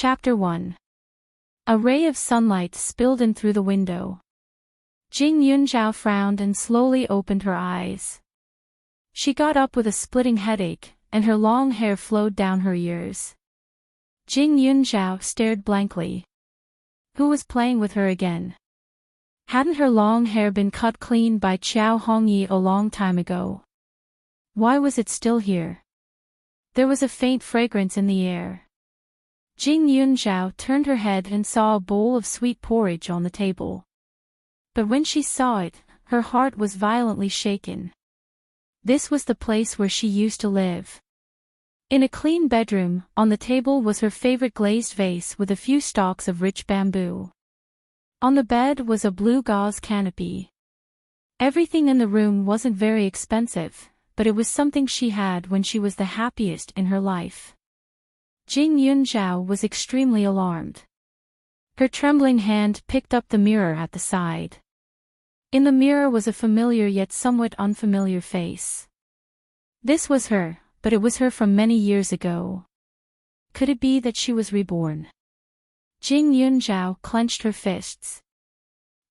Chapter 1. A ray of sunlight spilled in through the window. Jing Yunzhao frowned and slowly opened her eyes. She got up with a splitting headache, and her long hair flowed down her ears. Jing Yunzhao stared blankly. Who was playing with her again? Hadn't her long hair been cut clean by Qiao Hongyi a long time ago? Why was it still here? There was a faint fragrance in the air. Jing Yunzhao turned her head and saw a bowl of sweet porridge on the table. But when she saw it, her heart was violently shaken. This was the place where she used to live. In a clean bedroom, on the table was her favorite glazed vase with a few stalks of rich bamboo. On the bed was a blue gauze canopy. Everything in the room wasn't very expensive, but it was something she had when she was the happiest in her life. Jing Yunzhao was extremely alarmed. Her trembling hand picked up the mirror at the side. In the mirror was a familiar yet somewhat unfamiliar face. This was her, but it was her from many years ago. Could it be that she was reborn? Jing Yunzhao clenched her fists.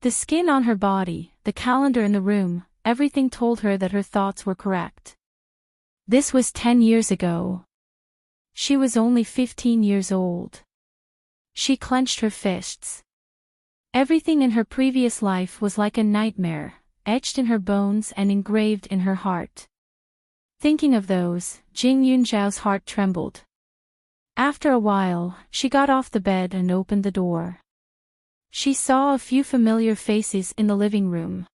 The skin on her body, the calendar in the room, everything told her that her thoughts were correct. This was 10 years ago. She was only 15 years old. She clenched her fists. Everything in her previous life was like a nightmare, etched in her bones and engraved in her heart. Thinking of those, Jing Yunzhao's heart trembled. After a while, she got off the bed and opened the door. She saw a few familiar faces in the living room.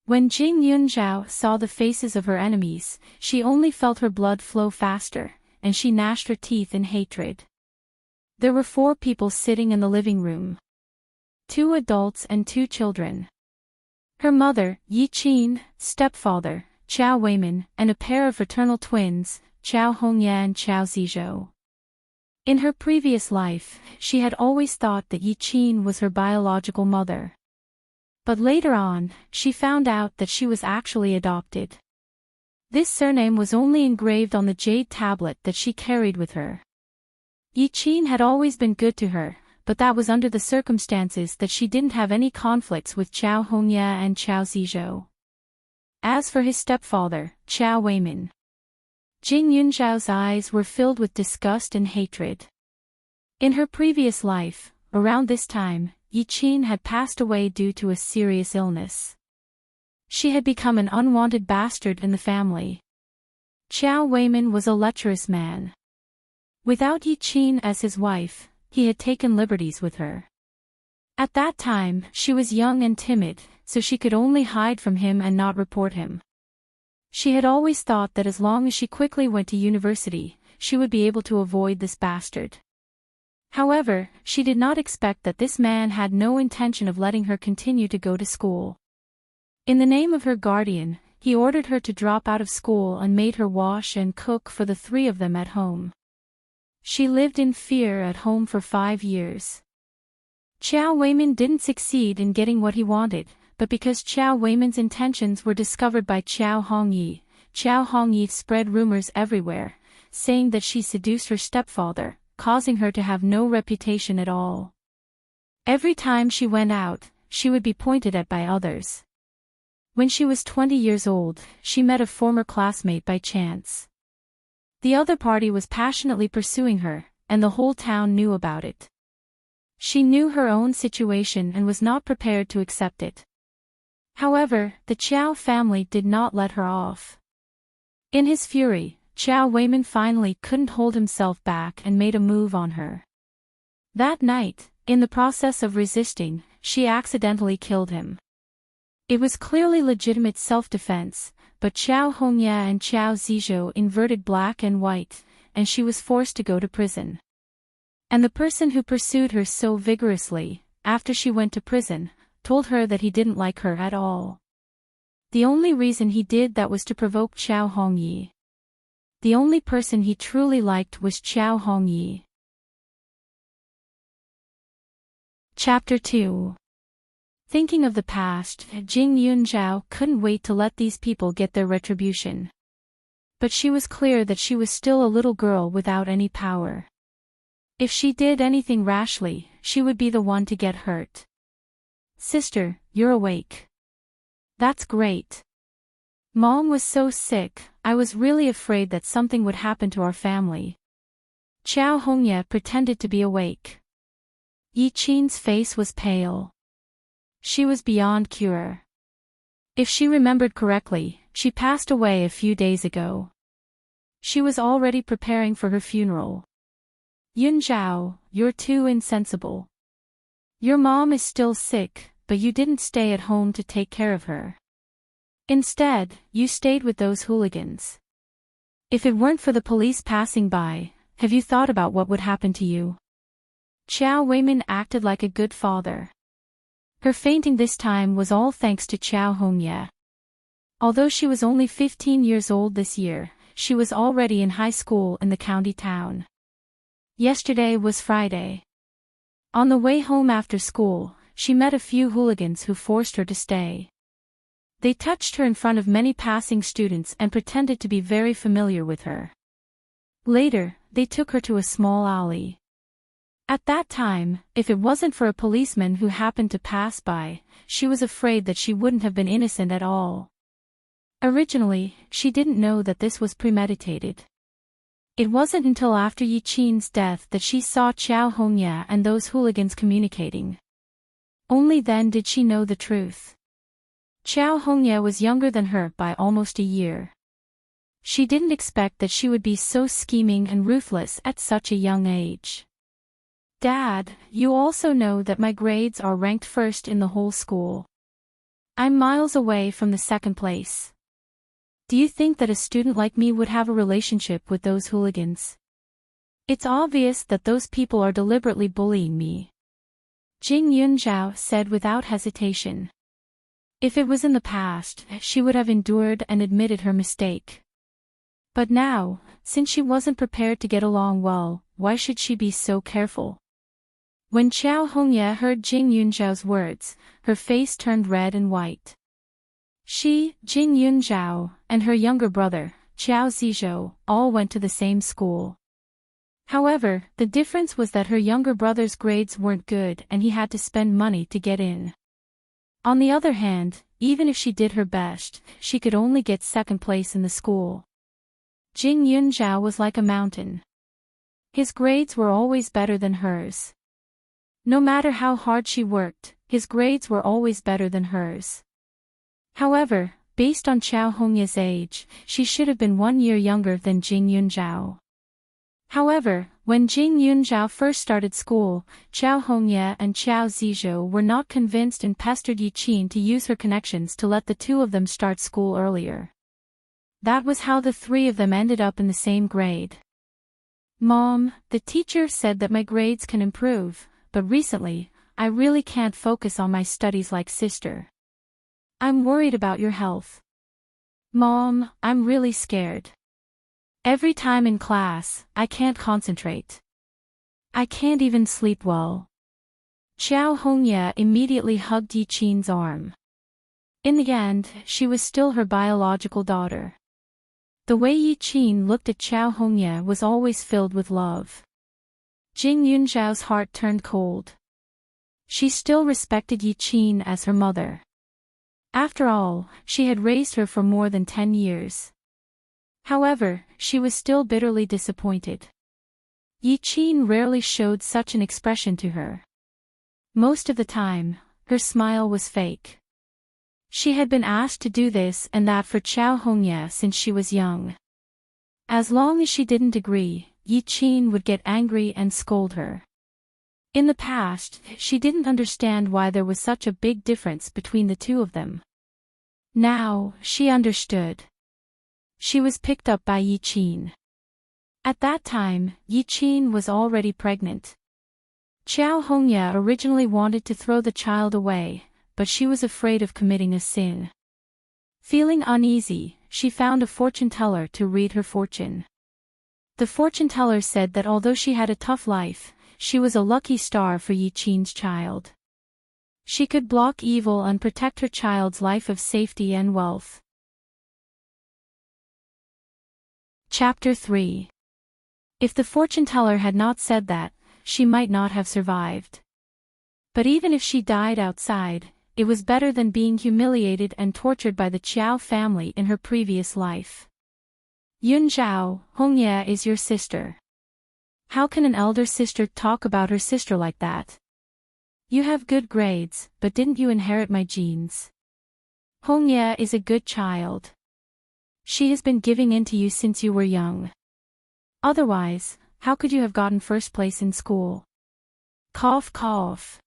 When Jing Yunzhao saw the faces of her enemies, she only felt her blood flow faster, and she gnashed her teeth in hatred. There were 4 people sitting in the living room. 2 adults and 2 children. Her mother, Yi Qin, stepfather, Qiao Weimin, and a pair of fraternal twins, Qiao Hongye and Qiao Zizhou. In her previous life, she had always thought that Yi Qin was her biological mother. But later on, she found out that she was actually adopted. This surname was only engraved on the jade tablet that she carried with her. Yi Qin had always been good to her, but that was under the circumstances that she didn't have any conflicts with Qiao Hongye and Qiao Zizhou. As for his stepfather, Qiao Weimin, Jing Yunzhao's eyes were filled with disgust and hatred. In her previous life, around this time, Yi Qin had passed away due to a serious illness. She had become an unwanted bastard in the family. Qiao Weimin was a lecherous man. Without Yi Qin as his wife, he had taken liberties with her. At that time, she was young and timid, so she could only hide from him and not report him. She had always thought that as long as she quickly went to university, she would be able to avoid this bastard. However, she did not expect that this man had no intention of letting her continue to go to school. In the name of her guardian, he ordered her to drop out of school and made her wash and cook for the 3 of them at home. She lived in fear at home for 5 years. Qiao Weimin didn't succeed in getting what he wanted, but because Qiao Weimin's intentions were discovered by Qiao Hongyi spread rumors everywhere, saying that she seduced her stepfather, causing her to have no reputation at all. Every time she went out, she would be pointed at by others. When she was 20 years old, she met a former classmate by chance. The other party was passionately pursuing her, and the whole town knew about it. She knew her own situation and was not prepared to accept it. However, the Qiao family did not let her off. In his fury, Qiao Weimin finally couldn't hold himself back and made a move on her. That night, in the process of resisting, she accidentally killed him. It was clearly legitimate self-defense, but Qiao Hongye and Qiao Zizhou inverted black and white, and she was forced to go to prison. And the person who pursued her so vigorously, after she went to prison, told her that he didn't like her at all. The only reason he did that was to provoke Qiao Hongyi. The only person he truly liked was Qiao Hongyi. Chapter 2. Thinking of the past, Jing Yunzhao couldn't wait to let these people get their retribution. But she was clear that she was still a little girl without any power. If she did anything rashly, she would be the one to get hurt. Sister, you're awake. That's great. Mom was so sick, I was really afraid that something would happen to our family. Chao Hongye pretended to be awake. Yi Qin's face was pale. She was beyond cure. If she remembered correctly, she passed away a few days ago. She was already preparing for her funeral. Yun Zhao, you're too insensible. Your mom is still sick, but you didn't stay at home to take care of her. Instead, you stayed with those hooligans. If it weren't for the police passing by, have you thought about what would happen to you? Qiao Weimin acted like a good father. Her fainting this time was all thanks to Chao Hongye. Although she was only 15 years old this year, she was already in high school in the county town. Yesterday was Friday. On the way home after school, she met a few hooligans who forced her to stay. They touched her in front of many passing students and pretended to be very familiar with her. Later, they took her to a small alley. At that time, if it wasn't for a policeman who happened to pass by, she was afraid that she wouldn't have been innocent at all. Originally, she didn't know that this was premeditated. It wasn't until after Yi Qin's death that she saw Chao Hongye and those hooligans communicating. Only then did she know the truth. Chao Hongye was younger than her by almost a year. She didn't expect that she would be so scheming and ruthless at such a young age. Dad, you also know that my grades are ranked first in the whole school. I'm miles away from the second place. Do you think that a student like me would have a relationship with those hooligans? It's obvious that those people are deliberately bullying me. Jing Yunzhao said without hesitation. If it was in the past, she would have endured and admitted her mistake. But now, since she wasn't prepared to get along well, why should she be so careful? When Chao Hongye heard Jing Yunzhao's words, her face turned red and white. She, Jing Yunzhao, and her younger brother, Chao Zizhou, all went to the same school. However, the difference was that her younger brother's grades weren't good and he had to spend money to get in. On the other hand, even if she did her best, she could only get second place in the school. Jing Yunzhao was like a mountain. His grades were always better than hers. No matter how hard she worked, his grades were always better than hers. However, based on Chao Hongye's age, she should have been 1 year younger than Jing Yunzhao. However, when Jing Yunzhao first started school, Chao Hongye and Chao Zizhou were not convinced and pestered Yi Qin to use her connections to let the two of them start school earlier. That was how the three of them ended up in the same grade. Mom, the teacher said that my grades can improve, but recently, I really can't focus on my studies like sister. I'm worried about your health. Mom, I'm really scared. Every time in class, I can't concentrate. I can't even sleep well. Chao Hongye immediately hugged Yi Qin's arm. In the end, she was still her biological daughter. The way Yi Qin looked at Chao Hongye was always filled with love. Jing Yunzhao's heart turned cold. She still respected Yi Qin as her mother. After all, she had raised her for more than 10 years. However, she was still bitterly disappointed. Yi Qin rarely showed such an expression to her. Most of the time, her smile was fake. She had been asked to do this and that for Chao Hongye since she was young. As long as she didn't agree, Yi Qin would get angry and scold her. In the past, she didn't understand why there was such a big difference between the two of them. Now, she understood. She was picked up by Yi Qin. At that time, Yi Qin was already pregnant. Chao Hongye originally wanted to throw the child away, but she was afraid of committing a sin. Feeling uneasy, she found a fortune-teller to read her fortune. The fortune-teller said that although she had a tough life, she was a lucky star for Yi Qin's child. She could block evil and protect her child's life of safety and wealth. Chapter 3. If the fortune-teller had not said that, she might not have survived. But even if she died outside, it was better than being humiliated and tortured by the Chiao family in her previous life. Yun Zhao, Hongye is your sister. How can an elder sister talk about her sister like that? You have good grades, but didn't you inherit my genes? Hongye is a good child. She has been giving in to you since you were young. Otherwise, how could you have gotten first place in school? Cough cough.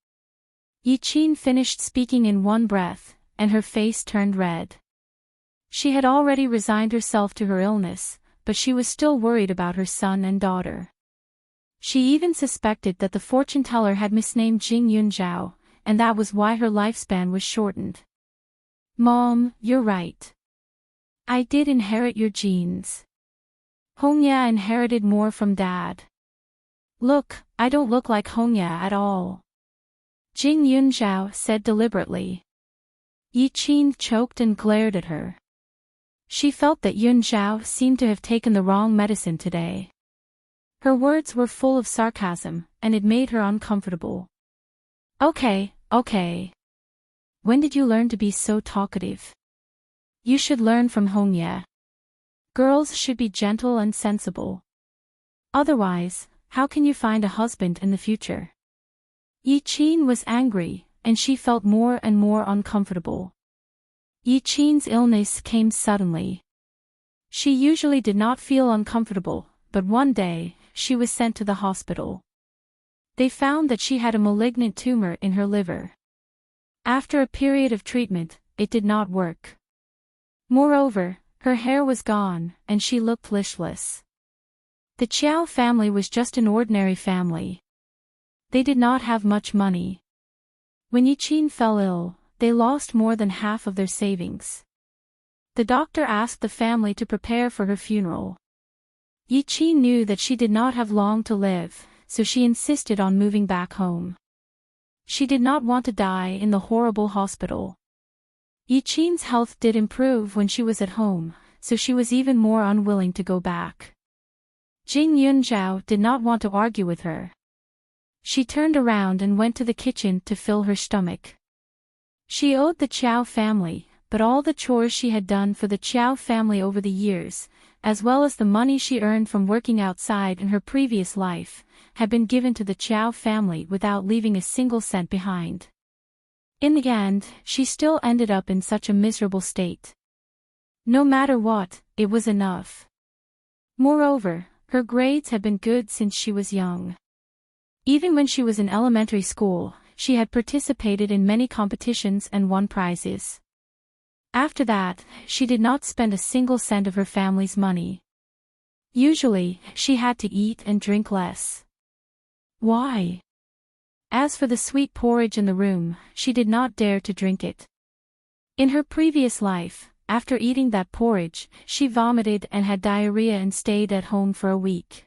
Yi Qin finished speaking in one breath, and her face turned red. She had already resigned herself to her illness, but she was still worried about her son and daughter. She even suspected that the fortune teller had misnamed Jing Yunzhao, and that was why her lifespan was shortened. Mom, you're right. I did inherit your genes. Hongye inherited more from Dad. Look, I don't look like Hongye at all. Jing Yunzhao said deliberately. Yi Qin choked and glared at her. She felt that Yunzhao seemed to have taken the wrong medicine today. Her words were full of sarcasm, and it made her uncomfortable. Okay. When did you learn to be so talkative? You should learn from Hongye. Girls should be gentle and sensible. Otherwise, how can you find a husband in the future? Yi Qin was angry, and she felt more and more uncomfortable. Yi Qin's illness came suddenly. She usually did not feel uncomfortable, but one day, she was sent to the hospital. They found that she had a malignant tumor in her liver. After a period of treatment, it did not work. Moreover, her hair was gone, and she looked listless. The Chiao family was just an ordinary family. They did not have much money. When Yi Qin fell ill, they lost more than half of their savings. The doctor asked the family to prepare for her funeral. Yi Qin knew that she did not have long to live, so she insisted on moving back home. She did not want to die in the horrible hospital. Yi Qin's health did improve when she was at home, so she was even more unwilling to go back. Jing Yunzhao did not want to argue with her. She turned around and went to the kitchen to fill her stomach. She owed the Chiao family, but all the chores she had done for the Chiao family over the years, as well as the money she earned from working outside in her previous life, had been given to the Chiao family without leaving a single cent behind. In the end, she still ended up in such a miserable state. No matter what, it was enough. Moreover, her grades had been good since she was young. Even when she was in elementary school, she had participated in many competitions and won prizes. After that, she did not spend a single cent of her family's money. Usually, she had to eat and drink less. Why? As for the sweet porridge in the room, she did not dare to drink it. In her previous life, after eating that porridge, she vomited and had diarrhea and stayed at home for a week.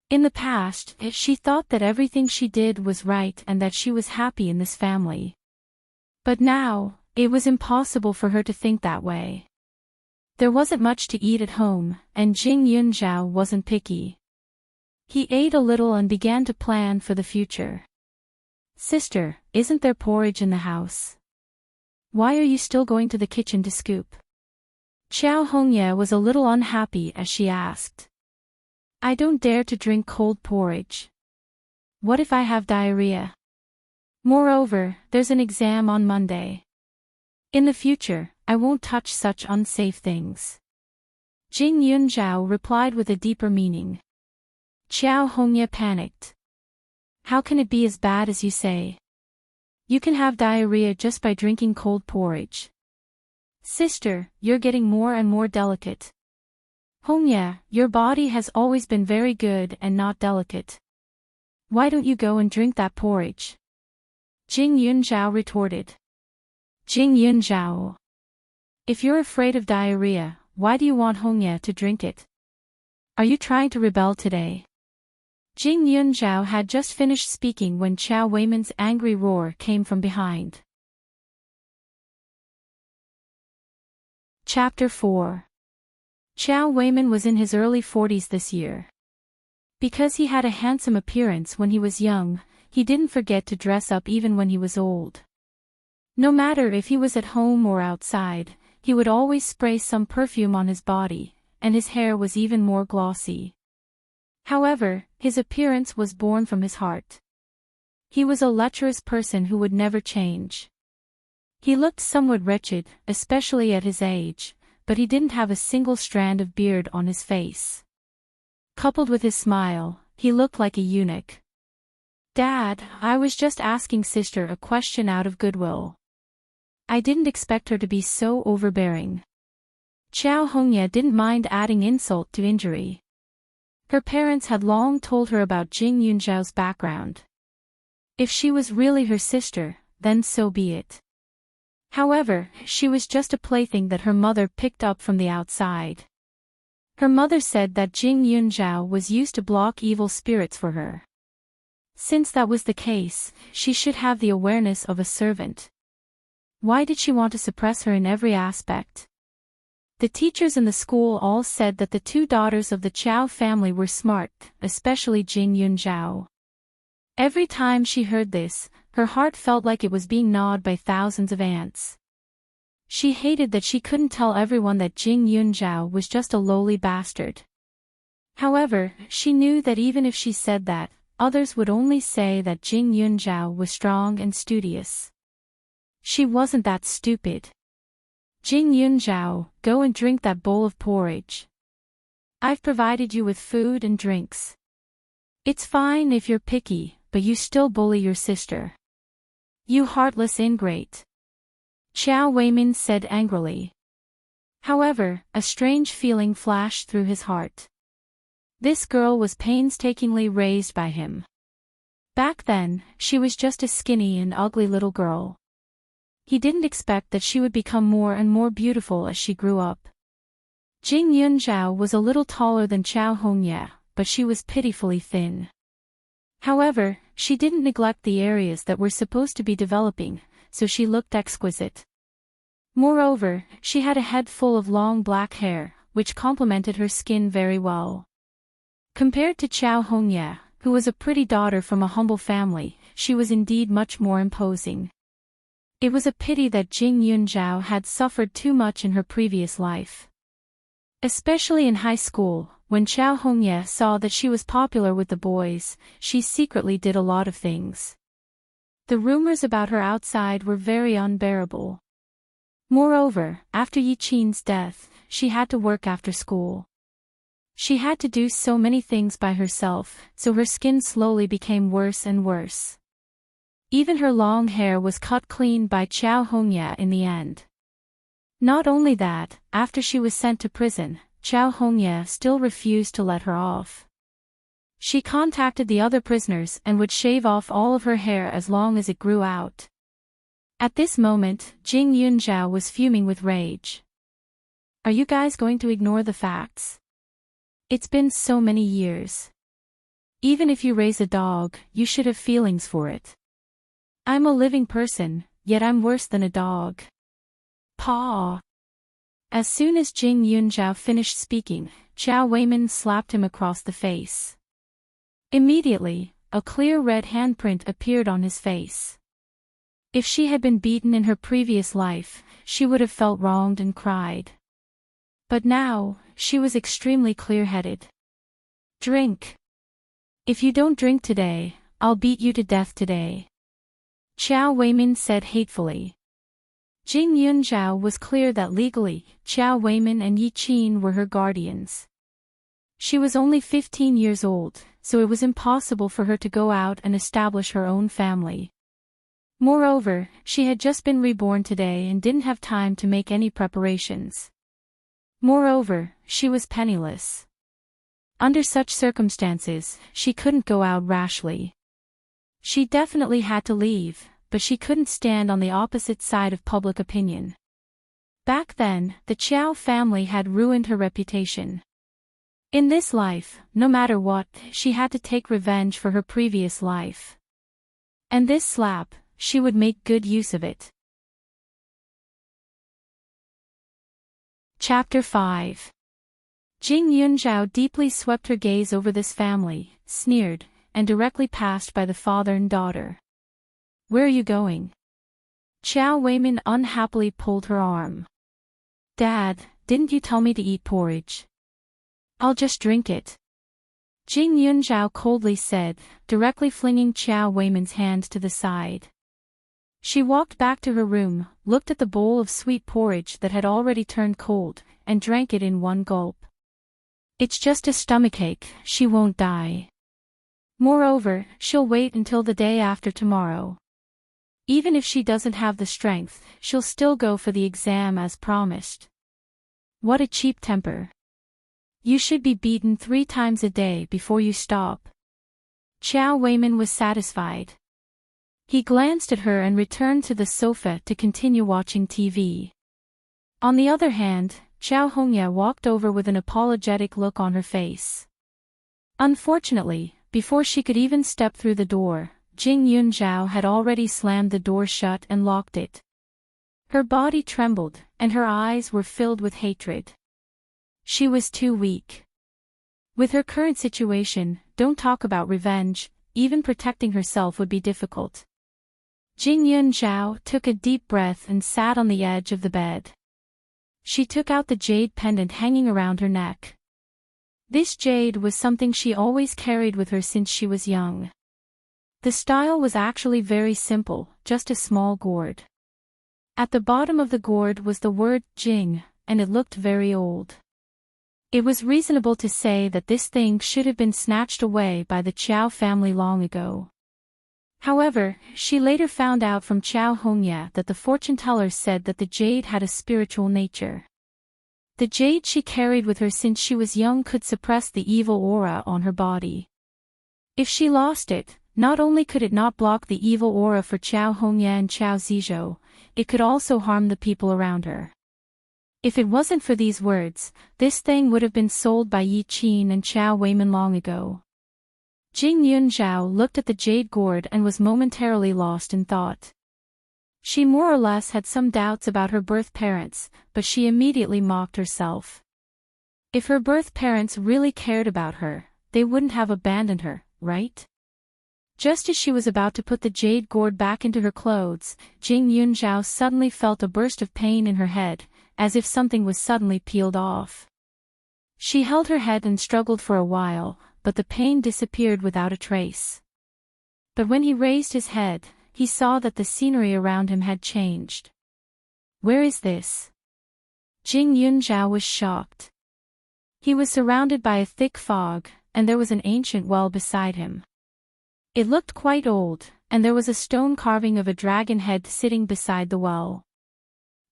In the past, she thought that everything she did was right and that she was happy in this family. But now, it was impossible for her to think that way. There wasn't much to eat at home, and Jing Yunzhao wasn't picky. He ate a little and began to plan for the future. Sister, isn't there porridge in the house? Why are you still going to the kitchen to scoop? Chiao Hongye was a little unhappy as she asked. I don't dare to drink cold porridge. What if I have diarrhea? Moreover, there's an exam on Monday. In the future, I won't touch such unsafe things. Jing Yunzhao replied with a deeper meaning. Chiao Hongye panicked. How can it be as bad as you say? You can have diarrhea just by drinking cold porridge. Sister, you're getting more and more delicate. Hongye, your body has always been very good and not delicate. Why don't you go and drink that porridge? Jing Yunzhao retorted. Jing Yunzhao. If you're afraid of diarrhea, why do you want Hongye to drink it? Are you trying to rebel today? Jing Yunzhao had just finished speaking when Chiao Weiman's angry roar came from behind. Chapter 4. Chiao Weiman was in his early 40s this year. Because he had a handsome appearance when he was young, he didn't forget to dress up even when he was old. No matter if he was at home or outside, he would always spray some perfume on his body, and his hair was even more glossy. However, his appearance was born from his heart. He was a lecherous person who would never change. He looked somewhat wretched, especially at his age, but he didn't have a single strand of beard on his face. Coupled with his smile, he looked like a eunuch. "Dad, I was just asking sister a question out of goodwill. I didn't expect her to be so overbearing." Chao Hongye didn't mind adding insult to injury. Her parents had long told her about Jing Yunzhao's background. If she was really her sister, then so be it. However, she was just a plaything that her mother picked up from the outside. Her mother said that Jing Yunzhao was used to block evil spirits for her. Since that was the case, she should have the awareness of a servant. Why did she want to suppress her in every aspect? The teachers in the school all said that the two daughters of the Chao family were smart, especially Jing Yunzhao. Every time she heard this, her heart felt like it was being gnawed by thousands of ants. She hated that she couldn't tell everyone that Jing Yunzhao was just a lowly bastard. However, she knew that even if she said that, others would only say that Jing Yunzhao was strong and studious. She wasn't that stupid. "Jing Yunzhao, go and drink that bowl of porridge. I've provided you with food and drinks. It's fine if you're picky, but you still bully your sister. You heartless ingrate," Chao Weimin said angrily. However, a strange feeling flashed through his heart. This girl was painstakingly raised by him. Back then, she was just a skinny and ugly little girl. He didn't expect that she would become more and more beautiful as she grew up. Jing Yunzhao was a little taller than Chao Hongye, but she was pitifully thin. However, she didn't neglect the areas that were supposed to be developing, so she looked exquisite. Moreover, she had a head full of long black hair, which complemented her skin very well. Compared to Chao Hongye, who was a pretty daughter from a humble family, she was indeed much more imposing. It was a pity that Jing Yunzhao had suffered too much in her previous life. Especially in high school, when Chao Hongye saw that she was popular with the boys, she secretly did a lot of things. The rumors about her outside were very unbearable. Moreover, after Yi Qin's death, she had to work after school. She had to do so many things by herself, so her skin slowly became worse and worse. Even her long hair was cut clean by Chao Hongye in the end. Not only that, after she was sent to prison, Chao Hongye still refused to let her off. She contacted the other prisoners and would shave off all of her hair as long as it grew out. At this moment, Jing Yunzhao was fuming with rage. "Are you guys going to ignore the facts? It's been so many years. Even if you raise a dog, you should have feelings for it. I'm a living person, yet I'm worse than a dog. Paw." As soon as Jing Yunzhao finished speaking, Chao Weimin slapped him across the face. Immediately, a clear red handprint appeared on his face. If she had been beaten in her previous life, she would have felt wronged and cried. But now, she was extremely clear-headed. "Drink. If you don't drink today, I'll beat you to death today," Chao Weimin said hatefully. Jing Yunzhao was clear that legally, Chao Weimin and Yi Qin were her guardians. She was only 15 years old, so it was impossible for her to go out and establish her own family. Moreover, she had just been reborn today and didn't have time to make any preparations. Moreover, she was penniless. Under such circumstances, she couldn't go out rashly. She definitely had to leave, but she couldn't stand on the opposite side of public opinion. Back then, the Chao family had ruined her reputation. In this life, no matter what, she had to take revenge for her previous life. And this slap, she would make good use of it. Chapter 5. Jing Yunzhao deeply swept her gaze over this family, sneered, and directly passed by the father and daughter. Where are you going? Qiao Weimin unhappily pulled her arm. Dad, didn't you tell me to eat porridge? I'll just drink it. Jing Yunzhao coldly said, directly flinging Qiao Weimin's hand to the side. She walked back to her room, looked at the bowl of sweet porridge that had already turned cold, and drank it in one gulp. It's just a stomachache, she won't die. Moreover, she'll wait until the day after tomorrow. Even if she doesn't have the strength, she'll still go for the exam as promised. What a cheap temper. You should be beaten 3 times a day before you stop. Qiao Weimin was satisfied. He glanced at her and returned to the sofa to continue watching TV. On the other hand, Qiao Hongya walked over with an apologetic look on her face. Unfortunately, before she could even step through the door, Jing Yunzhao had already slammed the door shut and locked it. Her body trembled, and her eyes were filled with hatred. She was too weak. With her current situation, don't talk about revenge, even protecting herself would be difficult. Jing Yunzhao took a deep breath and sat on the edge of the bed. She took out the jade pendant hanging around her neck. This jade was something she always carried with her since she was young. The style was actually very simple, just a small gourd. At the bottom of the gourd was the word Jing, and it looked very old. It was reasonable to say that this thing should have been snatched away by the Qiao family long ago. However, she later found out from Qiao Hongya that the fortune-teller said that the jade had a spiritual nature. The jade she carried with her since she was young could suppress the evil aura on her body. If she lost it, not only could it not block the evil aura for Qiao Hongya and Qiao Zizhou, it could also harm the people around her. If it wasn't for these words, this thing would have been sold by Yi Qin and Qiao Weimin long ago. Jing Yunzhao looked at the jade gourd and was momentarily lost in thought. She more or less had some doubts about her birth parents, but she immediately mocked herself. If her birth parents really cared about her, they wouldn't have abandoned her, right? Just as she was about to put the jade gourd back into her clothes, Jing Yunzhao suddenly felt a burst of pain in her head, as if something was suddenly peeled off. She held her head and struggled for a while, but the pain disappeared without a trace. But when he raised his head, he saw that the scenery around him had changed. Where is this? Jing Yunzhao was shocked. He was surrounded by a thick fog, and there was an ancient well beside him. It looked quite old, and there was a stone carving of a dragon head sitting beside the well.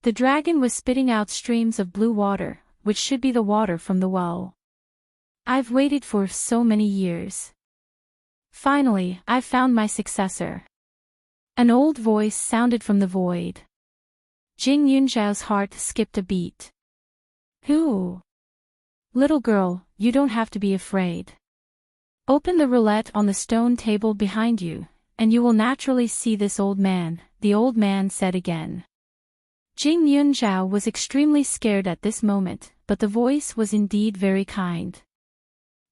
The dragon was spitting out streams of blue water, which should be the water from the well. I've waited for so many years. Finally, I've found my successor. An old voice sounded from the void. Jing Yunzhao's heart skipped a beat. Who? Little girl, you don't have to be afraid. Open the roulette on the stone table behind you, and you will naturally see this old man, the old man said again. Jing Yunzhao was extremely scared at this moment, but the voice was indeed very kind.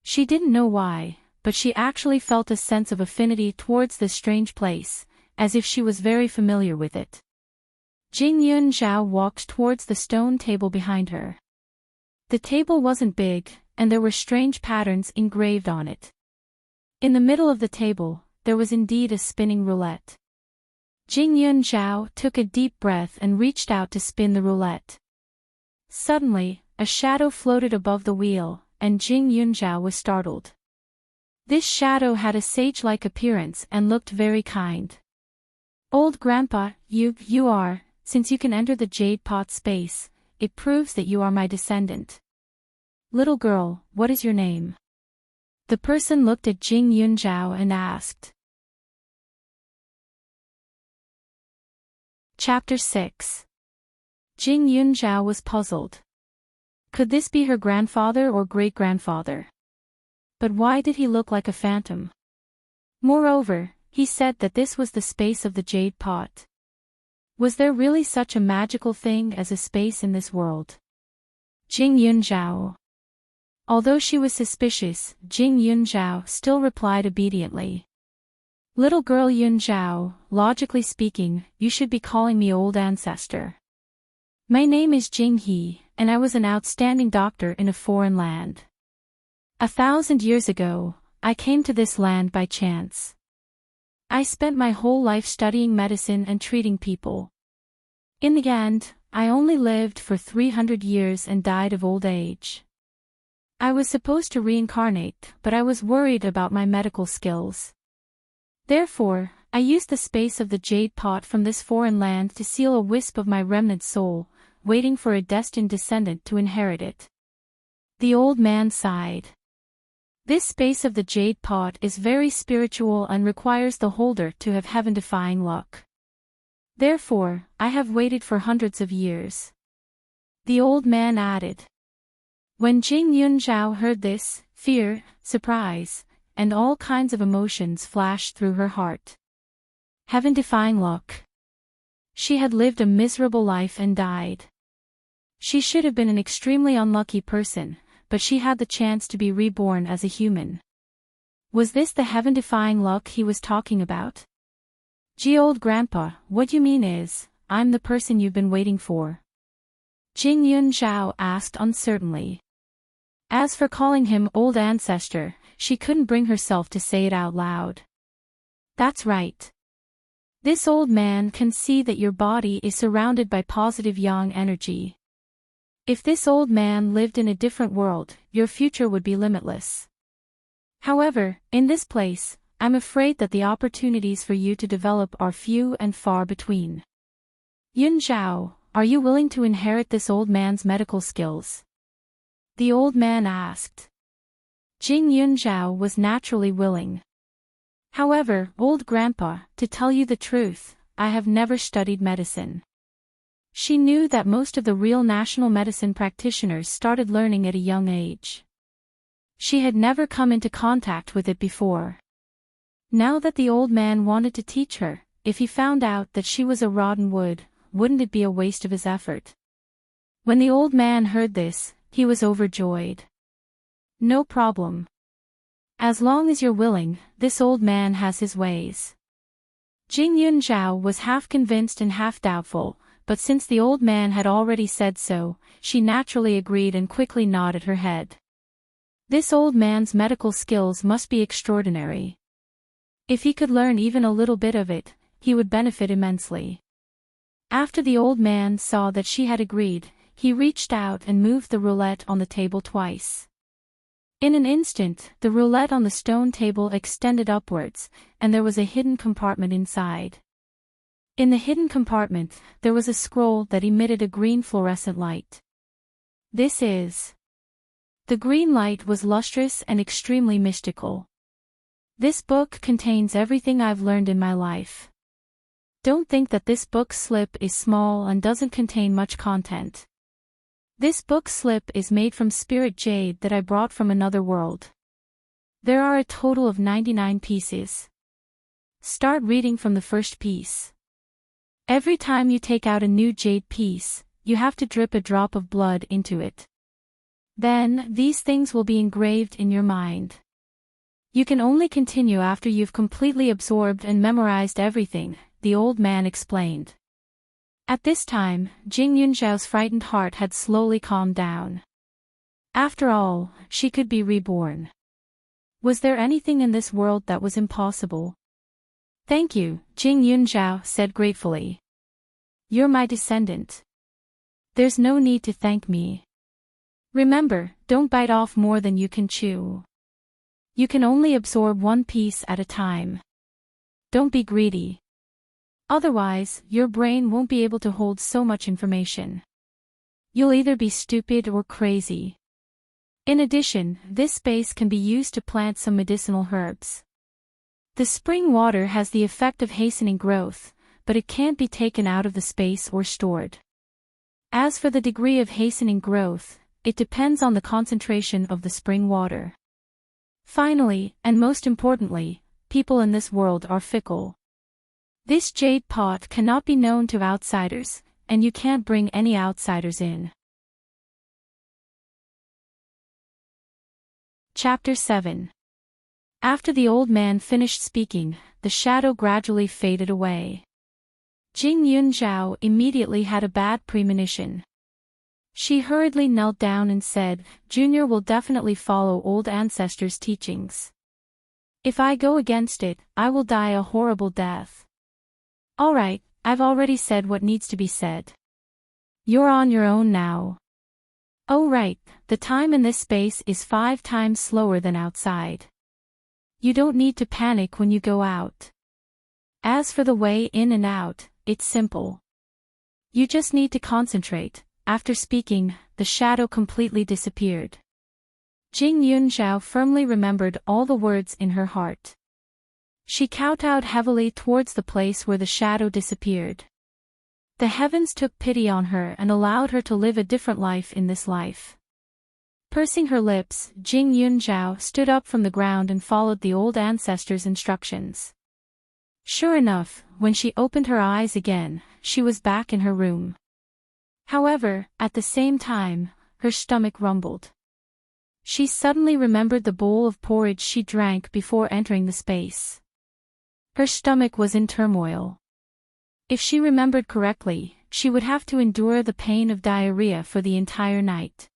She didn't know why, but she actually felt a sense of affinity towards this strange place, as if she was very familiar with it. Jing Yunzhao walked towards the stone table behind her. The table wasn't big, and there were strange patterns engraved on it. In the middle of the table, there was indeed a spinning roulette. Jing Yunzhao took a deep breath and reached out to spin the roulette. Suddenly, a shadow floated above the wheel, and Jing Yunzhao was startled. This shadow had a sage-like appearance and looked very kind. Old Grandpa, you are, since you can enter the jade pot space, it proves that you are my descendant. Little girl, what is your name? The person looked at Jing Yunzhao and asked. Chapter 6. Jing Yunzhao was puzzled. Could this be her grandfather or great-grandfather? But why did he look like a phantom? Moreover, he said that this was the space of the jade pot. Was there really such a magical thing as a space in this world? Jing Yunzhao. Although she was suspicious, Jing Yunzhao still replied obediently. Little girl Yunzhao, logically speaking, you should be calling me old ancestor. My name is Jing He, and I was an outstanding doctor in a foreign land. 1,000 years ago, I came to this land by chance. I spent my whole life studying medicine and treating people. In the end, I only lived for 300 years and died of old age. I was supposed to reincarnate, but I was worried about my medical skills. Therefore, I used the space of the jade pot from this foreign land to seal a wisp of my remnant soul, waiting for a destined descendant to inherit it. The old man sighed. This space of the jade pot is very spiritual and requires the holder to have heaven-defying luck. Therefore, I have waited for hundreds of years. The old man added. When Jing Yunzhao heard this, fear, surprise, and all kinds of emotions flashed through her heart. Heaven-defying luck. She had lived a miserable life and died. She should have been an extremely unlucky person, but she had the chance to be reborn as a human. Was this the heaven-defying luck he was talking about? Gee, old grandpa, what you mean is, I'm the person you've been waiting for? Jing Yunzhao asked uncertainly. As for calling him old ancestor, she couldn't bring herself to say it out loud. That's right. This old man can see that your body is surrounded by positive yang energy. If this old man lived in a different world, your future would be limitless. However, in this place, I'm afraid that the opportunities for you to develop are few and far between. Yunzhao, are you willing to inherit this old man's medical skills? The old man asked. Jing Yunzhao was naturally willing. However, old grandpa, to tell you the truth, I have never studied medicine. She knew that most of the real national medicine practitioners started learning at a young age. She had never come into contact with it before. Now that the old man wanted to teach her, if he found out that she was a rotten wood, wouldn't it be a waste of his effort? When the old man heard this, he was overjoyed. No problem. As long as you're willing, this old man has his ways. Jing Yunzhao was half convinced and half doubtful, but since the old man had already said so, she naturally agreed and quickly nodded her head. This old man's medical skills must be extraordinary. If he could learn even a little bit of it, he would benefit immensely. After the old man saw that she had agreed, he reached out and moved the roulette on the table twice. In an instant, the roulette on the stone table extended upwards, and there was a hidden compartment inside. In the hidden compartment, there was a scroll that emitted a green fluorescent light. This is. The green light was lustrous and extremely mystical. This book contains everything I've learned in my life. Don't think that this book slip is small and doesn't contain much content. This book slip is made from spirit jade that I brought from another world. There are a total of 99 pieces. Start reading from the first piece. Every time you take out a new jade piece, you have to drip a drop of blood into it. Then, these things will be engraved in your mind. You can only continue after you've completely absorbed and memorized everything, the old man explained. At this time, Jing Yunzhao's frightened heart had slowly calmed down. After all, she could be reborn. Was there anything in this world that was impossible? Thank you, Jing Yunzhao said gratefully. You're my descendant. There's no need to thank me. Remember, don't bite off more than you can chew. You can only absorb one piece at a time. Don't be greedy. Otherwise, your brain won't be able to hold so much information. You'll either be stupid or crazy. In addition, this space can be used to plant some medicinal herbs. The spring water has the effect of hastening growth, but it can't be taken out of the space or stored. As for the degree of hastening growth, it depends on the concentration of the spring water. Finally, and most importantly, people in this world are fickle. This jade pot cannot be known to outsiders, and you can't bring any outsiders in. Chapter 7. After the old man finished speaking, the shadow gradually faded away. Jing Yunzhao immediately had a bad premonition. She hurriedly knelt down and said, "Junior will definitely follow old ancestors' teachings. If I go against it, I will die a horrible death." "All right, I've already said what needs to be said. You're on your own now." "Oh right, the time in this space is 5 times slower than outside. You don't need to panic when you go out. As for the way in and out, it's simple. You just need to concentrate." After speaking, the shadow completely disappeared. Jing Yunzhao firmly remembered all the words in her heart. She kowtowed heavily towards the place where the shadow disappeared. The heavens took pity on her and allowed her to live a different life in this life. Pursing her lips, Jing Yunzhao stood up from the ground and followed the old ancestor's instructions. Sure enough, when she opened her eyes again, she was back in her room. However, at the same time, her stomach rumbled. She suddenly remembered the bowl of porridge she drank before entering the space. Her stomach was in turmoil. If she remembered correctly, she would have to endure the pain of diarrhea for the entire night.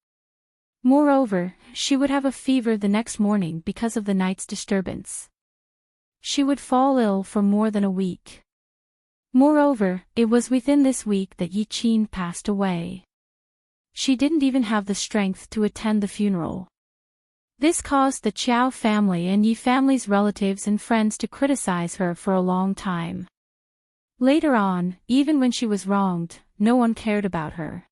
Moreover, she would have a fever the next morning because of the night's disturbance. She would fall ill for more than a week. Moreover, it was within this week that Yi Qin passed away. She didn't even have the strength to attend the funeral. This caused the Qiao family and Yi family's relatives and friends to criticize her for a long time. Later on, even when she was wronged, no one cared about her.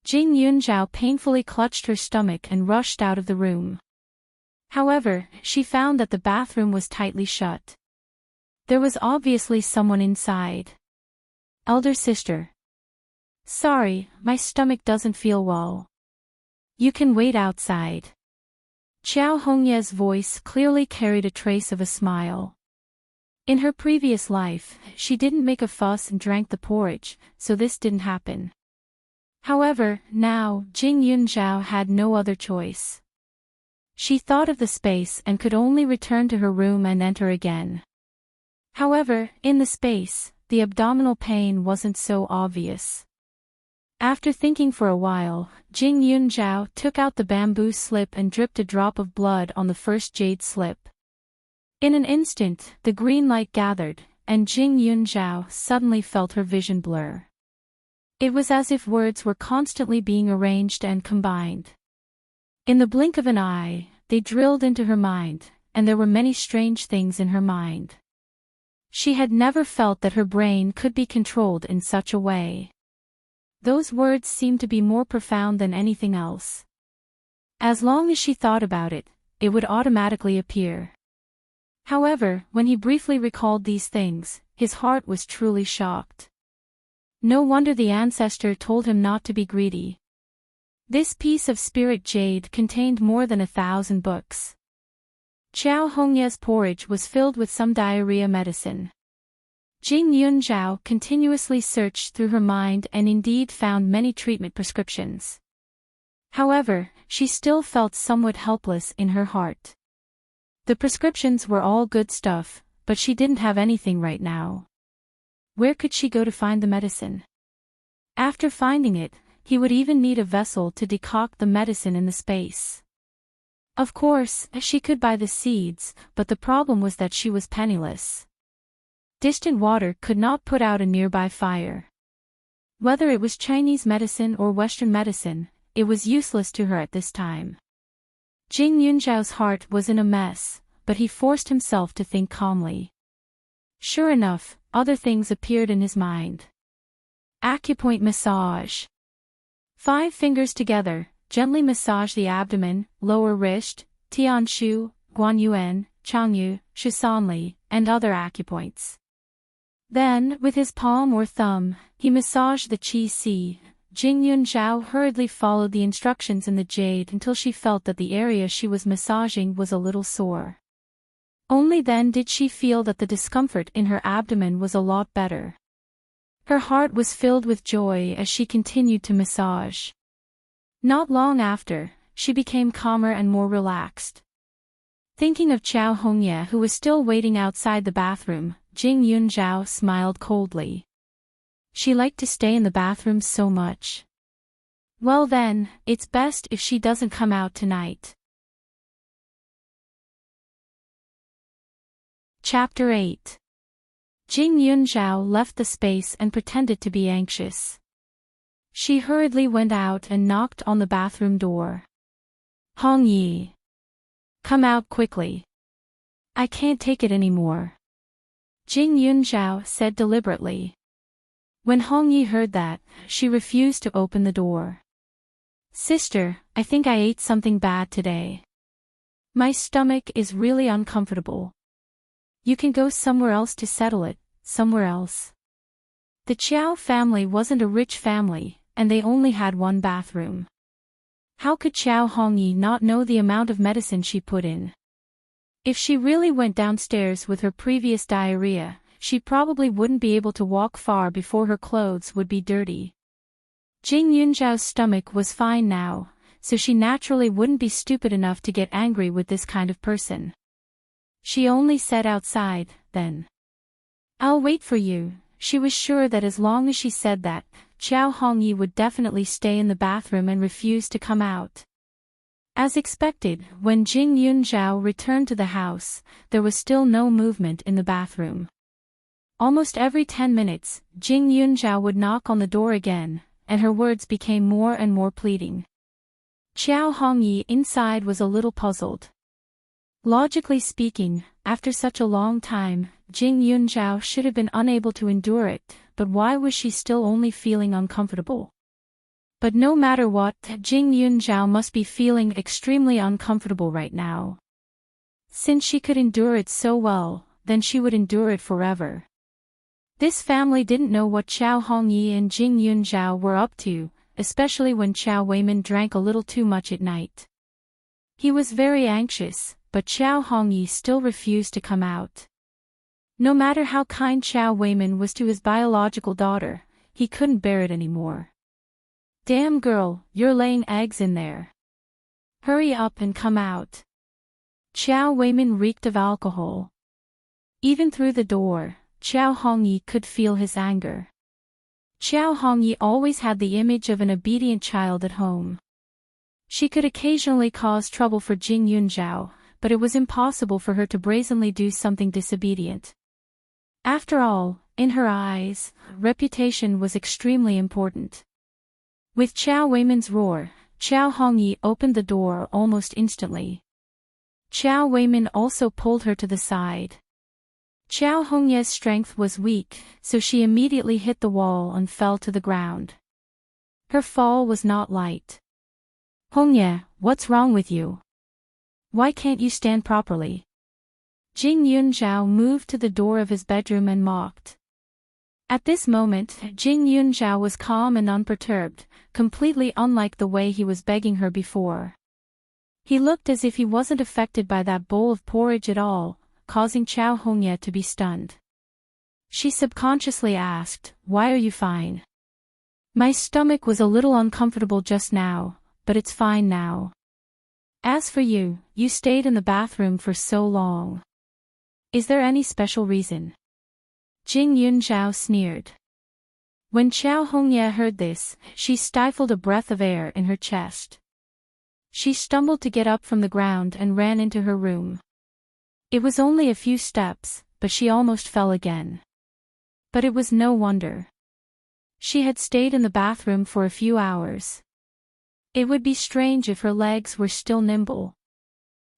Jing Yunzhao painfully clutched her stomach and rushed out of the room. However, she found that the bathroom was tightly shut. There was obviously someone inside. "Elder sister. Sorry, my stomach doesn't feel well. You can wait outside." Qiao Hongye's voice clearly carried a trace of a smile. In her previous life, she didn't make a fuss and drank the porridge, so this didn't happen. However, now, Jing Yunzhao had no other choice. She thought of the space and could only return to her room and enter again. However, in the space, the abdominal pain wasn't so obvious. After thinking for a while, Jing Yunzhao took out the bamboo slip and dripped a drop of blood on the first jade slip. In an instant, the green light gathered, and Jing Yunzhao suddenly felt her vision blur. It was as if words were constantly being arranged and combined. In the blink of an eye, they drilled into her mind, and there were many strange things in her mind. She had never felt that her brain could be controlled in such a way. Those words seemed to be more profound than anything else. As long as she thought about it, it would automatically appear. However, when he briefly recalled these things, his heart was truly shocked. No wonder the ancestor told him not to be greedy. This piece of spirit jade contained more than 1,000 books. Qiao Hongye's porridge was filled with some diarrhea medicine. Jing Yunzhao continuously searched through her mind and indeed found many treatment prescriptions. However, she still felt somewhat helpless in her heart. The prescriptions were all good stuff, but she didn't have anything right now. Where could she go to find the medicine? After finding it, he would even need a vessel to decoct the medicine in the space. Of course, she could buy the seeds, but the problem was that she was penniless. Distant water could not put out a nearby fire. Whether it was Chinese medicine or Western medicine, it was useless to her at this time. Jing Yunzhao's heart was in a mess, but he forced himself to think calmly. Sure enough, other things appeared in his mind. Acupoint massage. 5 fingers together, gently massage the abdomen, lower wrist, Tianshu, Guanyuan, Changyu, Shisanli, and other acupoints. Then, with his palm or thumb, he massaged the qi. Jing Yunzhao hurriedly followed the instructions in the jade until she felt that the area she was massaging was a little sore. Only then did she feel that the discomfort in her abdomen was a lot better. Her heart was filled with joy as she continued to massage. Not long after, she became calmer and more relaxed. Thinking of Chow Hongye, who was still waiting outside the bathroom, Jing Yunzhao smiled coldly. She liked to stay in the bathroom so much. Well then, it's best if she doesn't come out tonight. Chapter 8. Jing Yunzhao left the space and pretended to be anxious. She hurriedly went out and knocked on the bathroom door. Hongyi. Come out quickly. I can't take it anymore. Jing Yunzhao said deliberately. When Hongyi heard that, she refused to open the door. Sister, I think I ate something bad today. My stomach is really uncomfortable. You can go somewhere else to settle it, somewhere else. The Chiao family wasn't a rich family, and they only had one bathroom. How could Chow Hongyi not know the amount of medicine she put in? If she really went downstairs with her previous diarrhea, she probably wouldn't be able to walk far before her clothes would be dirty. Jing Yunzhao's stomach was fine now, so she naturally wouldn't be stupid enough to get angry with this kind of person. She only said outside, then. I'll wait for you. She was sure that as long as she said that, Chow Hongyi would definitely stay in the bathroom and refuse to come out. As expected, when Jing Yunzhao returned to the house, there was still no movement in the bathroom. Almost every 10 minutes, Jing Yunzhao would knock on the door again, and her words became more and more pleading. Chow Hongyi inside was a little puzzled. Logically speaking, after such a long time, Jing Yunzhao should have been unable to endure it, but why was she still only feeling uncomfortable? But no matter what, Jing Yunzhao must be feeling extremely uncomfortable right now. Since she could endure it so well, then she would endure it forever. This family didn't know what Chow Hongyi and Jing Yunzhao were up to, especially when Chow Weimin drank a little too much at night. He was very anxious, but Chow Hongyi still refused to come out. No matter how kind Chow Weimin was to his biological daughter, he couldn't bear it anymore. Damn girl, you're laying eggs in there. Hurry up and come out. Chow Weimin reeked of alcohol. Even through the door, Chow Hongyi could feel his anger. Chow Hongyi always had the image of an obedient child at home. She could occasionally cause trouble for Jing Yunzhao, but it was impossible for her to brazenly do something disobedient. After all, in her eyes, reputation was extremely important. With Chow Weimin's roar, Chow Hongyi opened the door almost instantly. Chow Weimin also pulled her to the side. Chow Hongye's strength was weak, so she immediately hit the wall and fell to the ground. Her fall was not light. Hongye, what's wrong with you? Why can't you stand properly? Jing Yunzhao moved to the door of his bedroom and mocked. At this moment, Jing Yunzhao was calm and unperturbed, completely unlike the way he was begging her before. He looked as if he wasn't affected by that bowl of porridge at all, causing Chow Hongye to be stunned. She subconsciously asked, "Why are you fine?" "My stomach was a little uncomfortable just now, but it's fine now. As for you, you stayed in the bathroom for so long. Is there any special reason?" Jing Yunzhao sneered. When Chow Hongye heard this, she stifled a breath of air in her chest. She stumbled to get up from the ground and ran into her room. It was only a few steps, but she almost fell again. But it was no wonder. She had stayed in the bathroom for a few hours. It would be strange if her legs were still nimble.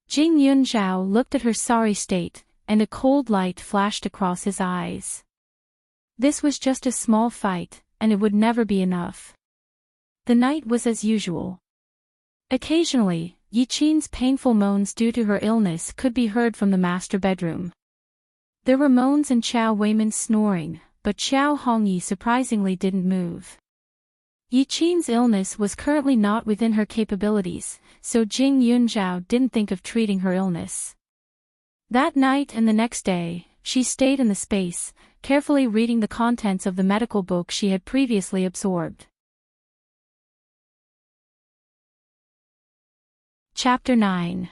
Jing Yunzhao looked at her sorry state, and a cold light flashed across his eyes. This was just a small fight, and it would never be enough. The night was as usual. Occasionally, Yichin's painful moans due to her illness could be heard from the master bedroom. There were moans and Chow Weimin's snoring, but Chow Hongyi surprisingly didn't move. Yichin's illness was currently not within her capabilities, so Jing Yunzhao didn't think of treating her illness. That night and the next day, she stayed in the space, carefully reading the contents of the medical book she had previously absorbed. Chapter 9.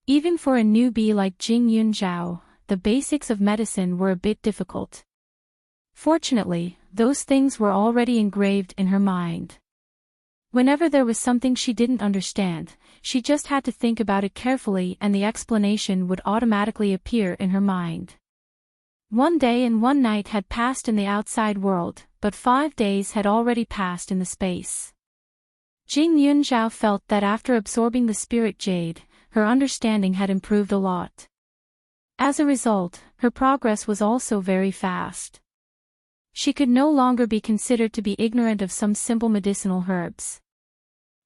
Even for a newbie like Jing Yunzhao, the basics of medicine were a bit difficult. Fortunately, those things were already engraved in her mind. Whenever there was something she didn't understand, she just had to think about it carefully and the explanation would automatically appear in her mind. One day and one night had passed in the outside world, but 5 days had already passed in the space. Jing Yunzhao felt that after absorbing the spirit jade, her understanding had improved a lot. As a result, her progress was also very fast. She could no longer be considered to be ignorant of some simple medicinal herbs.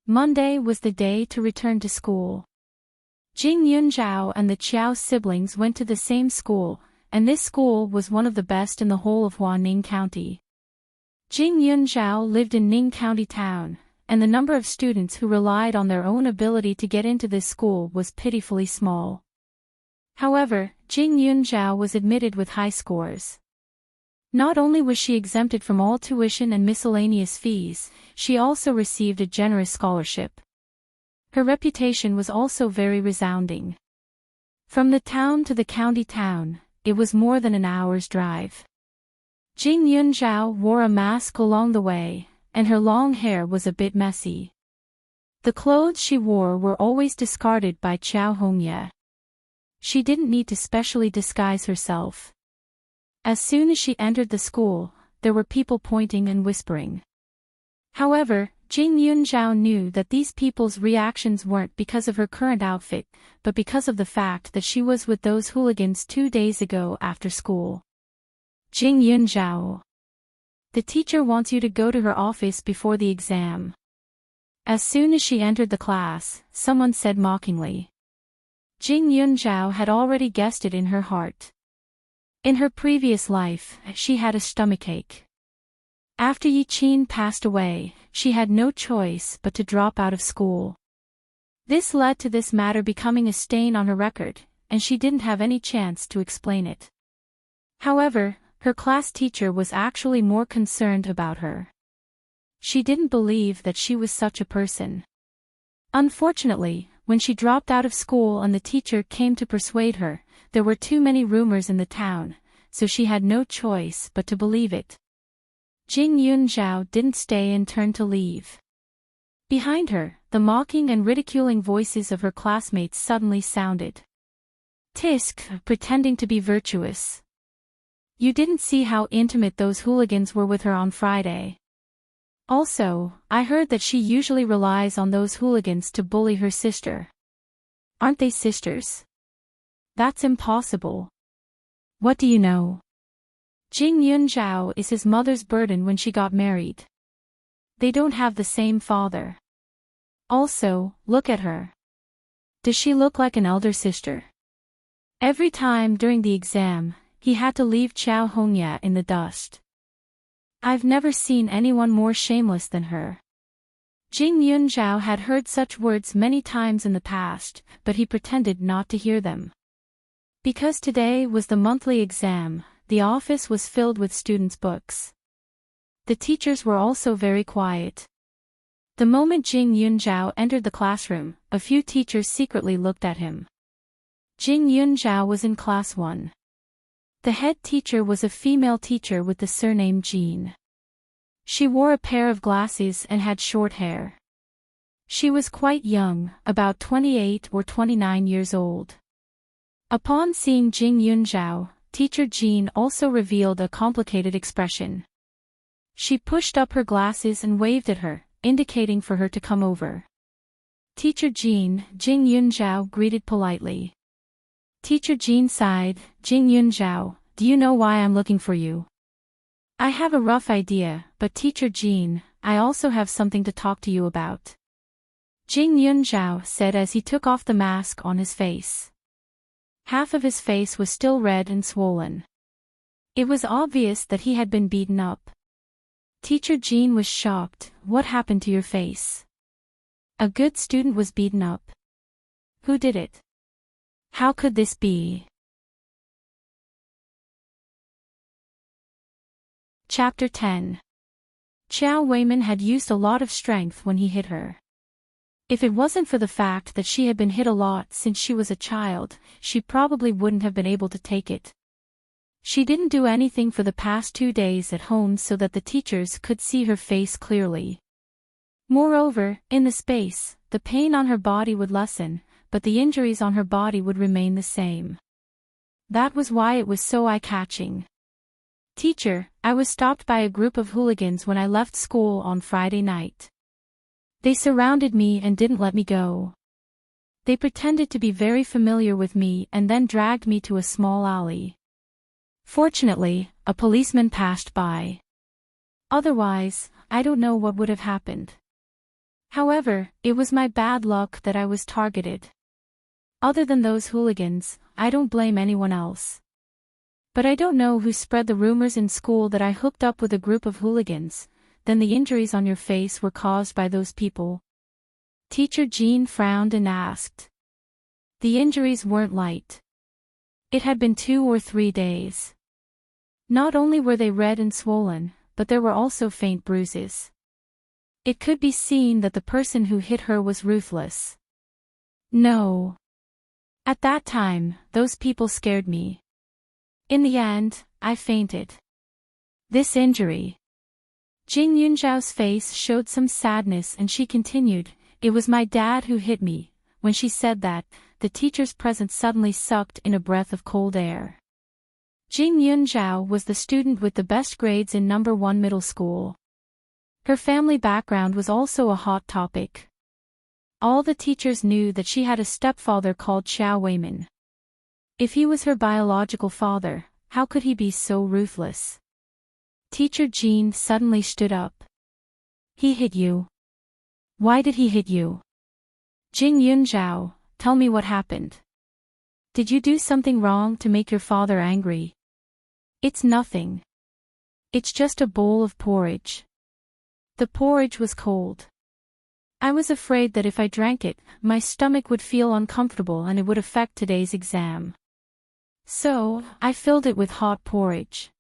Monday was the day to return to school. Jing Yunzhao and the Qiao siblings went to the same school, and this school was one of the best in the whole of Huaning County. Jing Yunzhao lived in Ning County town, and the number of students who relied on their own ability to get into this school was pitifully small. However, Jing Yunzhao was admitted with high scores. Not only was she exempted from all tuition and miscellaneous fees, she also received a generous scholarship. Her reputation was also very resounding. From the town to the county town, it was more than an hour's drive. Jing Yunzhao wore a mask along the way, and her long hair was a bit messy. The clothes she wore were always discarded by Qiao Hongye. She didn't need to specially disguise herself. As soon as she entered the school, there were people pointing and whispering. However, Jing Yunzhao knew that these people's reactions weren't because of her current outfit, but because of the fact that she was with those hooligans 2 days ago after school. Jing Yunzhao. The teacher wants you to go to her office before the exam. As soon as she entered the class, someone said mockingly. Jing Yunzhao had already guessed it in her heart. In her previous life, she had a stomachache. After Yi Qin passed away, she had no choice but to drop out of school. This led to this matter becoming a stain on her record, and she didn't have any chance to explain it. However, her class teacher was actually more concerned about her. She didn't believe that she was such a person. Unfortunately, when she dropped out of school and the teacher came to persuade her, there were too many rumors in the town, so she had no choice but to believe it. Jing Yunzhao didn't stay and turned to leave. Behind her, the mocking and ridiculing voices of her classmates suddenly sounded. Tisk, pretending to be virtuous. You didn't see how intimate those hooligans were with her on Friday. Also, I heard that she usually relies on those hooligans to bully her sister. Aren't they sisters? That's impossible. What do you know? Jing Yunzhao is his mother's burden when she got married. They don't have the same father. Also, look at her. Does she look like an elder sister? Every time during the exam, he had to leave Qiao Hongye in the dust. I've never seen anyone more shameless than her. Jing Yunzhao had heard such words many times in the past, but he pretended not to hear them. Because today was the monthly exam, the office was filled with students' books. The teachers were also very quiet. The moment Jing Yunzhao entered the classroom, a few teachers secretly looked at him. Jing Yunzhao was in class 1. The head teacher was a female teacher with the surname Jean. She wore a pair of glasses and had short hair. She was quite young, about 28 or 29 years old. Upon seeing Jing Yunzhao, Teacher Jean also revealed a complicated expression. She pushed up her glasses and waved at her, indicating for her to come over. Teacher Jean, Jing Yunzhao greeted politely. Teacher Jean sighed, Jing Yunzhao, do you know why I'm looking for you? I have a rough idea, but Teacher Jean, I also have something to talk to you about. Jing Yunzhao said as he took off the mask on his face. Half of his face was still red and swollen. It was obvious that he had been beaten up. Teacher Jean was shocked. What happened to your face? A good student was beaten up. Who did it? How could this be? Chapter 10. Qiao Weiman had used a lot of strength when he hit her. If it wasn't for the fact that she had been hit a lot since she was a child, she probably wouldn't have been able to take it. She didn't do anything for the past 2 days at home so that the teachers could see her face clearly. Moreover, in the space, the pain on her body would lessen, but the injuries on her body would remain the same. That was why it was so eye-catching. "Teacher, I was stopped by a group of hooligans when I left school on Friday night. They surrounded me and didn't let me go. They pretended to be very familiar with me and then dragged me to a small alley. Fortunately, a policeman passed by. Otherwise, I don't know what would have happened. However, it was my bad luck that I was targeted. Other than those hooligans, I don't blame anyone else. But I don't know who spread the rumors in school that I hooked up with a group of hooligans. Then the injuries on your face were caused by those people?" Teacher Jean frowned and asked. The injuries weren't light. It had been 2 or 3 days. Not only were they red and swollen, but there were also faint bruises. It could be seen that the person who hit her was ruthless. "No. At that time, those people scared me. In the end, I fainted. This injury..." Jing Yunzhao's face showed some sadness and she continued, "It was my dad who hit me." When she said that, the teacher's presence suddenly sucked in a breath of cold air. Jing Yunzhao was the student with the best grades in number 1 middle school. Her family background was also a hot topic. All the teachers knew that she had a stepfather called Xiao Weimin. If he was her biological father, how could he be so ruthless? Teacher Jean suddenly stood up. "He hit you. Why did he hit you? Jing Yunzhao, tell me what happened. Did you do something wrong to make your father angry?" "It's nothing. It's just a bowl of porridge." The porridge was cold. "I was afraid that if I drank it, my stomach would feel uncomfortable and it would affect today's exam. So, I filled it with hot porridge.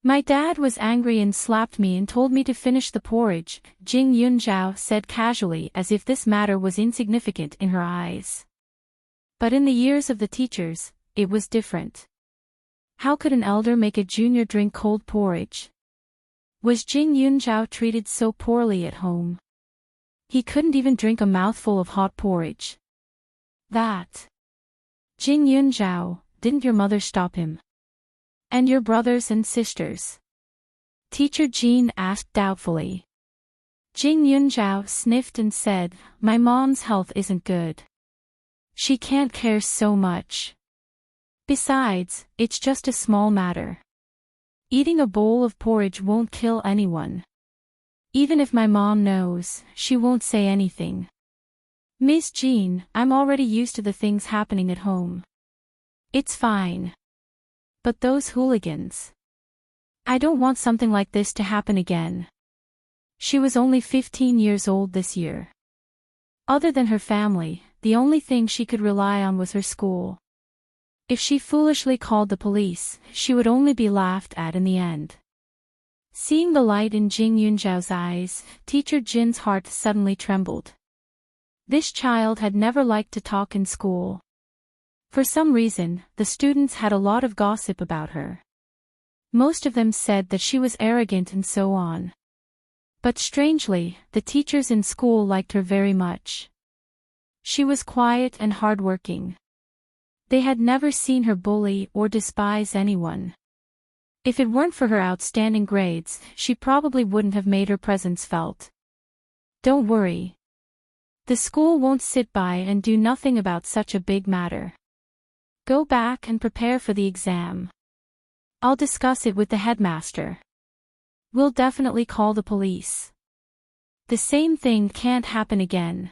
My dad was angry and slapped me and told me to finish the porridge," Jing Yunzhao said casually as if this matter was insignificant in her eyes. But in the ears of the teachers, it was different. How could an elder make a junior drink cold porridge? Was Jing Yunzhao treated so poorly at home? He couldn't even drink a mouthful of hot porridge. That. "Jing Yunzhao, didn't your mother stop him? And your brothers and sisters?" Teacher Jean asked doubtfully. Jing Yunzhao sniffed and said, "My mom's health isn't good. She can't care so much. Besides, it's just a small matter. Eating a bowl of porridge won't kill anyone. Even if my mom knows, she won't say anything. Miss Jean, I'm already used to the things happening at home. It's fine. But those hooligans. I don't want something like this to happen again." She was only 15 years old this year. Other than her family, the only thing she could rely on was her school. If she foolishly called the police, she would only be laughed at in the end. Seeing the light in Jing Yunzhao's eyes, Teacher Jin's heart suddenly trembled. This child had never liked to talk in school. For some reason, the students had a lot of gossip about her. Most of them said that she was arrogant and so on. But strangely, the teachers in school liked her very much. She was quiet and hardworking. They had never seen her bully or despise anyone. If it weren't for her outstanding grades, she probably wouldn't have made her presence felt. "Don't worry. The school won't sit by and do nothing about such a big matter. Go back and prepare for the exam. I'll discuss it with the headmaster. We'll definitely call the police. The same thing can't happen again."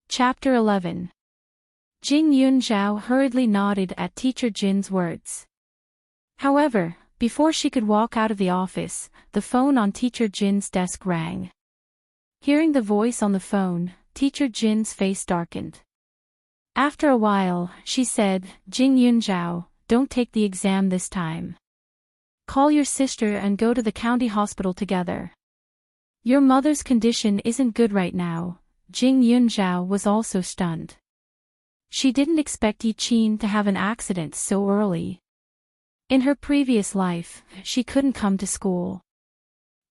Chapter 11. Jing Yunzhao hurriedly nodded at Teacher Jin's words. However, before she could walk out of the office, the phone on Teacher Jin's desk rang. Hearing the voice on the phone, Teacher Jin's face darkened. After a while, she said, "Jing Yunzhao, don't take the exam this time. Call your sister and go to the county hospital together. Your mother's condition isn't good right now. Jing Yunzhao was also stunned. She didn't expect Yi Qin to have an accident so early. In her previous life, she couldn't come to school.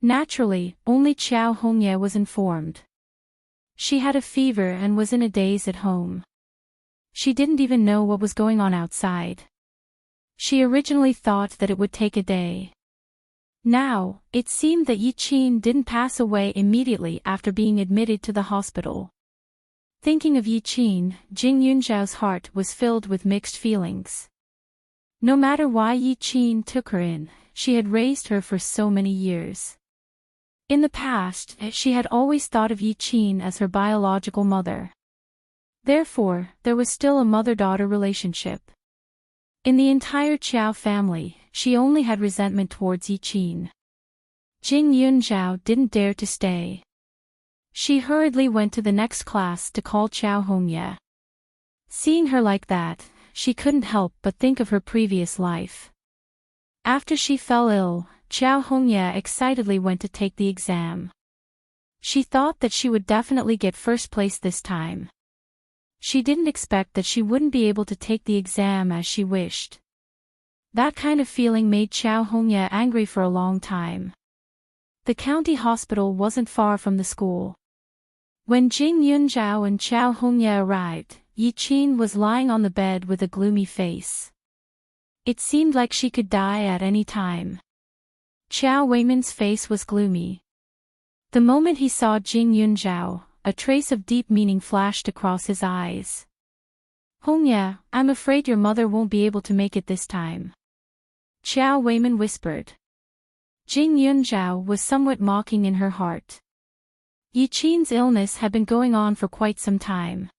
Naturally, only Qiao Hongye was informed. She had a fever and was in a daze at home. She didn't even know what was going on outside. She originally thought that it would take a day. Now, it seemed that Yi Qin didn't pass away immediately after being admitted to the hospital. Thinking of Yi Qin, Jing Yunzhao's heart was filled with mixed feelings. No matter why Yi Qin took her in, she had raised her for so many years. In the past, she had always thought of Yi Qin as her biological mother. Therefore, there was still a mother-daughter relationship. In the entire Qiao family, she only had resentment towards Yi Qin. Jing Yunzhao didn't dare to stay. She hurriedly went to the next class to call Qiao Hongye. Seeing her like that, she couldn't help but think of her previous life. After she fell ill, Qiao Hongye excitedly went to take the exam. She thought that she would definitely get first place this time. She didn't expect that she wouldn't be able to take the exam as she wished. That kind of feeling made Qiao Hongye angry for a long time. The county hospital wasn't far from the school. When Jing Yunzhao and Qiao Hongye arrived, Yi Qin was lying on the bed with a gloomy face. It seemed like she could die at any time. Qiao Weimin's face was gloomy. The moment he saw Jing Yunzhao, a trace of deep meaning flashed across his eyes. Hongye, I'm afraid your mother won't be able to make it this time. Qiao Weimin whispered. Jing Yunzhao was somewhat mocking in her heart. Yi Qin's illness had been going on for quite some time.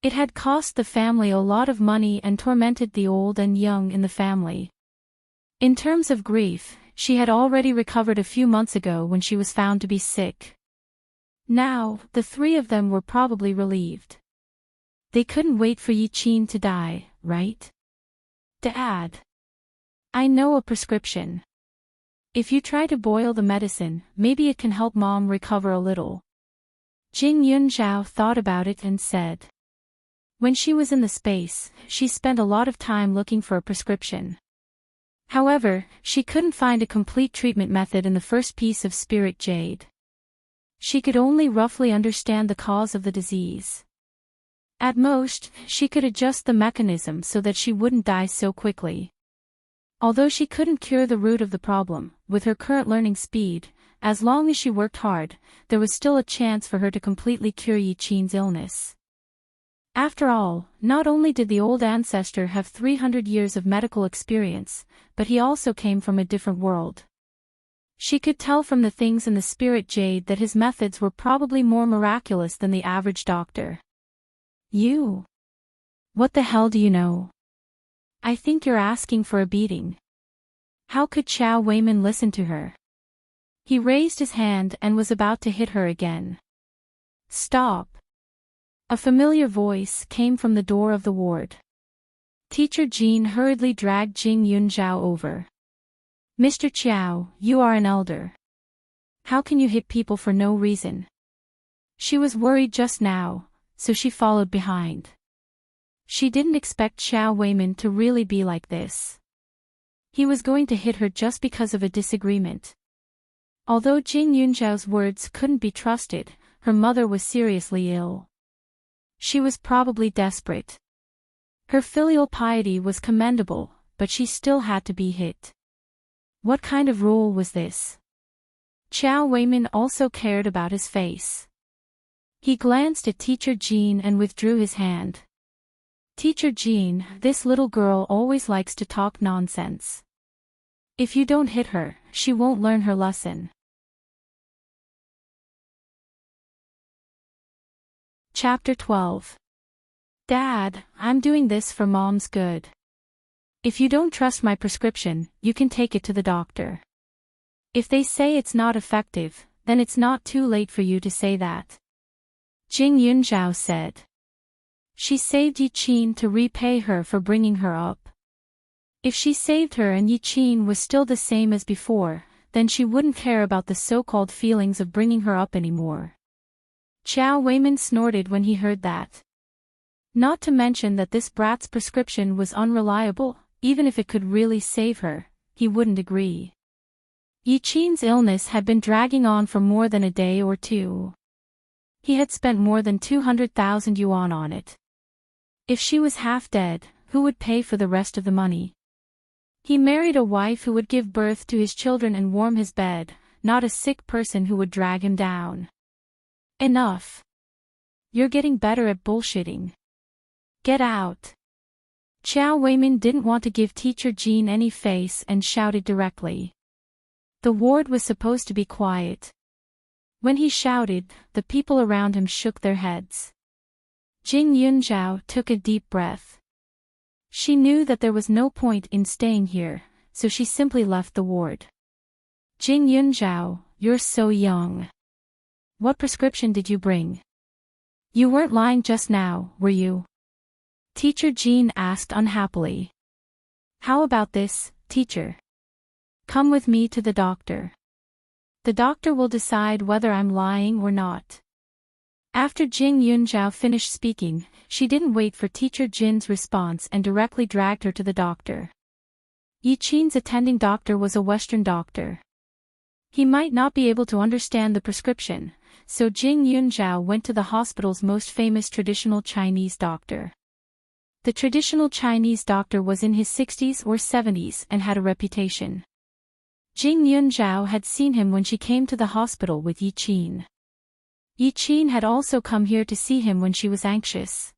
It had cost the family a lot of money and tormented the old and young in the family. In terms of grief, she had already recovered a few months ago when she was found to be sick. Now, the three of them were probably relieved. They couldn't wait for Yi Qin to die, right? Dad. I know a prescription. If you try to boil the medicine, maybe it can help Mom recover a little. Jing Yunzhao thought about it and said. When she was in the space, she spent a lot of time looking for a prescription. However, she couldn't find a complete treatment method in the first piece of spirit jade. She could only roughly understand the cause of the disease. At most, she could adjust the mechanism so that she wouldn't die so quickly. Although she couldn't cure the root of the problem, with her current learning speed, as long as she worked hard, there was still a chance for her to completely cure Yi Qin's illness. After all, not only did the old ancestor have 300 years of medical experience, but he also came from a different world. She could tell from the things in the spirit jade that his methods were probably more miraculous than the average doctor. You? What the hell do you know? I think you're asking for a beating. How could Qiao Weimin listen to her? He raised his hand and was about to hit her again. Stop. A familiar voice came from the door of the ward. Teacher Jean hurriedly dragged Jing Yunzhao over. Mr. Qiao, you are an elder. How can you hit people for no reason? She was worried just now, so she followed behind. She didn't expect Qiao Weimin to really be like this. He was going to hit her just because of a disagreement. Although Jing Yunzhao's words couldn't be trusted, her mother was seriously ill. She was probably desperate. Her filial piety was commendable, but she still had to be hit. What kind of rule was this? Qiao Weimin also cared about his face. He glanced at Teacher Jean and withdrew his hand. Teacher Jean, this little girl always likes to talk nonsense. If you don't hit her, she won't learn her lesson. Chapter 12. Dad, I'm doing this for Mom's good. If you don't trust my prescription, you can take it to the doctor. If they say it's not effective, then it's not too late for you to say that. Jing Yunzhao said. She saved Yi Qin to repay her for bringing her up. If she saved her and Yi Qin was still the same as before, then she wouldn't care about the so-called feelings of bringing her up anymore. Chow Weimin snorted when he heard that. Not to mention that this brat's prescription was unreliable, even if it could really save her, he wouldn't agree. Yi Qin's illness had been dragging on for more than a day or two. He had spent more than 200,000 yuan on it. If she was half dead, who would pay for the rest of the money? He married a wife who would give birth to his children and warm his bed, not a sick person who would drag him down. Enough. You're getting better at bullshitting. Get out. Chow Weimin didn't want to give Teacher Jean any face and shouted directly. The ward was supposed to be quiet. When he shouted, the people around him shook their heads. Jing Yunzhao took a deep breath. She knew that there was no point in staying here, so she simply left the ward. Jing Yunzhao, you're so young. What prescription did you bring? You weren't lying just now, were you? Teacher Jean asked unhappily. How about this, teacher? Come with me to the doctor. The doctor will decide whether I'm lying or not. After Jing Yunzhao finished speaking, she didn't wait for Teacher Jin's response and directly dragged her to the doctor. Yi Qin's attending doctor was a Western doctor. He might not be able to understand the prescription, so Jing Yunzhao went to the hospital's most famous traditional Chinese doctor. The traditional Chinese doctor was in his 60s or 70s and had a reputation. Jing Yunzhao had seen him when she came to the hospital with Yi Qin. Yi Qin had also come here to see him when she was anxious.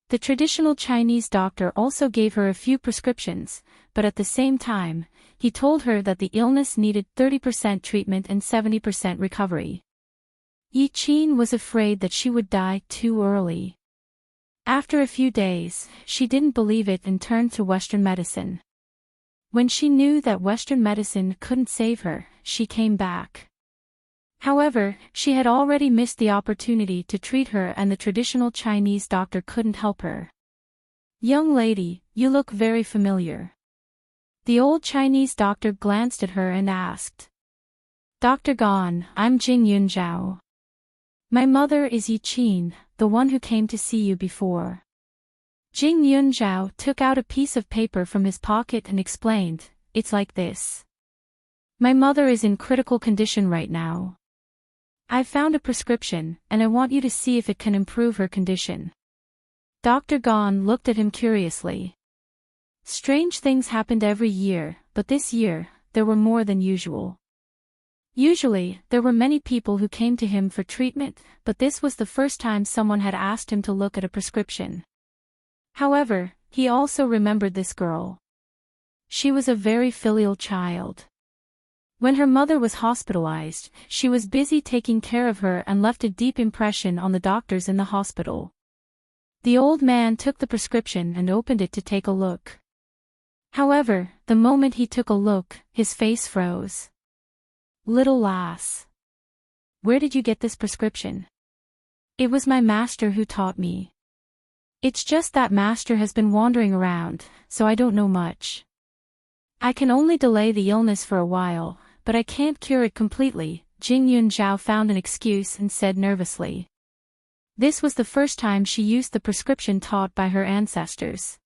The traditional Chinese doctor also gave her a few prescriptions, but at the same time, he told her that the illness needed 30% treatment and 70% recovery. Yi Qin was afraid that she would die too early. After a few days, she didn't believe it and turned to Western medicine. When she knew that Western medicine couldn't save her, she came back. However, she had already missed the opportunity to treat her and the traditional Chinese doctor couldn't help her. Young lady, you look very familiar. The old Chinese doctor glanced at her and asked. Dr. Gan, I'm Jing Yunzhao. My mother is Yi Qin, the one who came to see you before. Jing Yunzhao took out a piece of paper from his pocket and explained, it's like this. My mother is in critical condition right now. I've found a prescription, and I want you to see if it can improve her condition. Dr. Gan looked at him curiously. Strange things happened every year, but this year, there were more than usual. Usually, there were many people who came to him for treatment, but this was the first time someone had asked him to look at a prescription. However, he also remembered this girl. She was a very filial child. When her mother was hospitalized, she was busy taking care of her and left a deep impression on the doctors in the hospital. The old man took the prescription and opened it to take a look. However, the moment he took a look, his face froze. Little lass. Where did you get this prescription? It was my master who taught me. It's just that master has been wandering around, so I don't know much. I can only delay the illness for a while, but I can't cure it completely, Jing Yunzhao found an excuse and said nervously. This was the first time she used the prescription taught by her ancestors.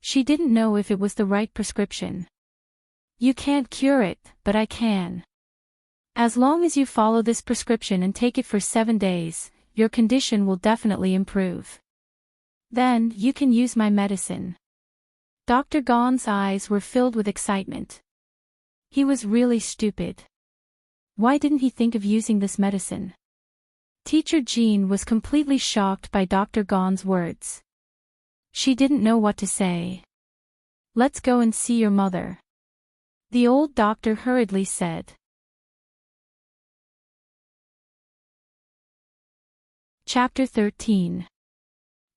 She didn't know if it was the right prescription. You can't cure it, but I can. As long as you follow this prescription and take it for 7 days, your condition will definitely improve. Then, you can use my medicine. Dr. Gan's eyes were filled with excitement. He was really stupid. Why didn't he think of using this medicine? Teacher Jean was completely shocked by Dr. Gan's words. She didn't know what to say. Let's go and see your mother. The old doctor hurriedly said. Chapter 13.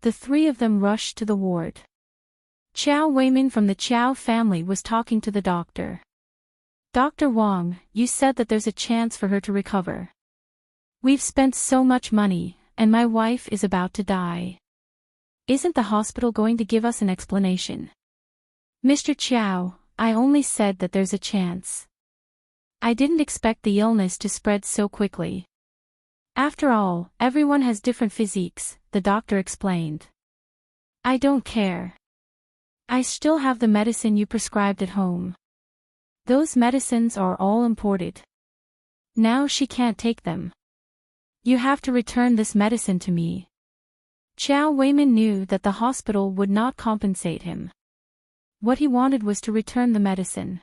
The three of them rushed to the ward. Chow Weimin from the Chow family was talking to the doctor. Dr. Wang, you said that there's a chance for her to recover. We've spent so much money, and my wife is about to die. Isn't the hospital going to give us an explanation? Mr. Chow, I only said that there's a chance. I didn't expect the illness to spread so quickly. After all, everyone has different physiques, the doctor explained. I don't care. I still have the medicine you prescribed at home. Those medicines are all imported. Now she can't take them. You have to return this medicine to me. Xiao Weimin knew that the hospital would not compensate him. What he wanted was to return the medicine.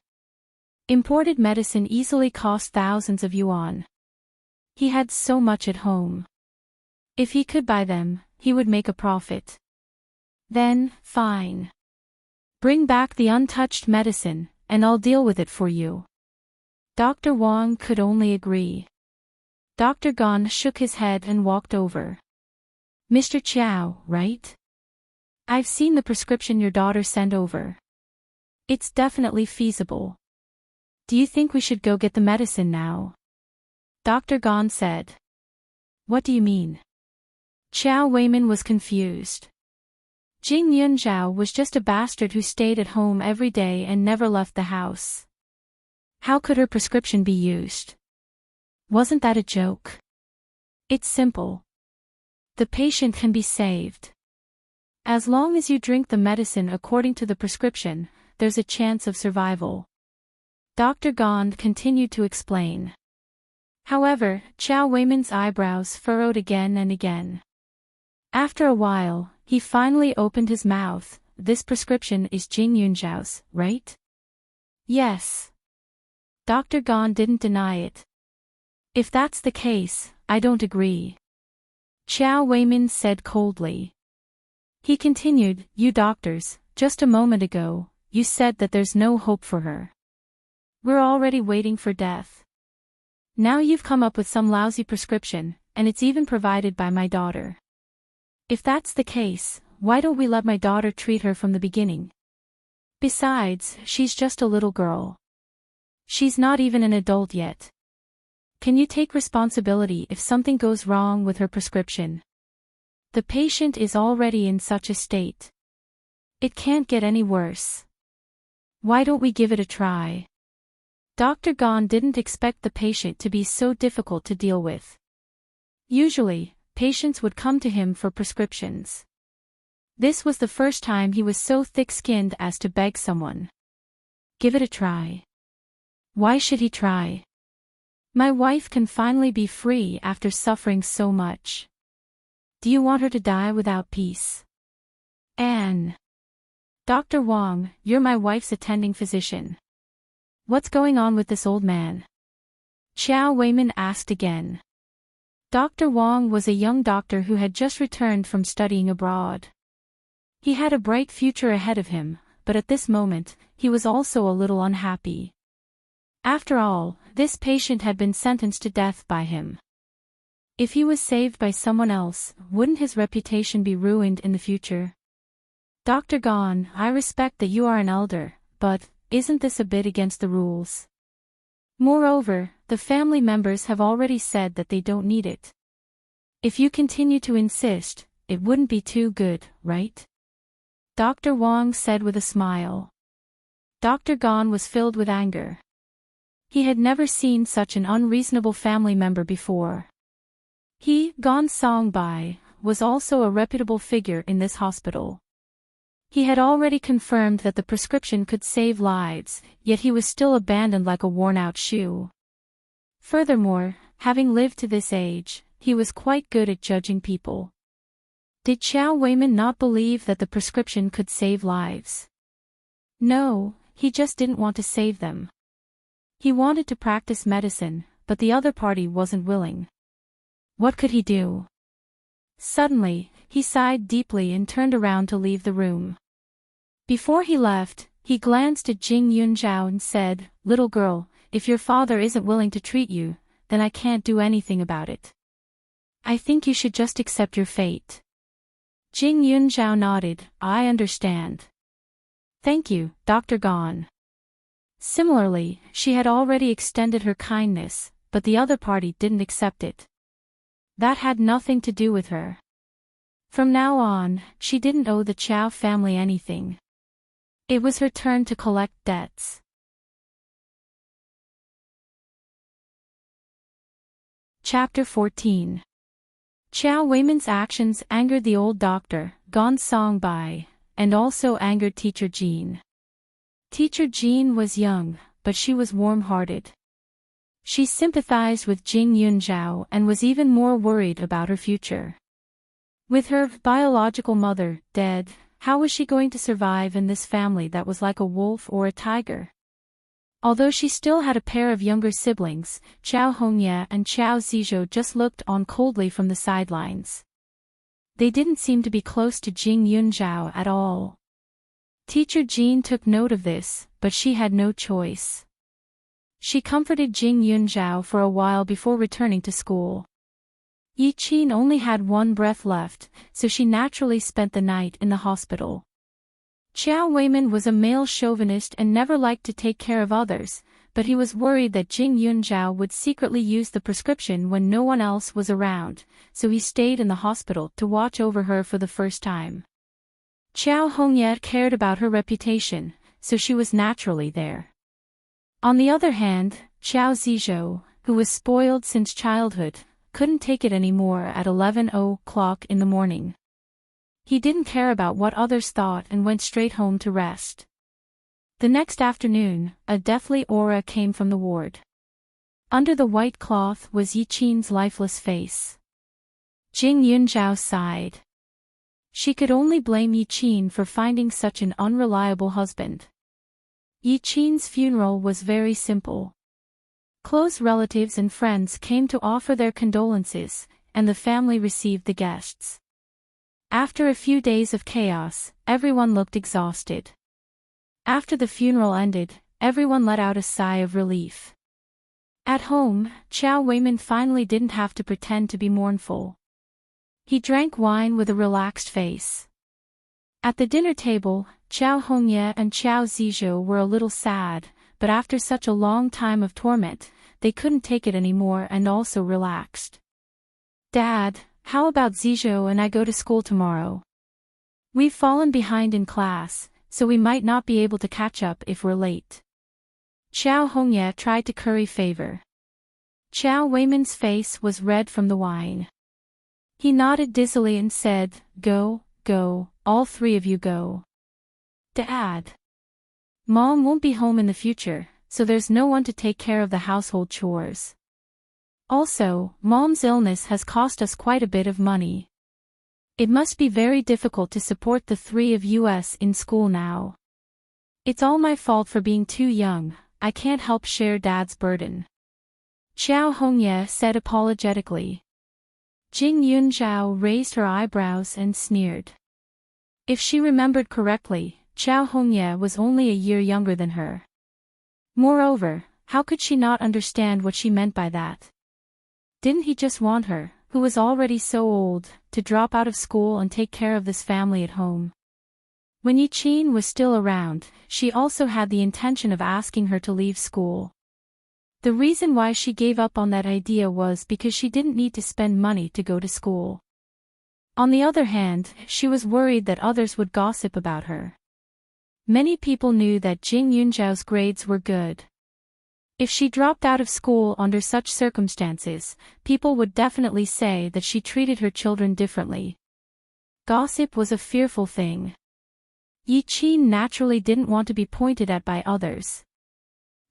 Imported medicine easily cost thousands of yuan. He had so much at home. If he could buy them, he would make a profit. Then, fine. Bring back the untouched medicine, and I'll deal with it for you. Dr. Wang could only agree. Dr. Gon shook his head and walked over. Mr. Qiao, right? I've seen the prescription your daughter sent over. It's definitely feasible. Do you think we should go get the medicine now? Dr. Gon said. What do you mean? Xiao Weimin was confused. Jing Yunzhao was just a bastard who stayed at home every day and never left the house. How could her prescription be used? Wasn't that a joke? It's simple. The patient can be saved. As long as you drink the medicine according to the prescription, there's a chance of survival. Dr. Gond continued to explain. However, Xiao Weimin's eyebrows furrowed again and again. After a while, he finally opened his mouth. This prescription is Jing Yunzhao's, right? Yes. Dr. Gond didn't deny it. If that's the case, I don't agree. Xiao Weimin said coldly. He continued, you doctors, just a moment ago, you said that there's no hope for her. We're already waiting for death. Now you've come up with some lousy prescription, and it's even provided by my daughter. If that's the case, why don't we let my daughter treat her from the beginning? Besides, she's just a little girl. She's not even an adult yet. Can you take responsibility if something goes wrong with her prescription? The patient is already in such a state. It can't get any worse. Why don't we give it a try? Dr. Gon didn't expect the patient to be so difficult to deal with. Usually, patients would come to him for prescriptions. This was the first time he was so thick-skinned as to beg someone. Give it a try. Why should he try? My wife can finally be free after suffering so much. Do you want her to die without peace? Anne. Dr. Wang, you're my wife's attending physician. What's going on with this old man? Xiao Weimin asked again. Dr. Wang was a young doctor who had just returned from studying abroad. He had a bright future ahead of him, but at this moment, he was also a little unhappy. After all, this patient had been sentenced to death by him. If he was saved by someone else, wouldn't his reputation be ruined in the future? Dr. Gon, I respect that you are an elder, but isn't this a bit against the rules? Moreover, the family members have already said that they don't need it. If you continue to insist, it wouldn't be too good, right? Dr. Wang said with a smile. Dr. Gon was filled with anger. He had never seen such an unreasonable family member before. He, Gon Songbai, was also a reputable figure in this hospital. He had already confirmed that the prescription could save lives, yet he was still abandoned like a worn-out shoe. Furthermore, having lived to this age, he was quite good at judging people. Did Xiao Weimin not believe that the prescription could save lives? No, he just didn't want to save them. He wanted to practice medicine, but the other party wasn't willing. What could he do? Suddenly, he sighed deeply and turned around to leave the room. Before he left, he glanced at Jing Yunzhao and said, "Little girl, if your father isn't willing to treat you, then I can't do anything about it. I think you should just accept your fate." Jing Yunzhao nodded, "I understand. Thank you, Dr. Gon." Similarly, she had already extended her kindness, but the other party didn't accept it. That had nothing to do with her. From now on, she didn't owe the Chow family anything. It was her turn to collect debts. Chapter 14. Chow Weiman's actions angered the old doctor, Gong Song Bai, and also angered Teacher Jean. Teacher Jean was young, but she was warm-hearted. She sympathized with Jing Yunzhao and was even more worried about her future. With her biological mother dead, how was she going to survive in this family that was like a wolf or a tiger? Although she still had a pair of younger siblings, Chow Hongye and Chow Zizhou just looked on coldly from the sidelines. They didn't seem to be close to Jing Yunzhao at all. Teacher Jean took note of this, but she had no choice. She comforted Jing Yunzhao for a while before returning to school. Yi Qin only had one breath left, so she naturally spent the night in the hospital. Chow Weiman was a male chauvinist and never liked to take care of others, but he was worried that Jing Yunzhao would secretly use the prescription when no one else was around, so he stayed in the hospital to watch over her for the first time. Chow Hongye cared about her reputation, so she was naturally there. On the other hand, Chow Zizhou, who was spoiled since childhood, couldn't take it anymore at 11:00 in the morning. He didn't care about what others thought and went straight home to rest. The next afternoon, a deathly aura came from the ward. Under the white cloth was Yi Qin's lifeless face. Jing Yunzhao sighed. She could only blame Yi Qin for finding such an unreliable husband. Yi Qin's funeral was very simple. Close relatives and friends came to offer their condolences, and the family received the guests. After a few days of chaos, everyone looked exhausted. After the funeral ended, everyone let out a sigh of relief. At home, Chow Weiman finally didn't have to pretend to be mournful. He drank wine with a relaxed face. At the dinner table, Chow Hongye and Chow Zizhou were a little sad, but after such a long time of torment, they couldn't take it anymore and also relaxed. "Dad, how about Zizhou and I go to school tomorrow? We've fallen behind in class, so we might not be able to catch up if we're late." Chow Hongye tried to curry favor. Chow Weiman's face was red from the wine. He nodded dizzily and said, "Go, all three of you go." "Dad. Mom won't be home in the future, so there's no one to take care of the household chores. Also, Mom's illness has cost us quite a bit of money. It must be very difficult to support the three of us in school now. It's all my fault for being too young, I can't help share Dad's burden." Chow Hongye said apologetically. Jing Yunzhao raised her eyebrows and sneered. If she remembered correctly, Chow Hongye was only a year younger than her. Moreover, how could she not understand what she meant by that? Didn't he just want her, who was already so old, to drop out of school and take care of this family at home? When Yi Qin was still around, she also had the intention of asking her to leave school. The reason why she gave up on that idea was because she didn't need to spend money to go to school. On the other hand, she was worried that others would gossip about her. Many people knew that Jing Yunzhao's grades were good. If she dropped out of school under such circumstances, people would definitely say that she treated her children differently. Gossip was a fearful thing. Yi Qin naturally didn't want to be pointed at by others.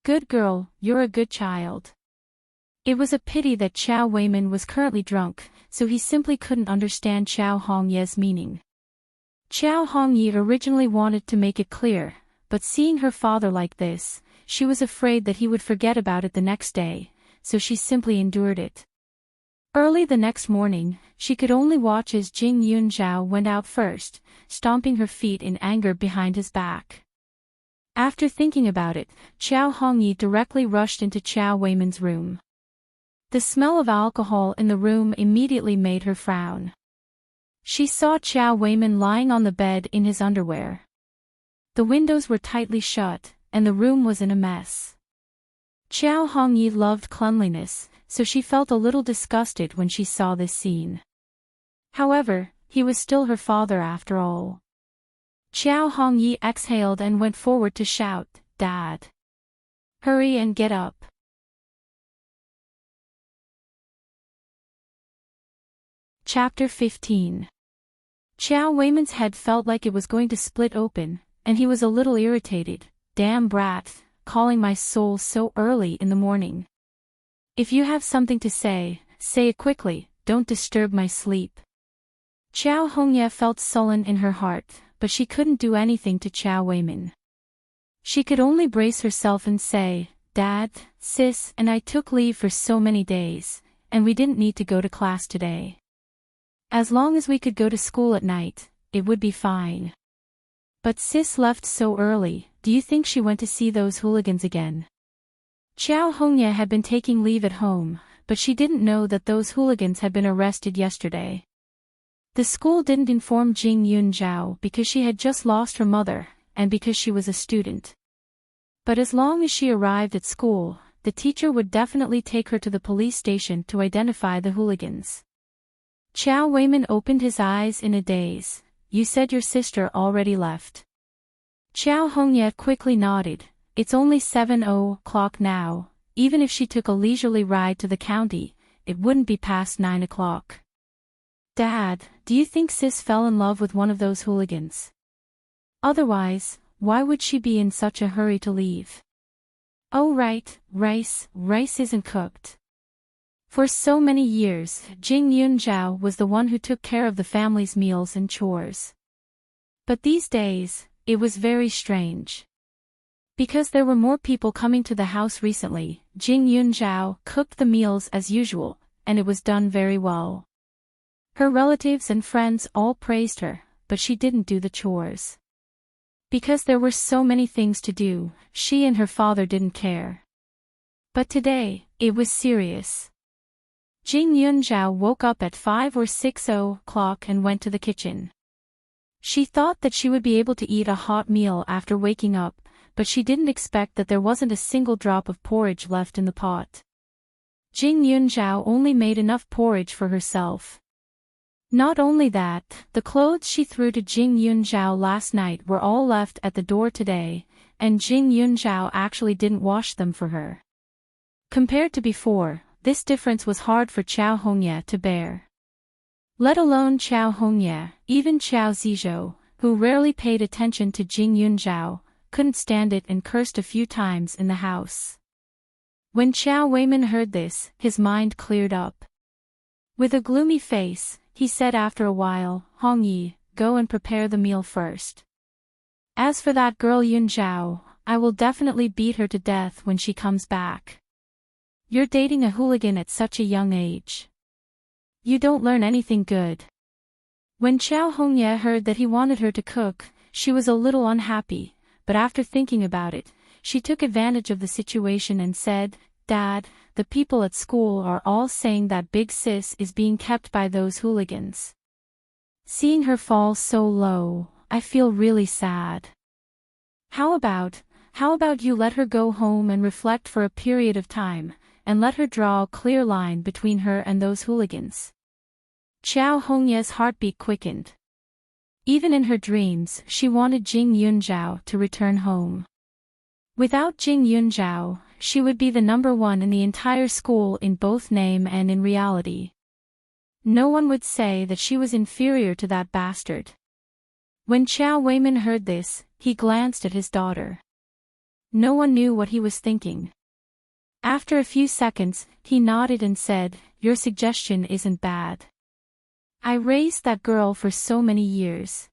"Good girl, you're a good child." It was a pity that Chow Weiman was currently drunk, so he simply couldn't understand Chow Hongye's meaning. Chow Hongye originally wanted to make it clear, but seeing her father like this, she was afraid that he would forget about it the next day, so she simply endured it. Early the next morning, she could only watch as Jing Yunzhao went out first, stomping her feet in anger behind his back. After thinking about it, Chow Hongye directly rushed into Chow Weiman's room. The smell of alcohol in the room immediately made her frown. She saw Chow Weiman lying on the bed in his underwear. The windows were tightly shut, and the room was in a mess. Chow Hongye loved cleanliness, so she felt a little disgusted when she saw this scene. However, he was still her father after all. Chow Hongye exhaled and went forward to shout, "Dad! Hurry and get up." Chapter 15. Chow Weiman's head felt like it was going to split open, and he was a little irritated. Damn brat, calling my soul so early in the morning. If you have something to say it quickly, don't disturb my sleep. Chow Hongye felt sullen in her heart, but she couldn't do anything to Chow Weiman. She could only brace herself and say, Dad, Sis and I took leave for so many days, and we didn't need to go to class today. As long as we could go to school at night, it would be fine. But Sis left so early, do you think she went to see those hooligans again? Chow Hongye had been taking leave at home, but she didn't know that those hooligans had been arrested yesterday. The school didn't inform Jing Yunzhao because she had just lost her mother, and because she was a student. But as long as she arrived at school, the teacher would definitely take her to the police station to identify the hooligans. Chow Weiman opened his eyes in a daze. You said your sister already left. Chow Hongye quickly nodded. It's only 7:00 now. Even if she took a leisurely ride to the county, it wouldn't be past 9 o'clock. Dad, do you think Sis fell in love with one of those hooligans? Otherwise, why would she be in such a hurry to leave? Oh right, rice isn't cooked. For so many years, Jing Yunzhao was the one who took care of the family's meals and chores. But these days, it was very strange. Because there were more people coming to the house recently, Jing Yunzhao cooked the meals as usual, and it was done very well. Her relatives and friends all praised her, but she didn't do the chores. Because there were so many things to do, she and her father didn't care. But today, it was serious. Jing Yunzhao woke up at 5 or 6 o'clock and went to the kitchen. She thought that she would be able to eat a hot meal after waking up, but she didn't expect that there wasn't a single drop of porridge left in the pot. Jing Yunzhao only made enough porridge for herself. Not only that, the clothes she threw to Jing Yunzhao last night were all left at the door today, and Jing Yunzhao actually didn't wash them for her. Compared to before, this difference was hard for Chow Hongye to bear. Let alone Chow Hongye, even Chow Zizhou, who rarely paid attention to Jing Yunzhao, couldn't stand it and cursed a few times in the house. When Chow Weiman heard this, his mind cleared up. With a gloomy face, he said after a while, Hongyi, go and prepare the meal first. As for that girl Yunzhao, I will definitely beat her to death when she comes back. You're dating a hooligan at such a young age. You don't learn anything good. When Chow Hongye heard that he wanted her to cook, she was a little unhappy, but after thinking about it, she took advantage of the situation and said, Dad, the people at school are all saying that Big Sis is being kept by those hooligans. Seeing her fall so low, I feel really sad. How about you let her go home and reflect for a period of time, and let her draw a clear line between her and those hooligans? Chow Hongye's heartbeat quickened. Even in her dreams, she wanted Jing Yunzhao to return home. Without Jing Yunzhao, she would be the number one in the entire school in both name and in reality. No one would say that she was inferior to that bastard. When Chow Weiman heard this, he glanced at his daughter. No one knew what he was thinking. After a few seconds, he nodded and said, Your suggestion isn't bad. I raised that girl for so many years.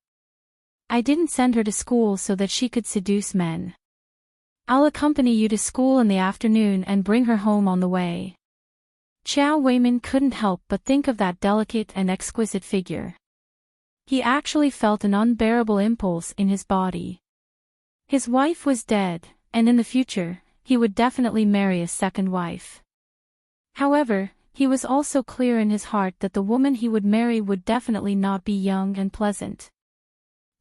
I didn't send her to school so that she could seduce men. I'll accompany you to school in the afternoon and bring her home on the way. Chow Weiman couldn't help but think of that delicate and exquisite figure. He actually felt an unbearable impulse in his body. His wife was dead, and in the future, he would definitely marry a second wife. However, he was also clear in his heart that the woman he would marry would definitely not be young and pleasant.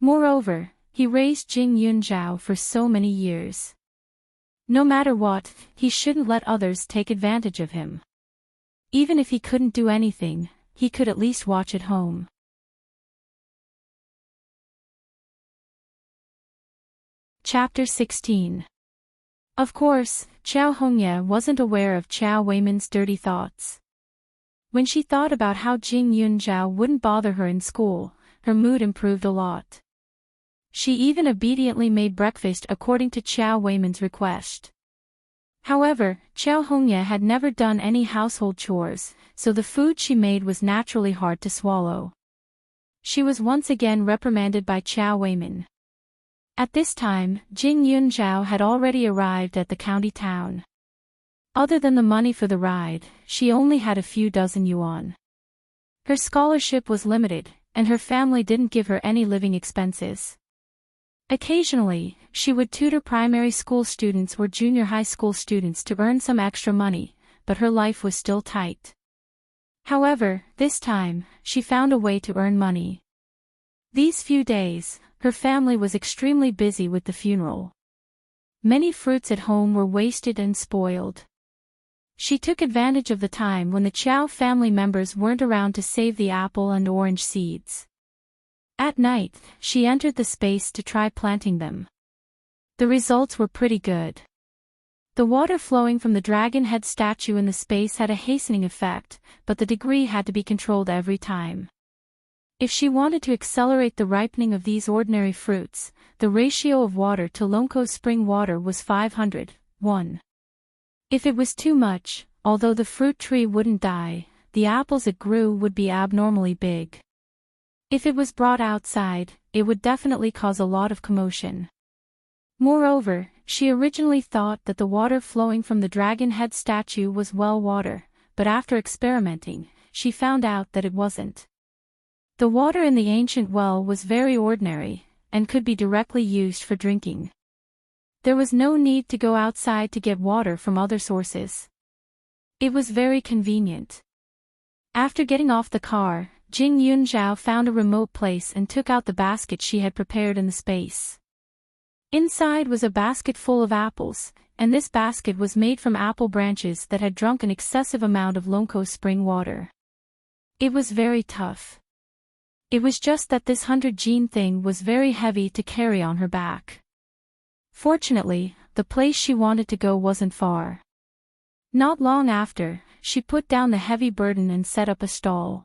Moreover, he raised Jing Yunzhao for so many years. No matter what, he shouldn't let others take advantage of him. Even if he couldn't do anything, he could at least watch at home. Chapter 16. Of course, Chow Hongye wasn't aware of Chow Weiman's dirty thoughts. When she thought about how Jing Yunzhao wouldn't bother her in school, her mood improved a lot. She even obediently made breakfast according to Qiao Weiman's request. However, Qiao Hongye had never done any household chores, so the food she made was naturally hard to swallow. She was once again reprimanded by Qiao Weiman. At this time, Jing Yunzhao had already arrived at the county town. Other than the money for the ride, she only had a few dozen yuan. Her scholarship was limited, and her family didn't give her any living expenses. Occasionally, she would tutor primary school students or junior high school students to earn some extra money, but her life was still tight. However, this time, she found a way to earn money. These few days, her family was extremely busy with the funeral. Many fruits at home were wasted and spoiled. She took advantage of the time when the Qiao family members weren't around to save the apple and orange seeds. At night, she entered the space to try planting them. The results were pretty good. The water flowing from the dragon head statue in the space had a hastening effect, but the degree had to be controlled every time. If she wanted to accelerate the ripening of these ordinary fruits, the ratio of water to Lonko spring water was 500:1. If it was too much, although the fruit tree wouldn't die, the apples it grew would be abnormally big. If it was brought outside, it would definitely cause a lot of commotion. Moreover, she originally thought that the water flowing from the dragon head statue was well water, but after experimenting, she found out that it wasn't. The water in the ancient well was very ordinary, and could be directly used for drinking. There was no need to go outside to get water from other sources. It was very convenient. After getting off the car, Jing Yunzhao found a remote place and took out the basket she had prepared in the space. Inside was a basket full of apples, and this basket was made from apple branches that had drunk an excessive amount of Lonko spring water. It was very tough. It was just that this 100-gene thing was very heavy to carry on her back. Fortunately, the place she wanted to go wasn't far. Not long after, she put down the heavy burden and set up a stall.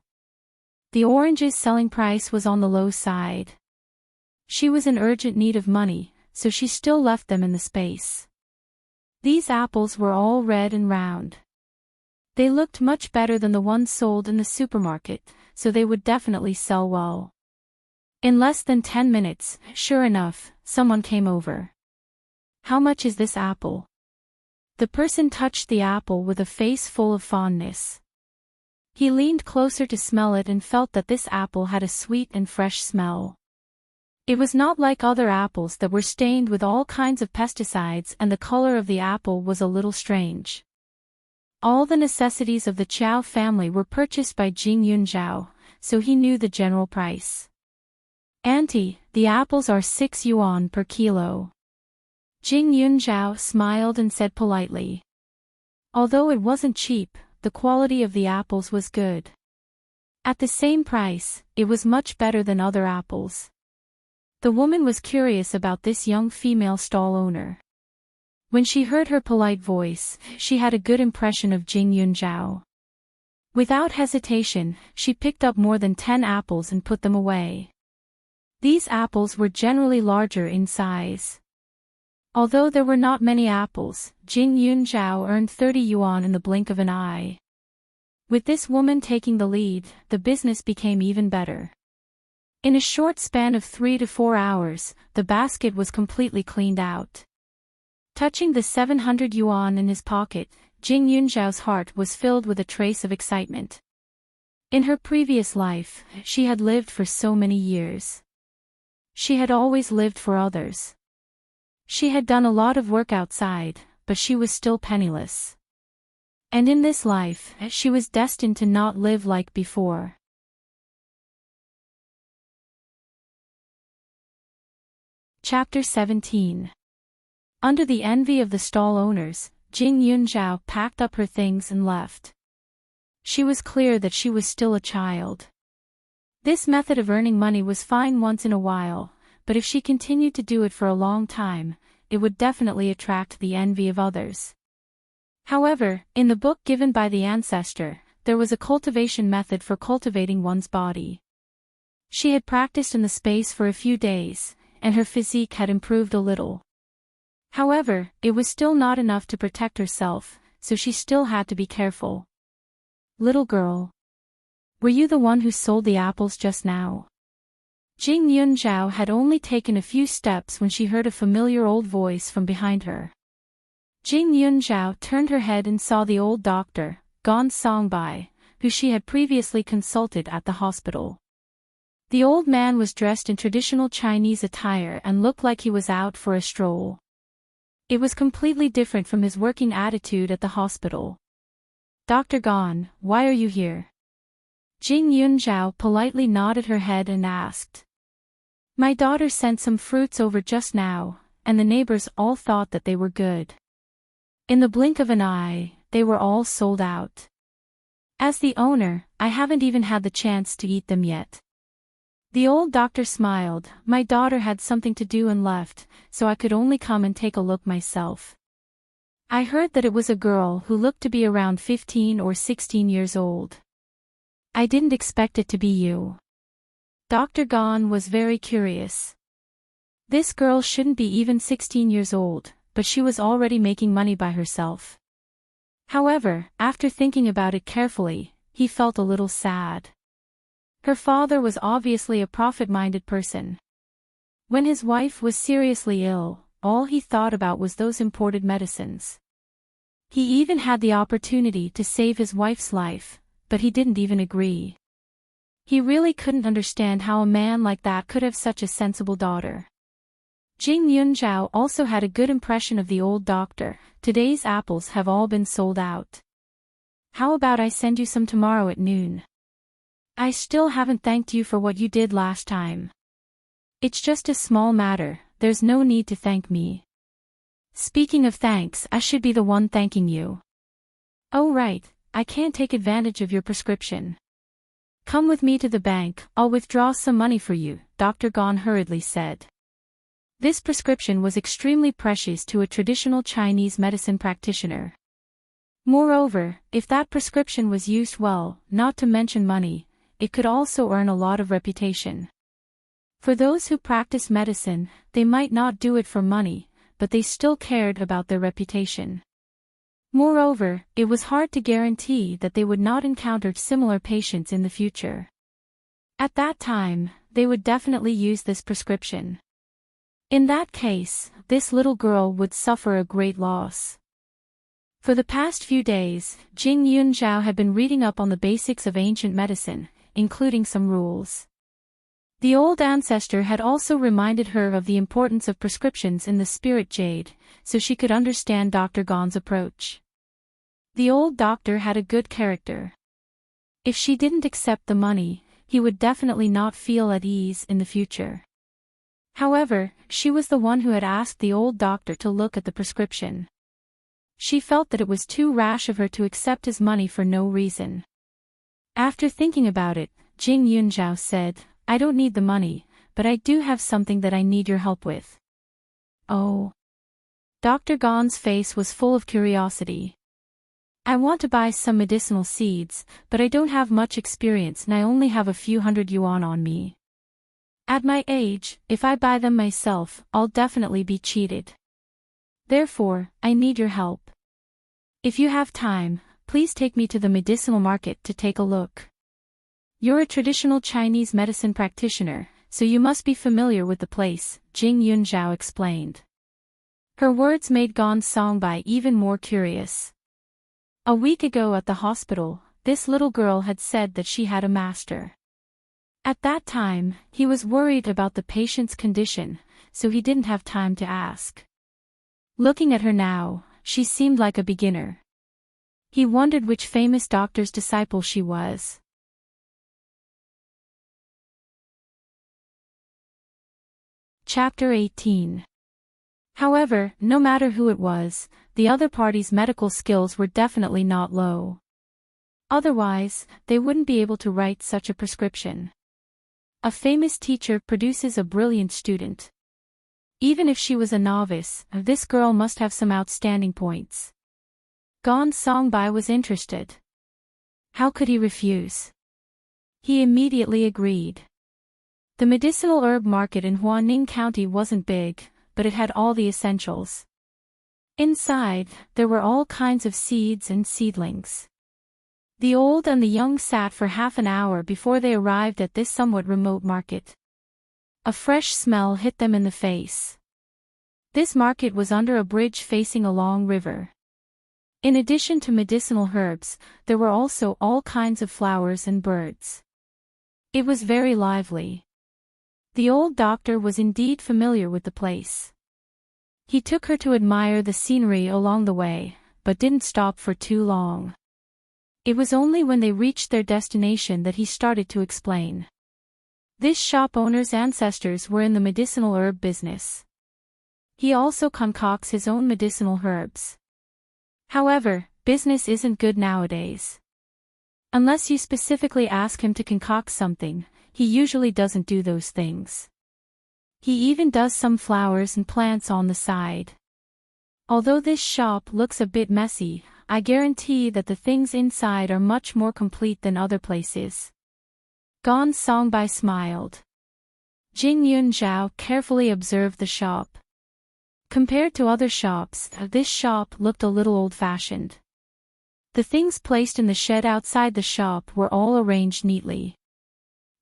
The oranges' selling price was on the low side. She was in urgent need of money, so she still left them in the space. These apples were all red and round. They looked much better than the ones sold in the supermarket, so they would definitely sell well. In less than 10 minutes, sure enough, someone came over. "How much is this apple?" The person touched the apple with a face full of fondness. He leaned closer to smell it and felt that this apple had a sweet and fresh smell. It was not like other apples that were stained with all kinds of pesticides, and the color of the apple was a little strange. All the necessities of the Qiao family were purchased by Jing Yunzhao, so he knew the general price. "Auntie, the apples are 6 yuan per kilo." Jing Yunzhao smiled and said politely. Although it wasn't cheap, the quality of the apples was good. At the same price, it was much better than other apples. The woman was curious about this young female stall owner. When she heard her polite voice, she had a good impression of Jing Yunzhao. Without hesitation, she picked up more than 10 apples and put them away. These apples were generally larger in size. Although there were not many apples, Jing Yunzhao earned 30 yuan in the blink of an eye. With this woman taking the lead, the business became even better. In a short span of 3 to 4 hours, the basket was completely cleaned out. Touching the 700 yuan in his pocket, Jing Yunzhao's heart was filled with a trace of excitement. In her previous life, she had lived for so many years. She had always lived for others. She had done a lot of work outside, but she was still penniless. And in this life, she was destined to not live like before. Chapter 17. Under the envy of the stall owners, Jing Yunzhao packed up her things and left. She was clear that she was still a child. This method of earning money was fine once in a while, but if she continued to do it for a long time, it would definitely attract the envy of others. However, in the book given by the ancestor, there was a cultivation method for cultivating one's body. She had practiced in the space for a few days, and her physique had improved a little. However, it was still not enough to protect herself, so she still had to be careful. Little girl. Were you the one who sold the apples just now? Jing Yunzhao had only taken a few steps when she heard a familiar old voice from behind her. Jing Yunzhao turned her head and saw the old doctor, Gong Songbai, who she had previously consulted at the hospital. The old man was dressed in traditional Chinese attire and looked like he was out for a stroll. It was completely different from his working attitude at the hospital. Dr. Gong, why are you here? Jing Yunzhao politely nodded her head and asked. My daughter sent some fruits over just now, and the neighbors all thought that they were good. In the blink of an eye, they were all sold out. As the owner, I haven't even had the chance to eat them yet. The old doctor smiled. My daughter had something to do and left, so I could only come and take a look myself. I heard that it was a girl who looked to be around 15 or 16 years old. I didn't expect it to be you. Dr. Gong was very curious. This girl shouldn't be even 16 years old, but she was already making money by herself. However, after thinking about it carefully, he felt a little sad. Her father was obviously a profit-minded person. When his wife was seriously ill, all he thought about was those imported medicines. He even had the opportunity to save his wife's life, but he didn't even agree. He really couldn't understand how a man like that could have such a sensible daughter. Jing Yunzhao also had a good impression of the old doctor. Today's apples have all been sold out. How about I send you some tomorrow at noon? I still haven't thanked you for what you did last time. It's just a small matter, there's no need to thank me. Speaking of thanks, I should be the one thanking you. Oh right, I can't take advantage of your prescription. Come with me to the bank, I'll withdraw some money for you, Dr. Gong hurriedly said. This prescription was extremely precious to a traditional Chinese medicine practitioner. Moreover, if that prescription was used well, not to mention money, it could also earn a lot of reputation. For those who practice medicine, they might not do it for money, but they still cared about their reputation. Moreover, it was hard to guarantee that they would not encounter similar patients in the future. At that time, they would definitely use this prescription. In that case, this little girl would suffer a great loss. For the past few days, Jing Yunzhao had been reading up on the basics of ancient medicine, including some rules. The old ancestor had also reminded her of the importance of prescriptions in the spirit jade, so she could understand Dr. Gong's approach. The old doctor had a good character. If she didn't accept the money, he would definitely not feel at ease in the future. However, she was the one who had asked the old doctor to look at the prescription. She felt that it was too rash of her to accept his money for no reason. After thinking about it, Jing Yunzhao said, I don't need the money, but I do have something that I need your help with. Oh. Dr. Gong's face was full of curiosity. I want to buy some medicinal seeds, but I don't have much experience and I only have a few hundred yuan on me. At my age, if I buy them myself, I'll definitely be cheated. Therefore, I need your help. If you have time, please take me to the medicinal market to take a look. You're a traditional Chinese medicine practitioner, so you must be familiar with the place, Jing Yunzhao explained. Her words made Gong Songbai even more curious. A week ago at the hospital, this little girl had said that she had a master. At that time, he was worried about the patient's condition, so he didn't have time to ask. Looking at her now, she seemed like a beginner. He wondered which famous doctor's disciple she was. Chapter 18. However, no matter who it was, the other party's medical skills were definitely not low. Otherwise, they wouldn't be able to write such a prescription. A famous teacher produces a brilliant student. Even if she was a novice, this girl must have some outstanding points. Gong Songbai was interested. How could he refuse? He immediately agreed. The medicinal herb market in Huaning County wasn't big, but it had all the essentials. Inside, there were all kinds of seeds and seedlings. The old and the young sat for half an hour before they arrived at this somewhat remote market. A fresh smell hit them in the face. This market was under a bridge facing a long river. In addition to medicinal herbs, there were also all kinds of flowers and birds. It was very lively. The old doctor was indeed familiar with the place. He took her to admire the scenery along the way, but didn't stop for too long. It was only when they reached their destination that he started to explain. This shop owner's ancestors were in the medicinal herb business. He also concocts his own medicinal herbs. However, business isn't good nowadays. Unless you specifically ask him to concoct something, he usually doesn't do those things. He even does some flowers and plants on the side. Although this shop looks a bit messy, I guarantee that the things inside are much more complete than other places. Gong Songbai smiled. Jing Yunzhao carefully observed the shop. Compared to other shops, this shop looked a little old-fashioned. The things placed in the shed outside the shop were all arranged neatly.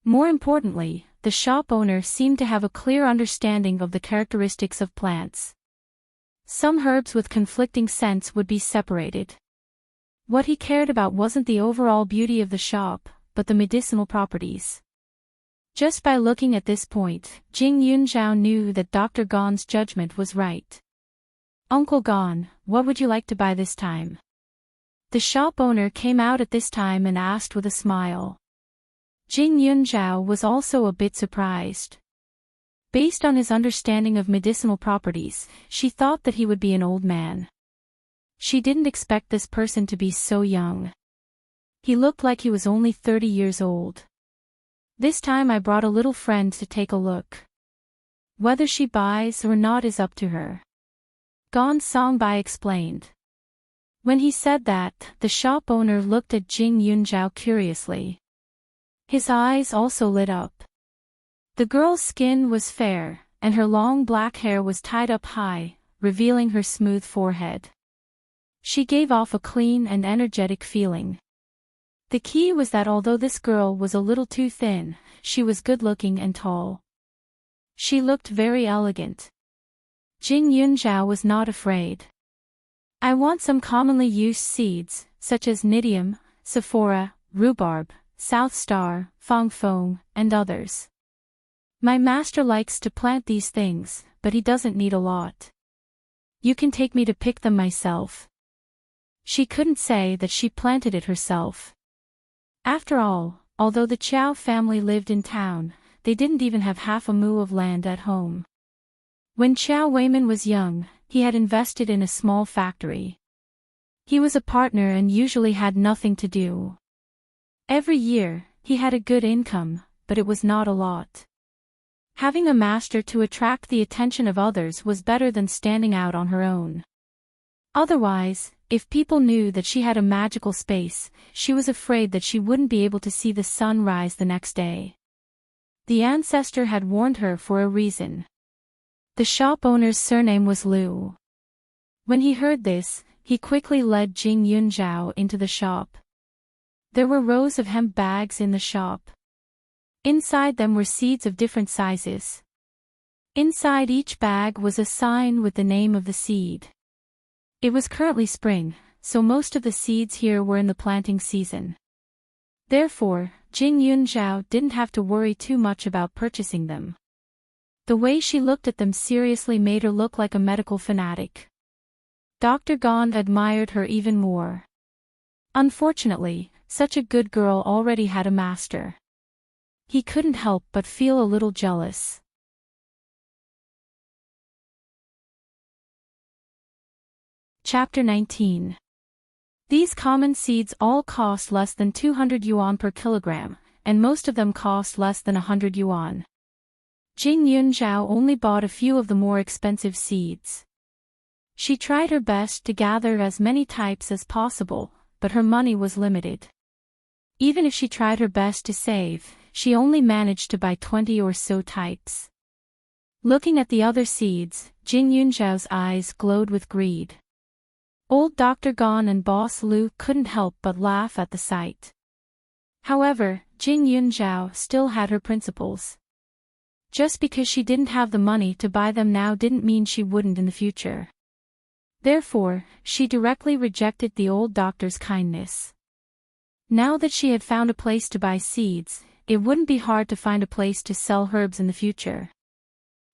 More importantly, the shop owner seemed to have a clear understanding of the characteristics of plants. Some herbs with conflicting scents would be separated. What he cared about wasn't the overall beauty of the shop, but the medicinal properties. Just by looking at this point, Jing Yunzhao knew that Dr. Gon's judgment was right. Uncle Gon, what would you like to buy this time? The shop owner came out at this time and asked with a smile. Jing Yunzhao was also a bit surprised. Based on his understanding of medicinal properties, she thought that he would be an old man. She didn't expect this person to be so young. He looked like he was only 30 years old. This time I brought a little friend to take a look. Whether she buys or not is up to her. Gong Songbai explained. When he said that, the shop owner looked at Jing Yunzhao curiously. His eyes also lit up. The girl's skin was fair, and her long black hair was tied up high, revealing her smooth forehead. She gave off a clean and energetic feeling. The key was that although this girl was a little too thin, she was good-looking and tall. She looked very elegant. Jing Yunzhao was not afraid. I want some commonly used seeds, such as Nidium, Sephora, Rhubarb, South Star, Fangfeng, and others. My master likes to plant these things, but he doesn't need a lot. You can take me to pick them myself. She couldn't say that she planted it herself. After all, although the Chow family lived in town, they didn't even have half a mu of land at home. When Chow Weiman was young, he had invested in a small factory. He was a partner and usually had nothing to do. Every year, he had a good income, but it was not a lot. Having a master to attract the attention of others was better than standing out on her own. Otherwise, if people knew that she had a magical space, she was afraid that she wouldn't be able to see the sun rise the next day. The ancestor had warned her for a reason. The shop owner's surname was Liu. When he heard this, he quickly led Jing Yunzhao into the shop. There were rows of hemp bags in the shop. Inside them were seeds of different sizes. Inside each bag was a sign with the name of the seed. It was currently spring, so most of the seeds here were in the planting season. Therefore, Jing Yunzhao didn't have to worry too much about purchasing them. The way she looked at them seriously made her look like a medical fanatic. Dr. Gond admired her even more. Unfortunately, such a good girl already had a master. He couldn't help but feel a little jealous. Chapter 19. These common seeds all cost less than 200 yuan per kilogram, and most of them cost less than 100 yuan. Jing Yunzhao only bought a few of the more expensive seeds. She tried her best to gather as many types as possible, but her money was limited. Even if she tried her best to save, she only managed to buy 20 or so types. Looking at the other seeds, Jing Yunzhao's eyes glowed with greed. Old Dr. Gon and Boss Lu couldn't help but laugh at the sight. However, Jing Yunzhao still had her principles. Just because she didn't have the money to buy them now didn't mean she wouldn't in the future. Therefore, she directly rejected the old doctor's kindness. Now that she had found a place to buy seeds, it wouldn't be hard to find a place to sell herbs in the future.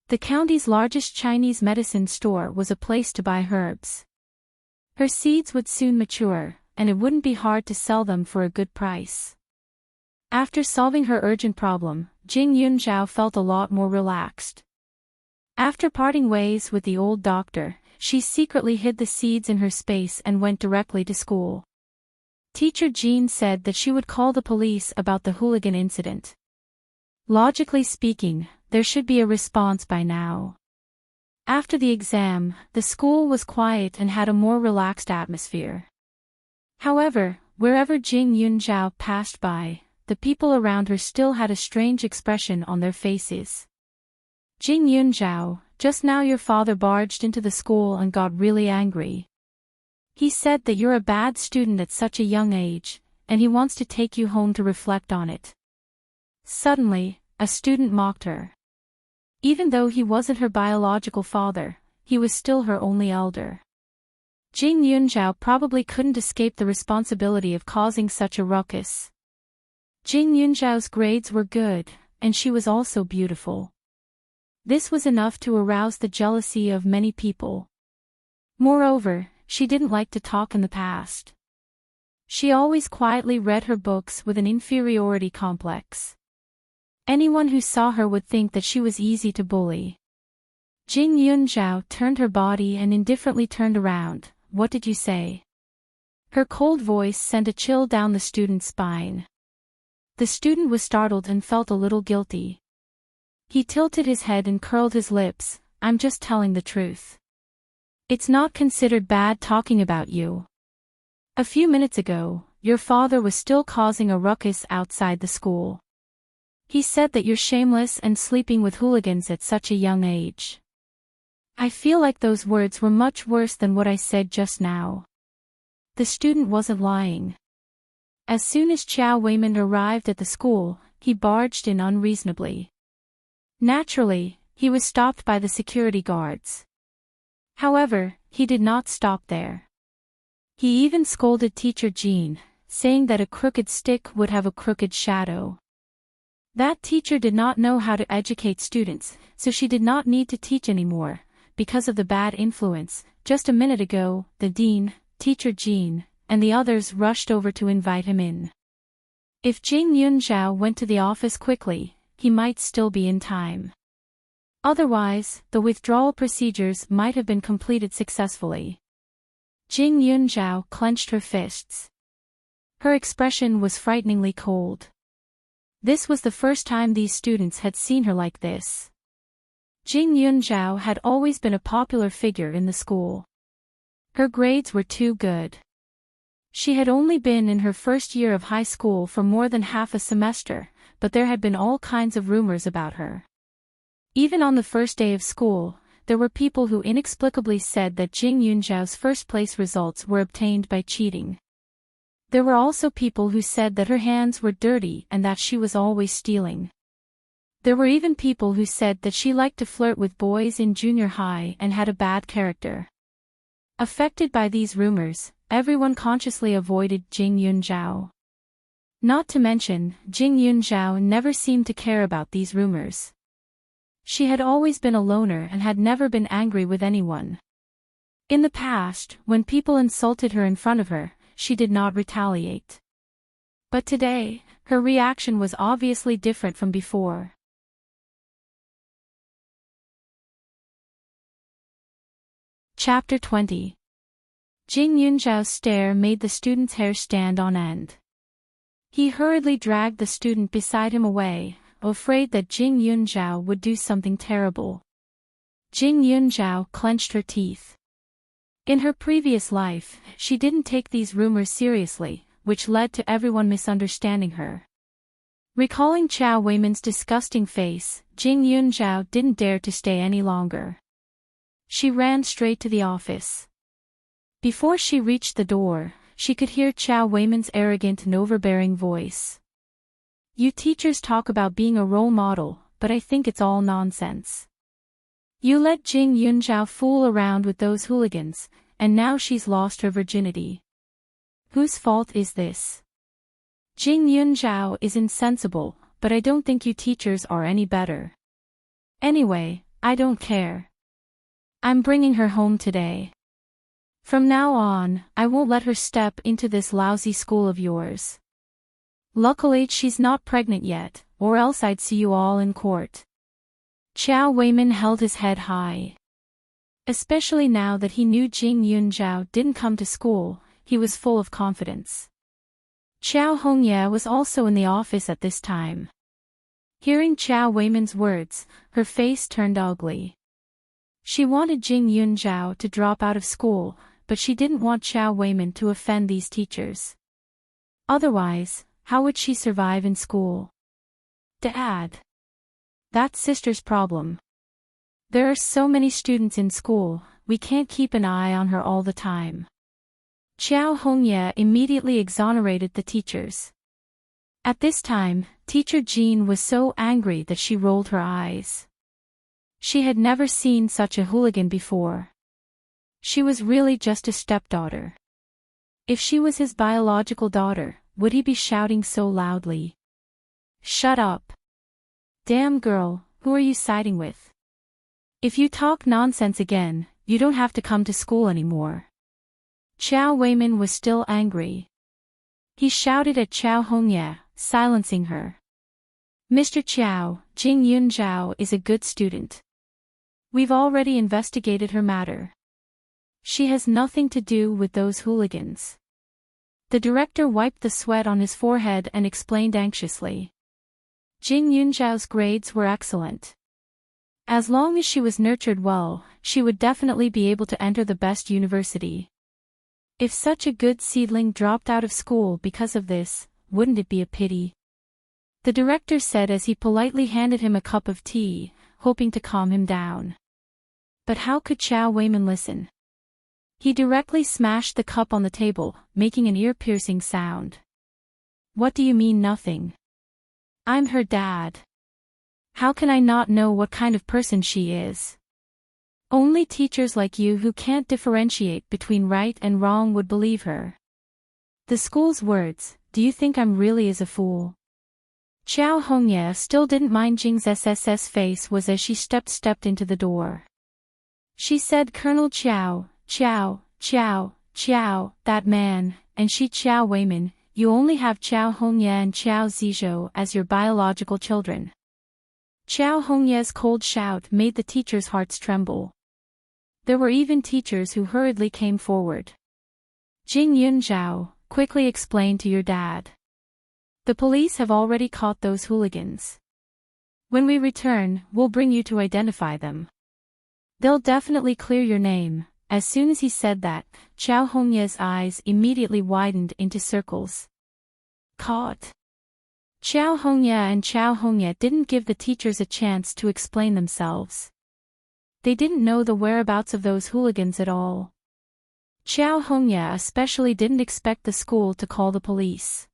The county's largest Chinese medicine store was a place to buy herbs. Her seeds would soon mature, and it wouldn't be hard to sell them for a good price. After solving her urgent problem, Jing Yunzhao felt a lot more relaxed. After parting ways with the old doctor, she secretly hid the seeds in her space and went directly to school. Teacher Jean said that she would call the police about the hooligan incident. Logically speaking, there should be a response by now. After the exam, the school was quiet and had a more relaxed atmosphere. However, wherever Jing Yunzhao passed by, the people around her still had a strange expression on their faces. Jing Yunzhao, just now your father barged into the school and got really angry. He said that you're a bad student at such a young age, and he wants to take you home to reflect on it. Suddenly, a student mocked her. Even though he wasn't her biological father, he was still her only elder. Jing Yunzhao probably couldn't escape the responsibility of causing such a ruckus. Jing Yunzhao's grades were good, and she was also beautiful. This was enough to arouse the jealousy of many people. Moreover, she didn't like to talk in the past. She always quietly read her books with an inferiority complex. Anyone who saw her would think that she was easy to bully. Jing Yunzhao turned her body and indifferently turned around. What did you say? Her cold voice sent a chill down the student's spine. The student was startled and felt a little guilty. He tilted his head and curled his lips. I'm just telling the truth. It's not considered bad talking about you. A few minutes ago, your father was still causing a ruckus outside the school. He said that you're shameless and sleeping with hooligans at such a young age. I feel like those words were much worse than what I said just now. The student wasn't lying. As soon as Qiao Weimin arrived at the school, he barged in unreasonably. Naturally, he was stopped by the security guards. However, he did not stop there. He even scolded Teacher Jean, saying that a crooked stick would have a crooked shadow. That teacher did not know how to educate students, so she did not need to teach anymore, because of the bad influence. Just a minute ago, the dean, Teacher Jean, and the others rushed over to invite him in. If Jing Yunzhao went to the office quickly, he might still be in time. Otherwise, the withdrawal procedures might have been completed successfully. Jing Yunzhao clenched her fists. Her expression was frighteningly cold. This was the first time these students had seen her like this. Jing Yunzhao had always been a popular figure in the school. Her grades were too good. She had only been in her first year of high school for more than half a semester, but there had been all kinds of rumors about her. Even on the first day of school, there were people who inexplicably said that Jing Yunzhao's first-place results were obtained by cheating. There were also people who said that her hands were dirty and that she was always stealing. There were even people who said that she liked to flirt with boys in junior high and had a bad character. Affected by these rumors, everyone consciously avoided Jing Yunzhao. Not to mention, Jing Yunzhao never seemed to care about these rumors. She had always been a loner and had never been angry with anyone. In the past, when people insulted her in front of her, she did not retaliate. But today, her reaction was obviously different from before. Chapter 20. Jing Yunzhao's stare made the student's hair stand on end. He hurriedly dragged the student beside him away, afraid that Jing Yunzhao would do something terrible. Jing Yunzhao clenched her teeth. In her previous life, she didn't take these rumors seriously, which led to everyone misunderstanding her. Recalling Chow Weiman's disgusting face, Jing Yunzhao didn't dare to stay any longer. She ran straight to the office. Before she reached the door, she could hear Chow Weiman's arrogant and overbearing voice. "You teachers talk about being a role model, but I think it's all nonsense. You let Jing Yunzhao fool around with those hooligans, and now she's lost her virginity. Whose fault is this? Jing Yunzhao is insensible, but I don't think you teachers are any better. Anyway, I don't care. I'm bringing her home today. From now on, I won't let her step into this lousy school of yours. Luckily she's not pregnant yet, or else I'd see you all in court." Chow Weiman held his head high. Especially now that he knew Jing Yunzhao didn't come to school, he was full of confidence. Chow Hongye was also in the office at this time. Hearing Chow Weiman's words, her face turned ugly. She wanted Jing Yunzhao to drop out of school, but she didn't want Chow Weiman to offend these teachers. Otherwise, how would she survive in school? Dad. That's sister's problem. There are so many students in school, we can't keep an eye on her all the time. Chow Hongye immediately exonerated the teachers. At this time, Teacher Jean was so angry that she rolled her eyes. She had never seen such a hooligan before. She was really just a stepdaughter. If she was his biological daughter, would he be shouting so loudly? "Shut up. Damn girl, who are you siding with? If you talk nonsense again, you don't have to come to school anymore." Chow Weiman was still angry. He shouted at Chow Hongye, silencing her. "Mr. Chow, Jing Yunzhao is a good student. We've already investigated her matter. She has nothing to do with those hooligans." The director wiped the sweat on his forehead and explained anxiously. Jing Yunzhao's grades were excellent. As long as she was nurtured well, she would definitely be able to enter the best university. If such a good seedling dropped out of school because of this, wouldn't it be a pity? The director said as he politely handed him a cup of tea, hoping to calm him down. But how could Chow Weiman listen? He directly smashed the cup on the table, making an ear-piercing sound. "What do you mean nothing? I'm her dad. How can I not know what kind of person she is? Only teachers like you who can't differentiate between right and wrong would believe her. The school's words, do you think I'm really as a fool?" Chow Hongye still didn't mind Jing's SSS face was as she stepped into the door. She said, "Colonel Chow, Chow, that man, and she Chow Weiman, you only have Chow Hongye and Chow Zizhou as your biological children." Chow Hongye's cold shout made the teachers' hearts tremble. There were even teachers who hurriedly came forward. "Jing Yunzhao, quickly explain to your dad. The police have already caught those hooligans. When we return, we'll bring you to identify them. They'll definitely clear your name." As soon as he said that, Chow Hongye's eyes immediately widened into circles. Caught. Chow Hongye didn't give the teachers a chance to explain themselves. They didn't know the whereabouts of those hooligans at all. Chow Hongye especially didn't expect the school to call the police.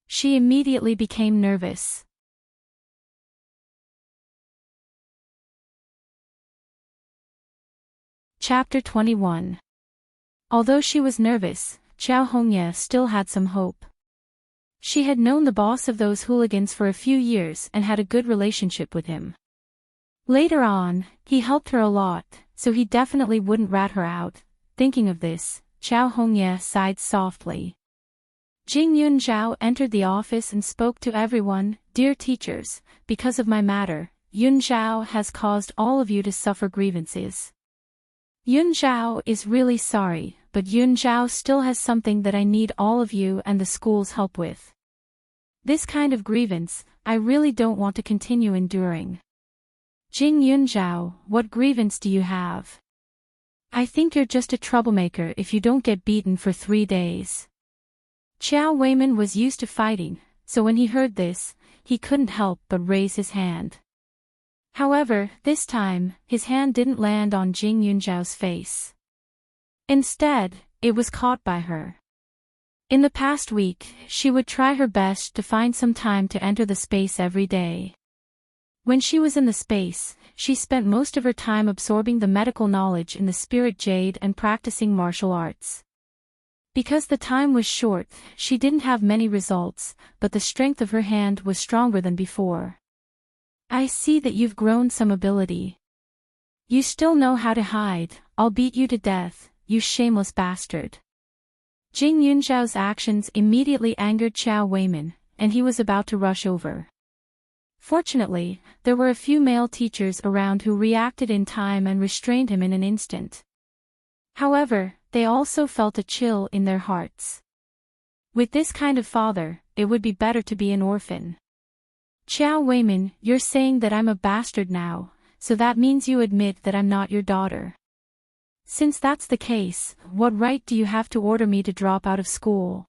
She immediately became nervous. Chapter 21. Although she was nervous, Chow Hongye still had some hope. She had known the boss of those hooligans for a few years and had a good relationship with him. Later on, he helped her a lot, so he definitely wouldn't rat her out. Thinking of this, Chow Hongye sighed softly. Jing Yunzhao entered the office and spoke to everyone. "Dear teachers, because of my matter, Yunzhao has caused all of you to suffer grievances. Yunzhao is really sorry, but Yunzhao still has something that I need all of you and the school's help with. This kind of grievance, I really don't want to continue enduring." "Jing Yunzhao, what grievance do you have? I think you're just a troublemaker if you don't get beaten for 3 days." Qiao Weimin was used to fighting, so when he heard this, he couldn't help but raise his hand. However, this time, his hand didn't land on Jing Yunzhao's face. Instead, it was caught by her. In the past week, she would try her best to find some time to enter the space every day. When she was in the space, she spent most of her time absorbing the medical knowledge in the spirit jade and practicing martial arts. Because the time was short, she didn't have many results, but the strength of her hand was stronger than before. I see that you've grown some ability. You still know how to hide. I'll beat you to death, you shameless bastard. Jing Yunzhao's actions immediately angered Qiao Weimin, and he was about to rush over. Fortunately, there were a few male teachers around who reacted in time and restrained him in an instant. However, they also felt a chill in their hearts. With this kind of father, it would be better to be an orphan. Qiao Weimin, you're saying that I'm a bastard now, so that means you admit that I'm not your daughter. Since that's the case, what right do you have to order me to drop out of school?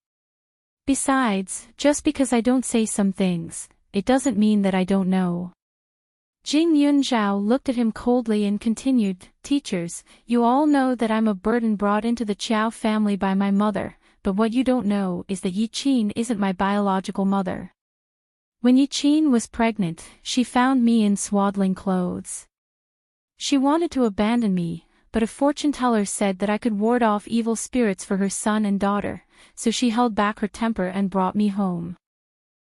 Besides, just because I don't say some things, it doesn't mean that I don't know. Jing Yunzhao looked at him coldly and continued, Teachers, you all know that I'm a burden brought into the Qiao family by my mother, but what you don't know is that Yi Qin isn't my biological mother. When Yi Qin was pregnant, she found me in swaddling clothes. She wanted to abandon me, but a fortune teller said that I could ward off evil spirits for her son and daughter, so she held back her temper and brought me home.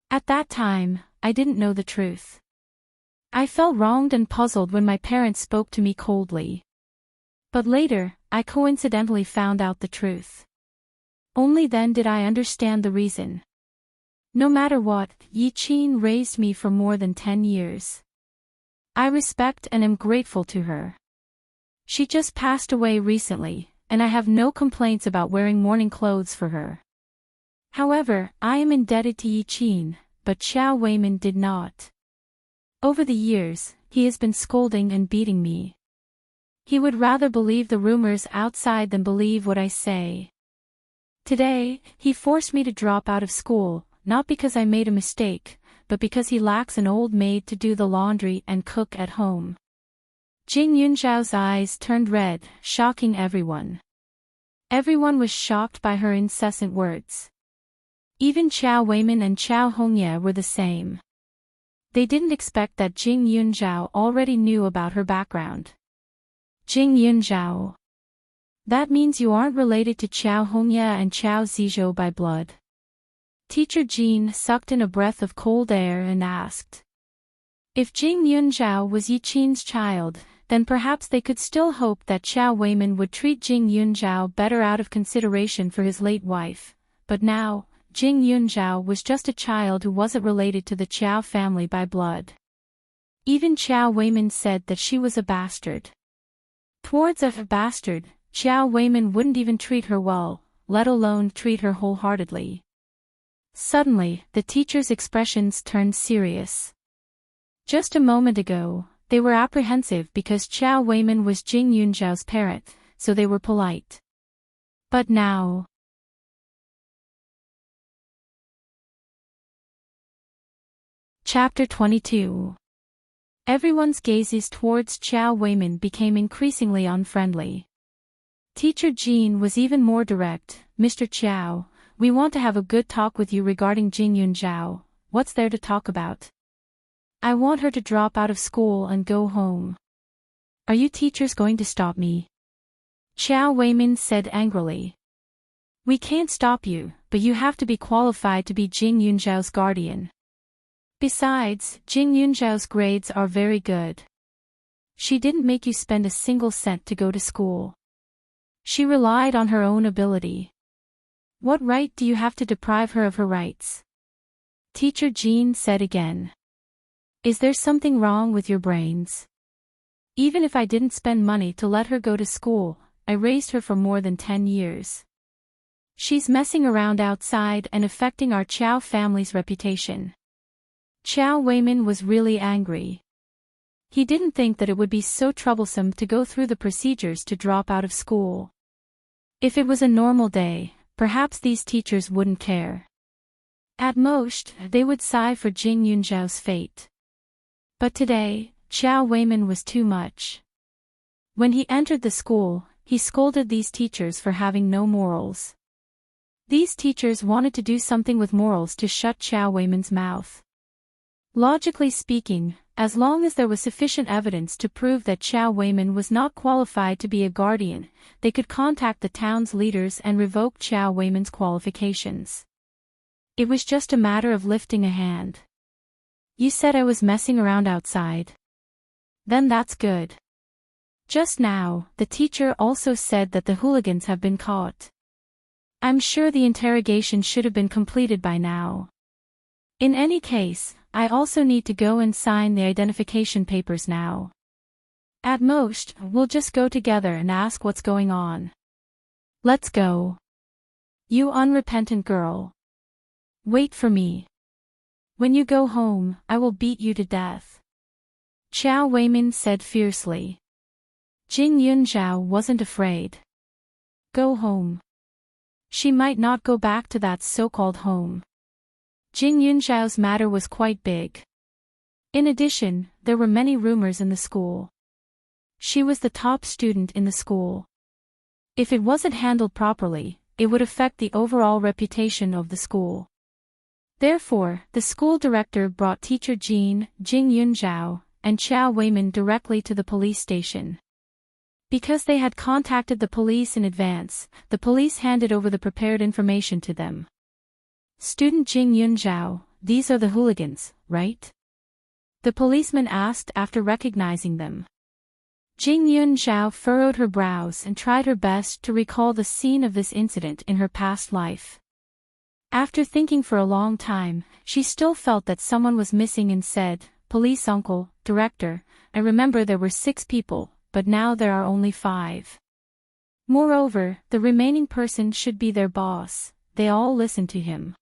At that time, I didn't know the truth. I felt wronged and puzzled when my parents spoke to me coldly. But later, I coincidentally found out the truth. Only then did I understand the reason. No matter what, Yi Qin raised me for more than 10 years. I respect and am grateful to her. She just passed away recently, and I have no complaints about wearing mourning clothes for her. However, I am indebted to Yi Qin, but Qiao Weimin did not. Over the years, he has been scolding and beating me. He would rather believe the rumors outside than believe what I say. Today, he forced me to drop out of school, not because I made a mistake, but because he lacks an old maid to do the laundry and cook at home. Jing Yunzhao's eyes turned red, shocking everyone. Everyone was shocked by her incessant words. Even Qiao Weimin and Qiao Hongye were the same. They didn't expect that Jing Yunzhao already knew about her background. Jing Yunzhao. That means you aren't related to Qiao Hongye and Qiao Zizhou by blood. Teacher Jean sucked in a breath of cold air and asked. If Jing Yunzhao was Yi Qin's child, then perhaps they could still hope that Qiao Weimin would treat Jing Yunzhao better out of consideration for his late wife, but now, Jing Yunzhao was just a child who wasn't related to the Qiao family by blood. Even Qiao Weimin said that she was a bastard. Towards a bastard, Qiao Weimin wouldn't even treat her well, let alone treat her wholeheartedly. Suddenly, the teacher's expressions turned serious. Just a moment ago, they were apprehensive because Qiao Weimin was Jing Yunzhao's parent, so they were polite. But now... Chapter 22. Everyone's gazes towards Qiao Weimin became increasingly unfriendly. Teacher Jean was even more direct. Mr. Qiao, we want to have a good talk with you regarding Jing Yunzhao. What's there to talk about? I want her to drop out of school and go home. Are you teachers going to stop me? Qiao Weimin said angrily. We can't stop you, but you have to be qualified to be Jing Yunzhao's guardian. Besides, Jing Yunzhao's grades are very good. She didn't make you spend a single cent to go to school. She relied on her own ability. What right do you have to deprive her of her rights? Teacher Jean said again. Is there something wrong with your brains? Even if I didn't spend money to let her go to school, I raised her for more than 10 years. She's messing around outside and affecting our Qiao family's reputation. Qiao Weimin was really angry. He didn't think that it would be so troublesome to go through the procedures to drop out of school. If it was a normal day, perhaps these teachers wouldn't care. At most, they would sigh for Jing Yunzhao's fate. But today, Xiao Weimin was too much. When he entered the school, he scolded these teachers for having no morals. These teachers wanted to do something with morals to shut Xiao Weimin's mouth. Logically speaking, as long as there was sufficient evidence to prove that Xiao Weimin was not qualified to be a guardian, they could contact the town's leaders and revoke Xiao Weimin's qualifications. It was just a matter of lifting a hand. You said I was messing around outside. Then that's good. Just now, the teacher also said that the hooligans have been caught. I'm sure the interrogation should have been completed by now. In any case, I also need to go and sign the identification papers now. At most, we'll just go together and ask what's going on. Let's go. You unrepentant girl. Wait for me. When you go home, I will beat you to death. Xiao Weimin said fiercely. Jing Yunzhao wasn't afraid. Go home. She might not go back to that so-called home. Jing Yunzhao's matter was quite big. In addition, there were many rumors in the school. She was the top student in the school. If it wasn't handled properly, it would affect the overall reputation of the school. Therefore, the school director brought teacher Jing Yunzhao, and Xiao Weimin directly to the police station. Because they had contacted the police in advance, the police handed over the prepared information to them. Student Jing Yunzhao, these are the hooligans, right? The policeman asked after recognizing them. Jing Yunzhao furrowed her brows and tried her best to recall the scene of this incident in her past life. After thinking for a long time, she still felt that someone was missing and said, "Police uncle, director, I remember there were 6 people, but now there are only 5. Moreover, the remaining person should be their boss." They all listened to him.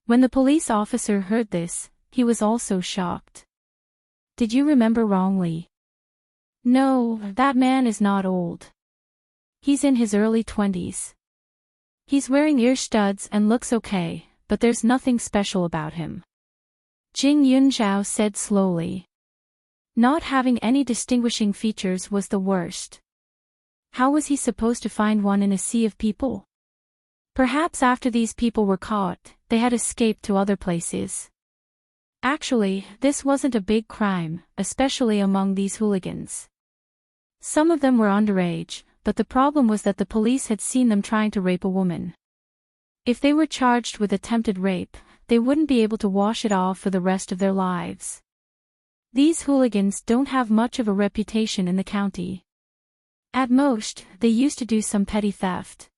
When the police officer heard this, he was also shocked. Did you remember wrongly? No, that man is not old. He's in his early 20s. He's wearing ear studs and looks okay, but there's nothing special about him. Jing Yunzhao said slowly. Not having any distinguishing features was the worst. How was he supposed to find one in a sea of people? Perhaps after these people were caught, they had escaped to other places. Actually, this wasn't a big crime, especially among these hooligans. Some of them were underage, but the problem was that the police had seen them trying to rape a woman. If they were charged with attempted rape, they wouldn't be able to wash it off for the rest of their lives. These hooligans don't have much of a reputation in the county. At most, they used to do some petty theft.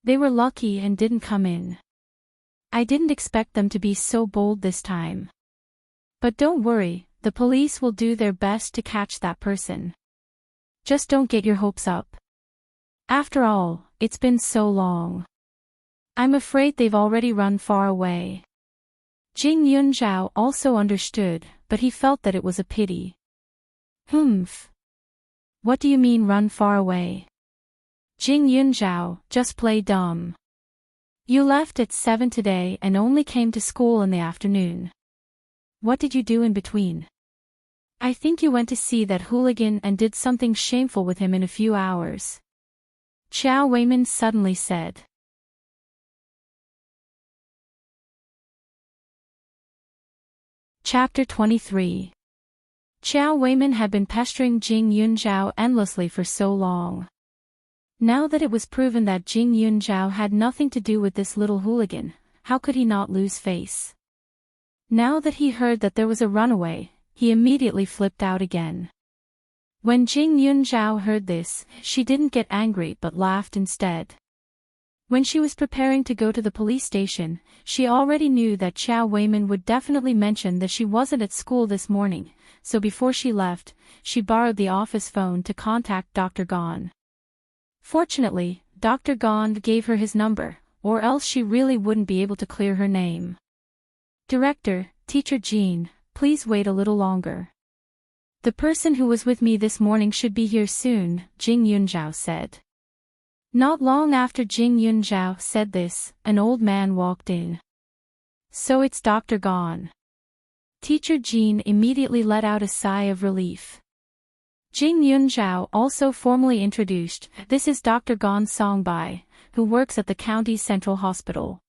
They were lucky and didn't come in. I didn't expect them to be so bold this time. But don't worry, the police will do their best to catch that person. Just don't get your hopes up. After all, it's been so long. I'm afraid they've already run far away. Jing Yunzhao also understood, but he felt that it was a pity. Humph. What do you mean run far away? Jing Yunzhao, just play dumb. You left at 7 today and only came to school in the afternoon. What did you do in between? I think you went to see that hooligan and did something shameful with him in a few hours. Xiao Weimin suddenly said. Chapter 23. Xiao Weimin had been pestering Jing Yunzhao endlessly for so long. Now that it was proven that Jing Yunzhao had nothing to do with this little hooligan, how could he not lose face? Now that he heard that there was a runaway, he immediately flipped out again. When Jing Yunzhao heard this, she didn't get angry but laughed instead. When she was preparing to go to the police station, she already knew that Xiao Weimin would definitely mention that she wasn't at school this morning, so before she left, she borrowed the office phone to contact Dr. Gong. Fortunately, Dr. Gong gave her his number, or else she really wouldn't be able to clear her name. Director, Teacher Jean, please wait a little longer. The person who was with me this morning should be here soon, Jing Yunzhao said. Not long after Jing Yunzhao said this, an old man walked in. So it's Dr. Gone. Teacher Jean immediately let out a sigh of relief. Jing Yunzhao also formally introduced, this is Dr. Gone Songbai, who works at the county's central hospital.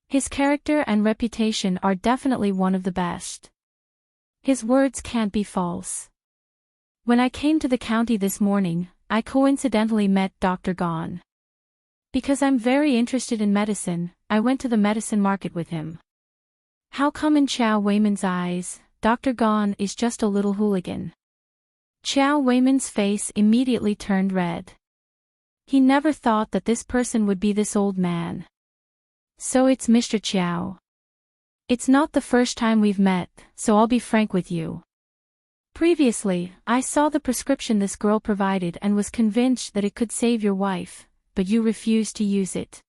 His character and reputation are definitely one of the best. His words can't be false. When I came to the county this morning, I coincidentally met Dr. Gone. Because I'm very interested in medicine, I went to the medicine market with him. How come in Qiao Weiman's eyes, Dr. Gone is just a little hooligan? Qiao Weiman's face immediately turned red. He never thought that this person would be this old man. So it's Mr. Qiao. It's not the first time we've met, so I'll be frank with you. Previously, I saw the prescription this girl provided and was convinced that it could save your wife, but you refused to use it.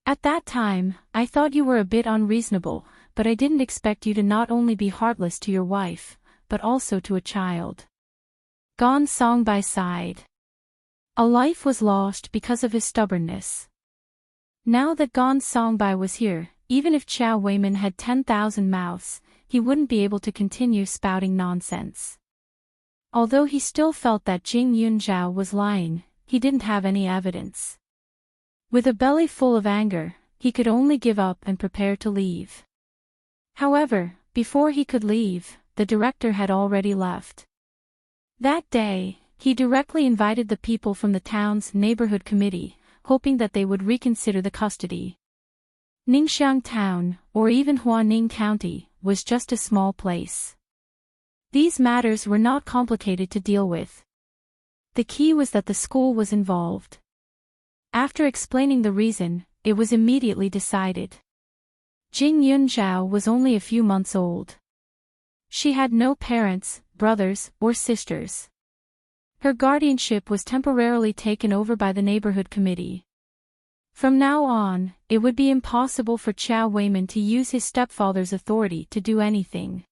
At that time, I thought you were a bit unreasonable, but I didn't expect you to not only be heartless to your wife, but also to a child. Gone Songbai sighed. A life was lost because of his stubbornness. Now that Gone Songbai was here, even if Qiao Weiman had 10,000 mouths, he wouldn't be able to continue spouting nonsense. Although he still felt that Jing Yunzhao was lying, he didn't have any evidence. With a belly full of anger, he could only give up and prepare to leave. However, before he could leave, the director had already left. That day, he directly invited the people from the town's neighborhood committee, hoping that they would reconsider the custody. Ningxiang Town, or even Huaning County, was just a small place. These matters were not complicated to deal with. The key was that the school was involved. After explaining the reason, it was immediately decided. Jing Yunzhao was only a few months old. She had no parents, brothers, or sisters. Her guardianship was temporarily taken over by the neighborhood committee. From now on, it would be impossible for Qiao Weiman to use his stepfather's authority to do anything.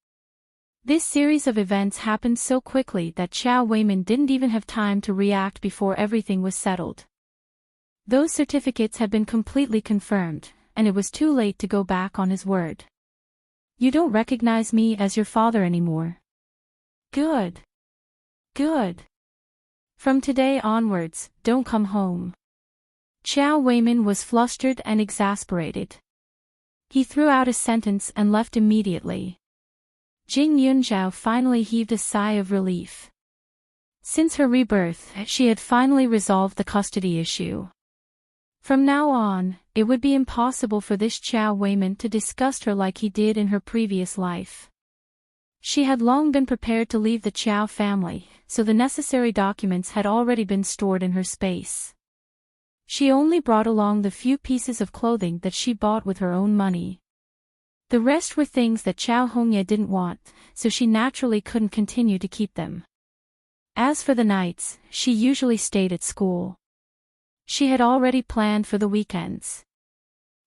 This series of events happened so quickly that Qiao Weiman didn't even have time to react before everything was settled. Those certificates had been completely confirmed, and it was too late to go back on his word. You don't recognize me as your father anymore. Good. Good. From today onwards, don't come home. Qiao Weiman was flustered and exasperated. He threw out a sentence and left immediately. Jing Yunzhao finally heaved a sigh of relief. Since her rebirth, she had finally resolved the custody issue. From now on, it would be impossible for this Qiao Weiman to disgust her like he did in her previous life. She had long been prepared to leave the Qiao family, so the necessary documents had already been stored in her space. She only brought along the few pieces of clothing that she bought with her own money. The rest were things that Qiao Hongye didn't want, so she naturally couldn't continue to keep them. As for the nights, she usually stayed at school. She had already planned for the weekends.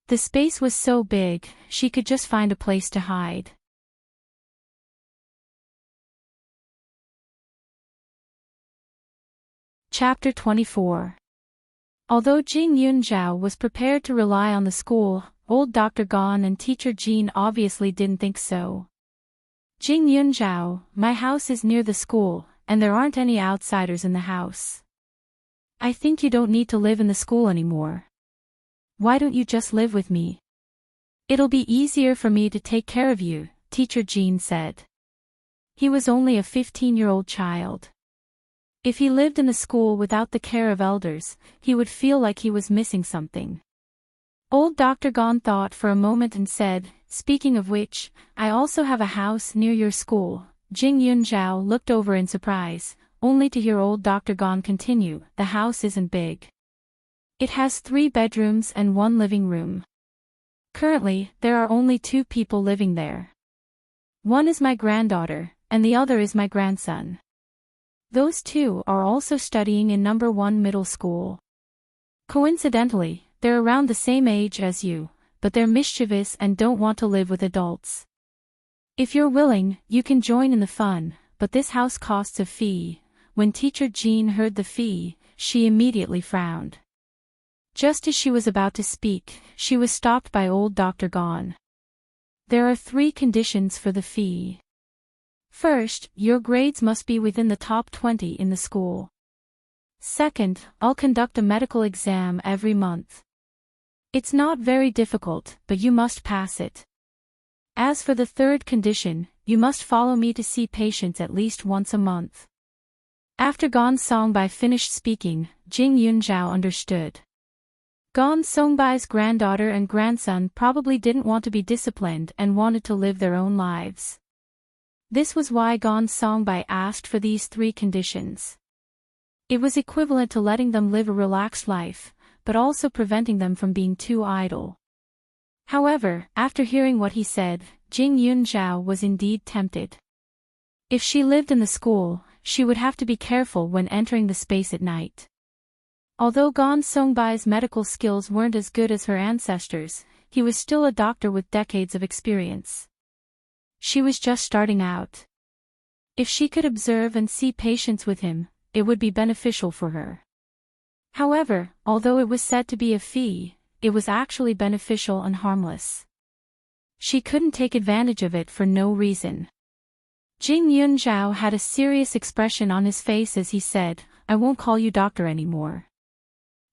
The space was so big, she could just find a place to hide. Chapter 24. Although Jing Yunzhao was prepared to rely on the school, old Dr. Gone and teacher Jean obviously didn't think so. Jing Yunzhao, my house is near the school, and there aren't any outsiders in the house. I think you don't need to live in the school anymore. Why don't you just live with me? It'll be easier for me to take care of you, teacher Jean said. He was only a 15-year-old child. If he lived in the school without the care of elders, he would feel like he was missing something. Old Dr. Gone thought for a moment and said, speaking of which, I also have a house near your school. Jing Yunzhao looked over in surprise, only to hear old Dr. Gone continue, the house isn't big. It has 3 bedrooms and 1 living room. Currently, there are only 2 people living there. One is my granddaughter, and the other is my grandson. Those 2 are also studying in number 1 middle school. Coincidentally, they're around the same age as you, but they're mischievous and don't want to live with adults. If you're willing, you can join in the fun, but this house costs a fee. When teacher Jean heard the fee, she immediately frowned. Just as she was about to speak, she was stopped by old Dr. Gon. There are 3 conditions for the fee. First, your grades must be within the top 20 in the school. Second, I'll conduct a medical exam every month. It's not very difficult, but you must pass it. As for the third condition, you must follow me to see patients at least once a month. After Gon Songbai finished speaking, Jing Yunzhao understood. Gon Songbai's granddaughter and grandson probably didn't want to be disciplined and wanted to live their own lives. This was why Gon Songbai asked for these 3 conditions. It was equivalent to letting them live a relaxed life, but also preventing them from being too idle. However, after hearing what he said, Jing Yunzhao was indeed tempted. If she lived in the school, she would have to be careful when entering the space at night. Although Gon Songbai's medical skills weren't as good as her ancestors, he was still a doctor with decades of experience. She was just starting out. If she could observe and see patients with him, it would be beneficial for her. However, although it was said to be a fee, it was actually beneficial and harmless. She couldn't take advantage of it for no reason. Jing Yunzhao had a serious expression on his face as he said, "I won't call you doctor anymore.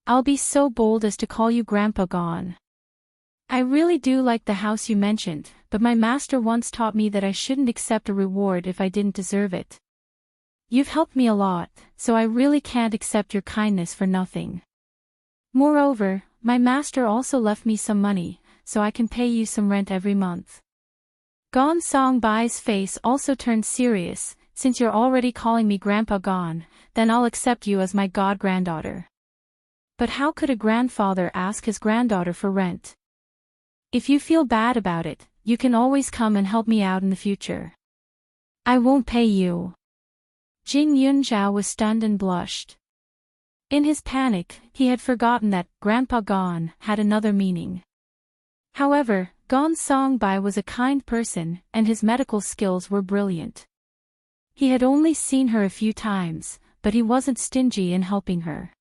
I'll be so bold as to call you Grandpa Gon. I really do like the house you mentioned, but my master once taught me that I shouldn't accept a reward if I didn't deserve it. You've helped me a lot, so I really can't accept your kindness for nothing. Moreover, my master also left me some money, so I can pay you some rent every month." Gon Songbai's face also turned serious. "Since you're already calling me Grandpa Gon, then I'll accept you as my god-granddaughter." But how could a grandfather ask his granddaughter for rent? "If you feel bad about it, you can always come and help me out in the future." "I won't pay you." Jing Yunzhao was stunned and blushed. In his panic, he had forgotten that Grandpa Gon had another meaning. However, Gon Songbai was a kind person, and his medical skills were brilliant. He had only seen her a few times, but he wasn't stingy in helping her.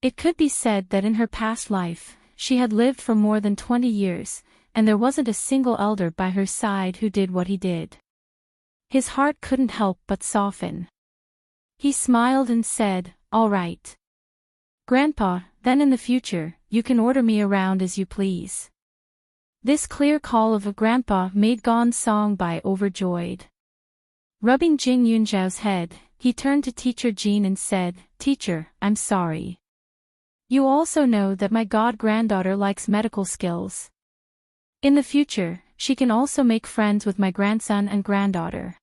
It could be said that in her past life, she had lived for more than 20 years, and there wasn't a single elder by her side who did what he did. His heart couldn't help but soften. He smiled and said, "All right. Grandpa, then in the future, you can order me around as you please." This clear call of a grandpa made Gon Songbai overjoyed. Rubbing Jing Yunzhao's head, he turned to Teacher Jean and said, "Teacher, I'm sorry. You also know that my god-granddaughter likes medical skills. In the future, she can also make friends with my grandson and granddaughter.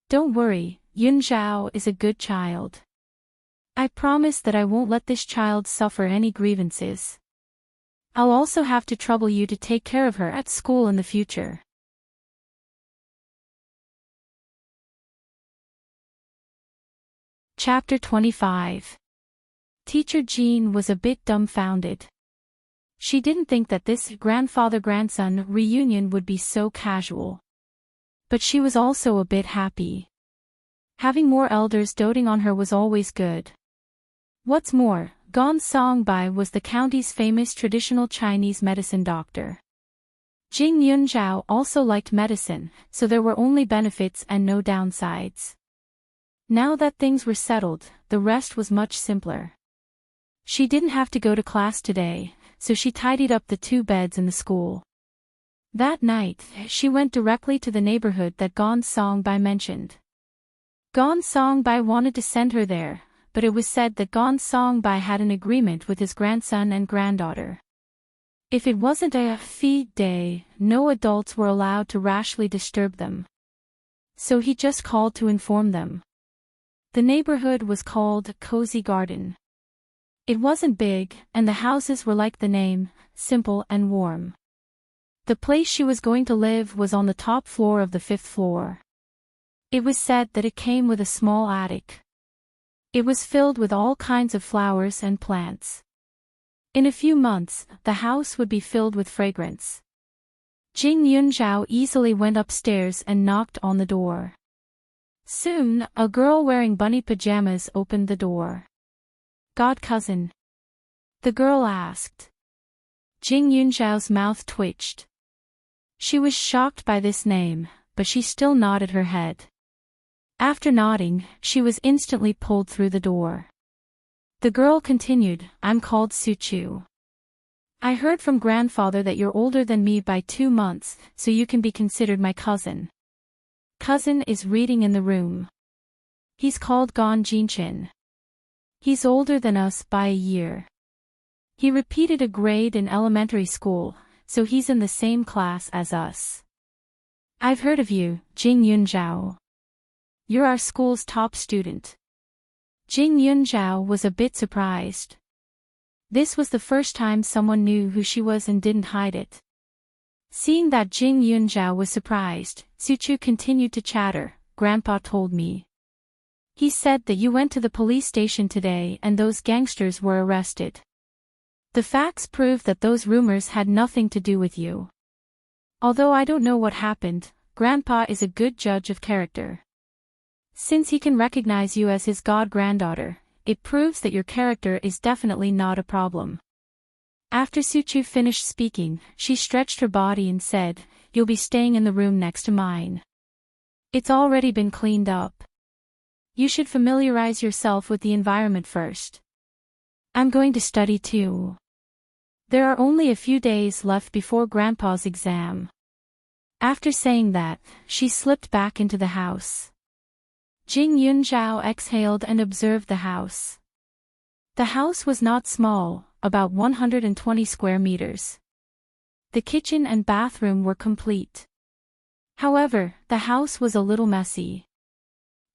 Don't worry, Yunzhao is a good child. I promise that I won't let this child suffer any grievances. I'll also have to trouble you to take care of her at school in the future." Chapter 25. Teacher Jean was a bit dumbfounded. She didn't think that this grandfather-grandson reunion would be so casual. But she was also a bit happy. Having more elders doting on her was always good. What's more, Gon Songbai was the county's famous traditional Chinese medicine doctor. Jing Yunzhao also liked medicine, so there were only benefits and no downsides. Now that things were settled, the rest was much simpler. She didn't have to go to class today, so she tidied up the 2 beds in the school. That night, she went directly to the neighborhood that Gon Songbai mentioned. Gon Songbai wanted to send her there, but it was said that Gon Songbai had an agreement with his grandson and granddaughter. If it wasn't a feed day, no adults were allowed to rashly disturb them. So he just called to inform them. The neighborhood was called Cozy Garden. It wasn't big, and the houses were like the name, simple and warm. The place she was going to live was on the top floor of the 5th floor. It was said that it came with a small attic. It was filled with all kinds of flowers and plants. In a few months, the house would be filled with fragrance. Jing Yunzhao easily went upstairs and knocked on the door. Soon, a girl wearing bunny pajamas opened the door. "God cousin." the girl asked. Jing Yunzhao's mouth twitched. She was shocked by this name, but she still nodded her head. After nodding, she was instantly pulled through the door. The girl continued, I'm called Suchu. I heard from grandfather that you're older than me by 2 months, so you can be considered my cousin. Cousin is reading in the room. He's called Gon Jinchin. He's older than us by a year. He repeated a grade in elementary school, so he's in the same class as us. I've heard of you, Jing Yunzhao. You're our school's top student. Jing Yunzhao was a bit surprised. This was the first time someone knew who she was and didn't hide it. Seeing that Jing Yunzhao was surprised, Suchu continued to chatter, Grandpa told me. He said that you went to the police station today and those gangsters were arrested. The facts prove that those rumors had nothing to do with you. Although I don't know what happened, Grandpa is a good judge of character. Since he can recognize you as his god-granddaughter, it proves that your character is definitely not a problem. After Suchu finished speaking, she stretched her body and said, You'll be staying in the room next to mine. It's already been cleaned up. You should familiarize yourself with the environment first. I'm going to study too. There are only a few days left before Grandpa's exam. After saying that, she slipped back into the house. Jing Yunzhao exhaled and observed the house. The house was not small, about 120 square meters. The kitchen and bathroom were complete. However, the house was a little messy.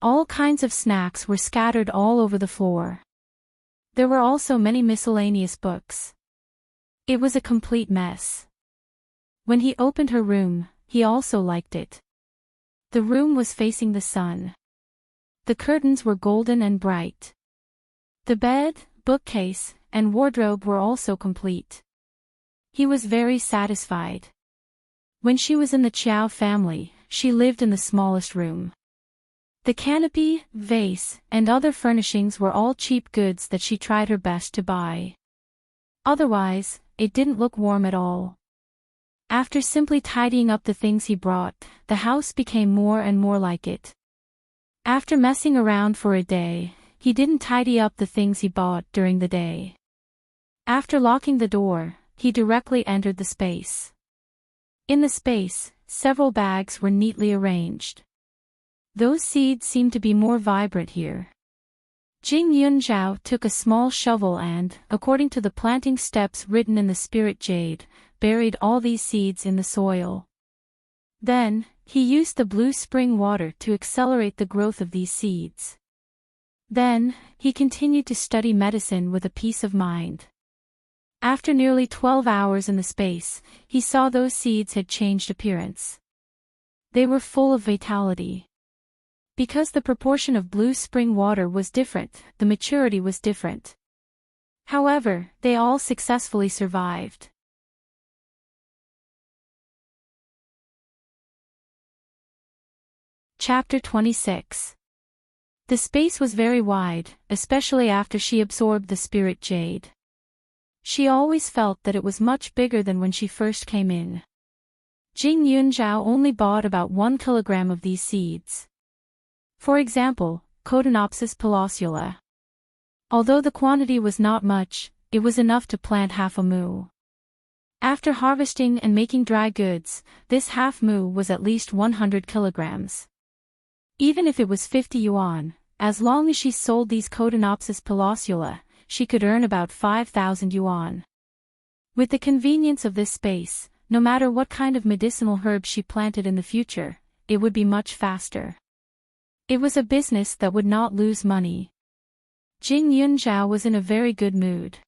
All kinds of snacks were scattered all over the floor. There were also many miscellaneous books. It was a complete mess. When he opened her room, he also liked it. The room was facing the sun. The curtains were golden and bright. The bed, bookcase, and wardrobe were also complete. He was very satisfied. When she was in the Chiao family, she lived in the smallest room. The canopy, vase, and other furnishings were all cheap goods that she tried her best to buy. Otherwise, it didn't look warm at all. After simply tidying up the things he brought, the house became more and more like it. After messing around for a day, he didn't tidy up the things he bought during the day. After locking the door, he directly entered the space. In the space, several bags were neatly arranged. Those seeds seemed to be more vibrant here. Jing Yunzhao took a small shovel and, according to the planting steps written in the spirit jade, buried all these seeds in the soil. Then, he used the blue spring water to accelerate the growth of these seeds. Then, he continued to study medicine with a peace of mind. After nearly 12 hours in the space, he saw those seeds had changed appearance. They were full of vitality. Because the proportion of blue spring water was different, the maturity was different. However, they all successfully survived. Chapter 26. The space was very wide, especially after she absorbed the spirit jade. She always felt that it was much bigger than when she first came in. Jing Yunzhao only bought about 1 kilogram of these seeds. For example, Cotinopsis pilosula. Although the quantity was not much, it was enough to plant half a mu. After harvesting and making dry goods, this half mu was at least 100 kilograms. Even if it was 50 yuan, as long as she sold these Cotinopsis pilosula, she could earn about 5,000 yuan. With the convenience of this space, no matter what kind of medicinal herbs she planted in the future, it would be much faster. It was a business that would not lose money. Jing Yunzhao was in a very good mood.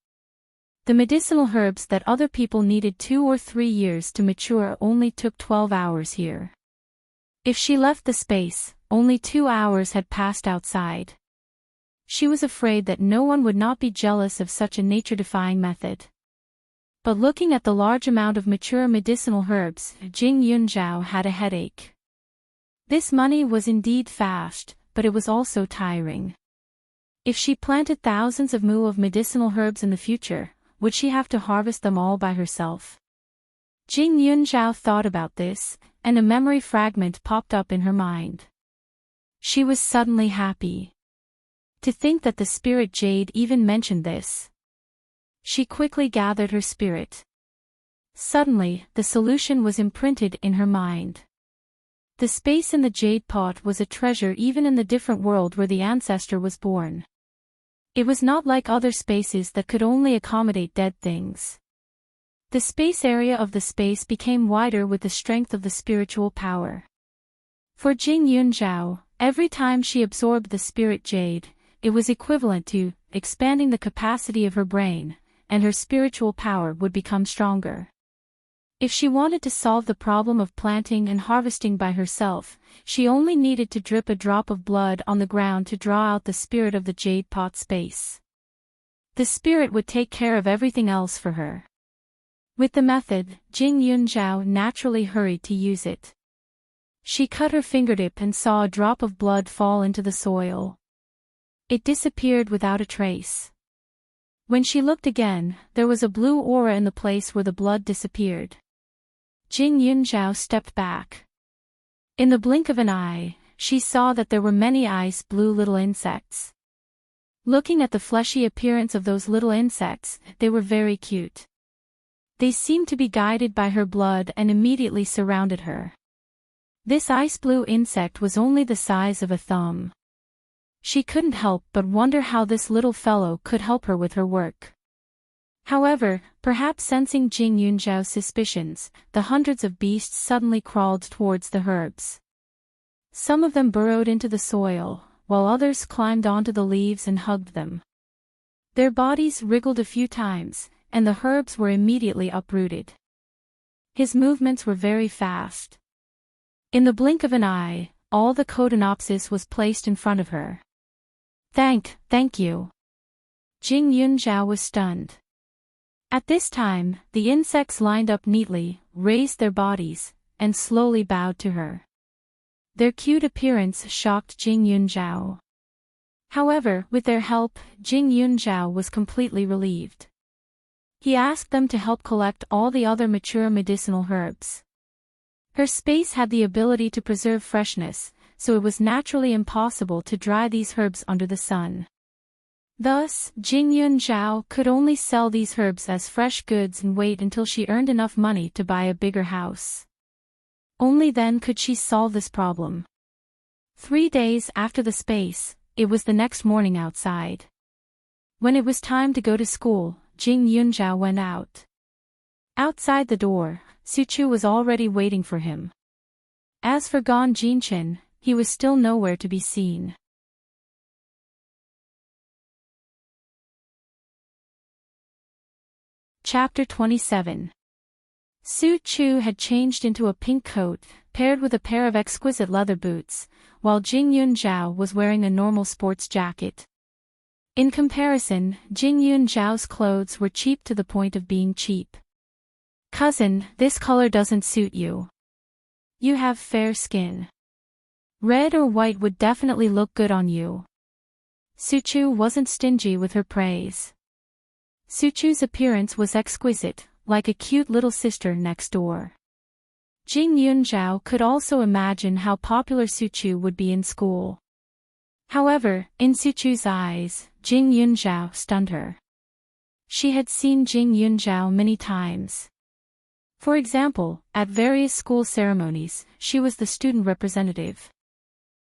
The medicinal herbs that other people needed 2 or 3 years to mature only took 12 hours here. If she left the space, only 2 hours had passed outside. She was afraid that no one would not be jealous of such a nature-defying method. But looking at the large amount of mature medicinal herbs, Jing Yunzhao had a headache. This money was indeed fast, but it was also tiring. If she planted thousands of mu of medicinal herbs in the future, would she have to harvest them all by herself? Jing Yunzhao thought about this, and a memory fragment popped up in her mind. She was suddenly happy. To think that the spirit jade even mentioned this. She quickly gathered her spirit. Suddenly, the solution was imprinted in her mind. The space in the jade pot was a treasure even in the different world where the ancestor was born. It was not like other spaces that could only accommodate dead things. The space area of the space became wider with the strength of the spiritual power. For Jing Yunzhao, every time she absorbed the spirit jade, it was equivalent to expanding the capacity of her brain, and her spiritual power would become stronger. If she wanted to solve the problem of planting and harvesting by herself, she only needed to drip a drop of blood on the ground to draw out the spirit of the jade pot space. The spirit would take care of everything else for her. With the method, Jing Yunzhao naturally hurried to use it. She cut her fingertip and saw a drop of blood fall into the soil. It disappeared without a trace. When she looked again, there was a blue aura in the place where the blood disappeared. Jing Yunzhao stepped back. In the blink of an eye, she saw that there were many ice blue little insects. Looking at the fleshy appearance of those little insects, they were very cute. They seemed to be guided by her blood and immediately surrounded her. This ice blue insect was only the size of a thumb. She couldn't help but wonder how this little fellow could help her with her work. However, perhaps sensing Jing Yunzhao's suspicions, the hundreds of beasts suddenly crawled towards the herbs. Some of them burrowed into the soil, while others climbed onto the leaves and hugged them. Their bodies wriggled a few times, and the herbs were immediately uprooted. His movements were very fast. In the blink of an eye, all the Codenopsis was placed in front of her. Thank you. Jing Yunzhao was stunned. At this time, the insects lined up neatly, raised their bodies, and slowly bowed to her. Their cute appearance shocked Jing Yunzhao. However, with their help, Jing Yunzhao was completely relieved. He asked them to help collect all the other mature medicinal herbs. Her space had the ability to preserve freshness, so it was naturally impossible to dry these herbs under the sun. Thus, Jing Yunzhao could only sell these herbs as fresh goods and wait until she earned enough money to buy a bigger house. Only then could she solve this problem. 3 days after the space, it was the next morning outside. When it was time to go to school, Jing Yunzhao went out. Outside the door, Suchu was already waiting for him. As for Gan Jinchen, he was still nowhere to be seen. Chapter 27. Su Chu had changed into a pink coat, paired with a pair of exquisite leather boots, while Jing Yunzhao was wearing a normal sports jacket. In comparison, Jing Yunzhao's clothes were cheap to the point of being cheap. "Cousin, this color doesn't suit you. You have fair skin. Red or white would definitely look good on you." Suchu wasn't stingy with her praise. Suchu's appearance was exquisite, like a cute little sister next door. Jing Yunzhao could also imagine how popular Suchu would be in school. However, in Suchu's eyes, Jing Yunzhao stunned her. She had seen Jing Yunzhao many times. For example, at various school ceremonies, she was the student representative.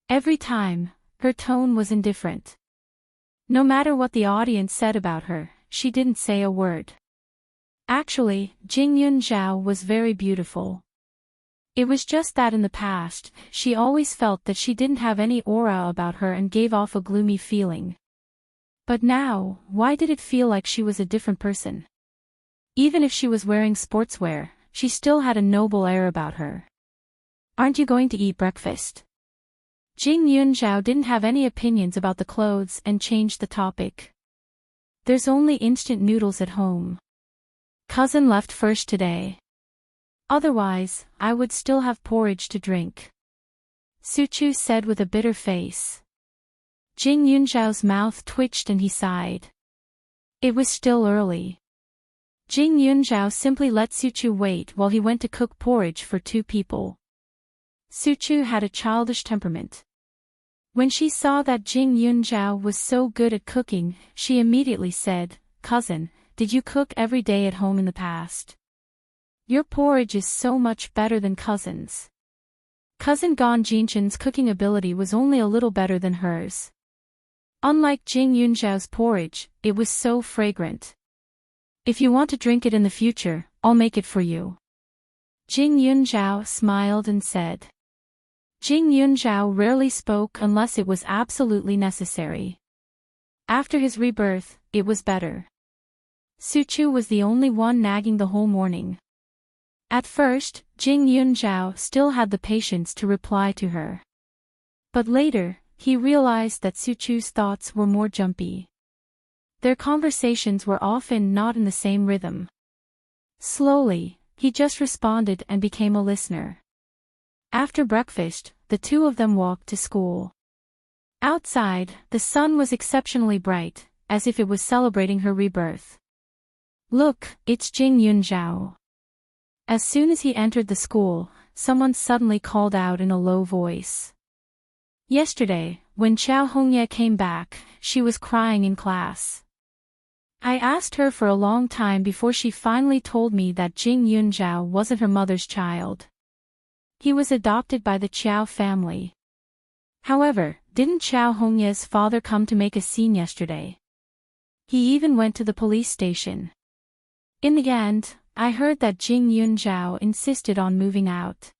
Every time, her tone was indifferent. No matter what the audience said about her, she didn't say a word. Actually, Jing Yunzhao was very beautiful. It was just that in the past, she always felt that she didn't have any aura about her and gave off a gloomy feeling. But now, why did it feel like she was a different person? Even if she was wearing sportswear, she still had a noble air about her. "Aren't you going to eat breakfast?" Jing Yunzhao didn't have any opinions about the clothes and changed the topic. "There's only instant noodles at home. Cousin left first today. Otherwise, I would still have porridge to drink," Suchu said with a bitter face. Jing Yunzhao's mouth twitched and he sighed. It was still early. Jing Yunzhao simply let Suchu wait while he went to cook porridge for 2 people. Suchu had a childish temperament. When she saw that Jing Yunzhao was so good at cooking, she immediately said, "Cousin, did you cook every day at home in the past? Your porridge is so much better than cousin's." Cousin Gan Jinshan's cooking ability was only a little better than hers. Unlike Jing Yunzhao's porridge, it was so fragrant. "If you want to drink it in the future, I'll make it for you." Jing Yunzhao smiled and said. Jing Yunzhao rarely spoke unless it was absolutely necessary. After his rebirth, it was better. Suchu was the only one nagging the whole morning. At first, Jing Yunzhao still had the patience to reply to her. But later, he realized that Suchu's thoughts were more jumpy. Their conversations were often not in the same rhythm. Slowly, he just responded and became a listener. After breakfast, the 2 of them walked to school. Outside, the sun was exceptionally bright, as if it was celebrating her rebirth. "Look, it's Jing Yunzhao." As soon as he entered the school, someone suddenly called out in a low voice. Yesterday, when Chao Hongye came back, she was crying in class. I asked her for a long time before she finally told me that Jing Yunzhao wasn't her mother's child. He was adopted by the Chao family. However, didn't Chao Hongye's father come to make a scene yesterday? He even went to the police station. In the end, I heard that Jing Yunzhao insisted on moving out.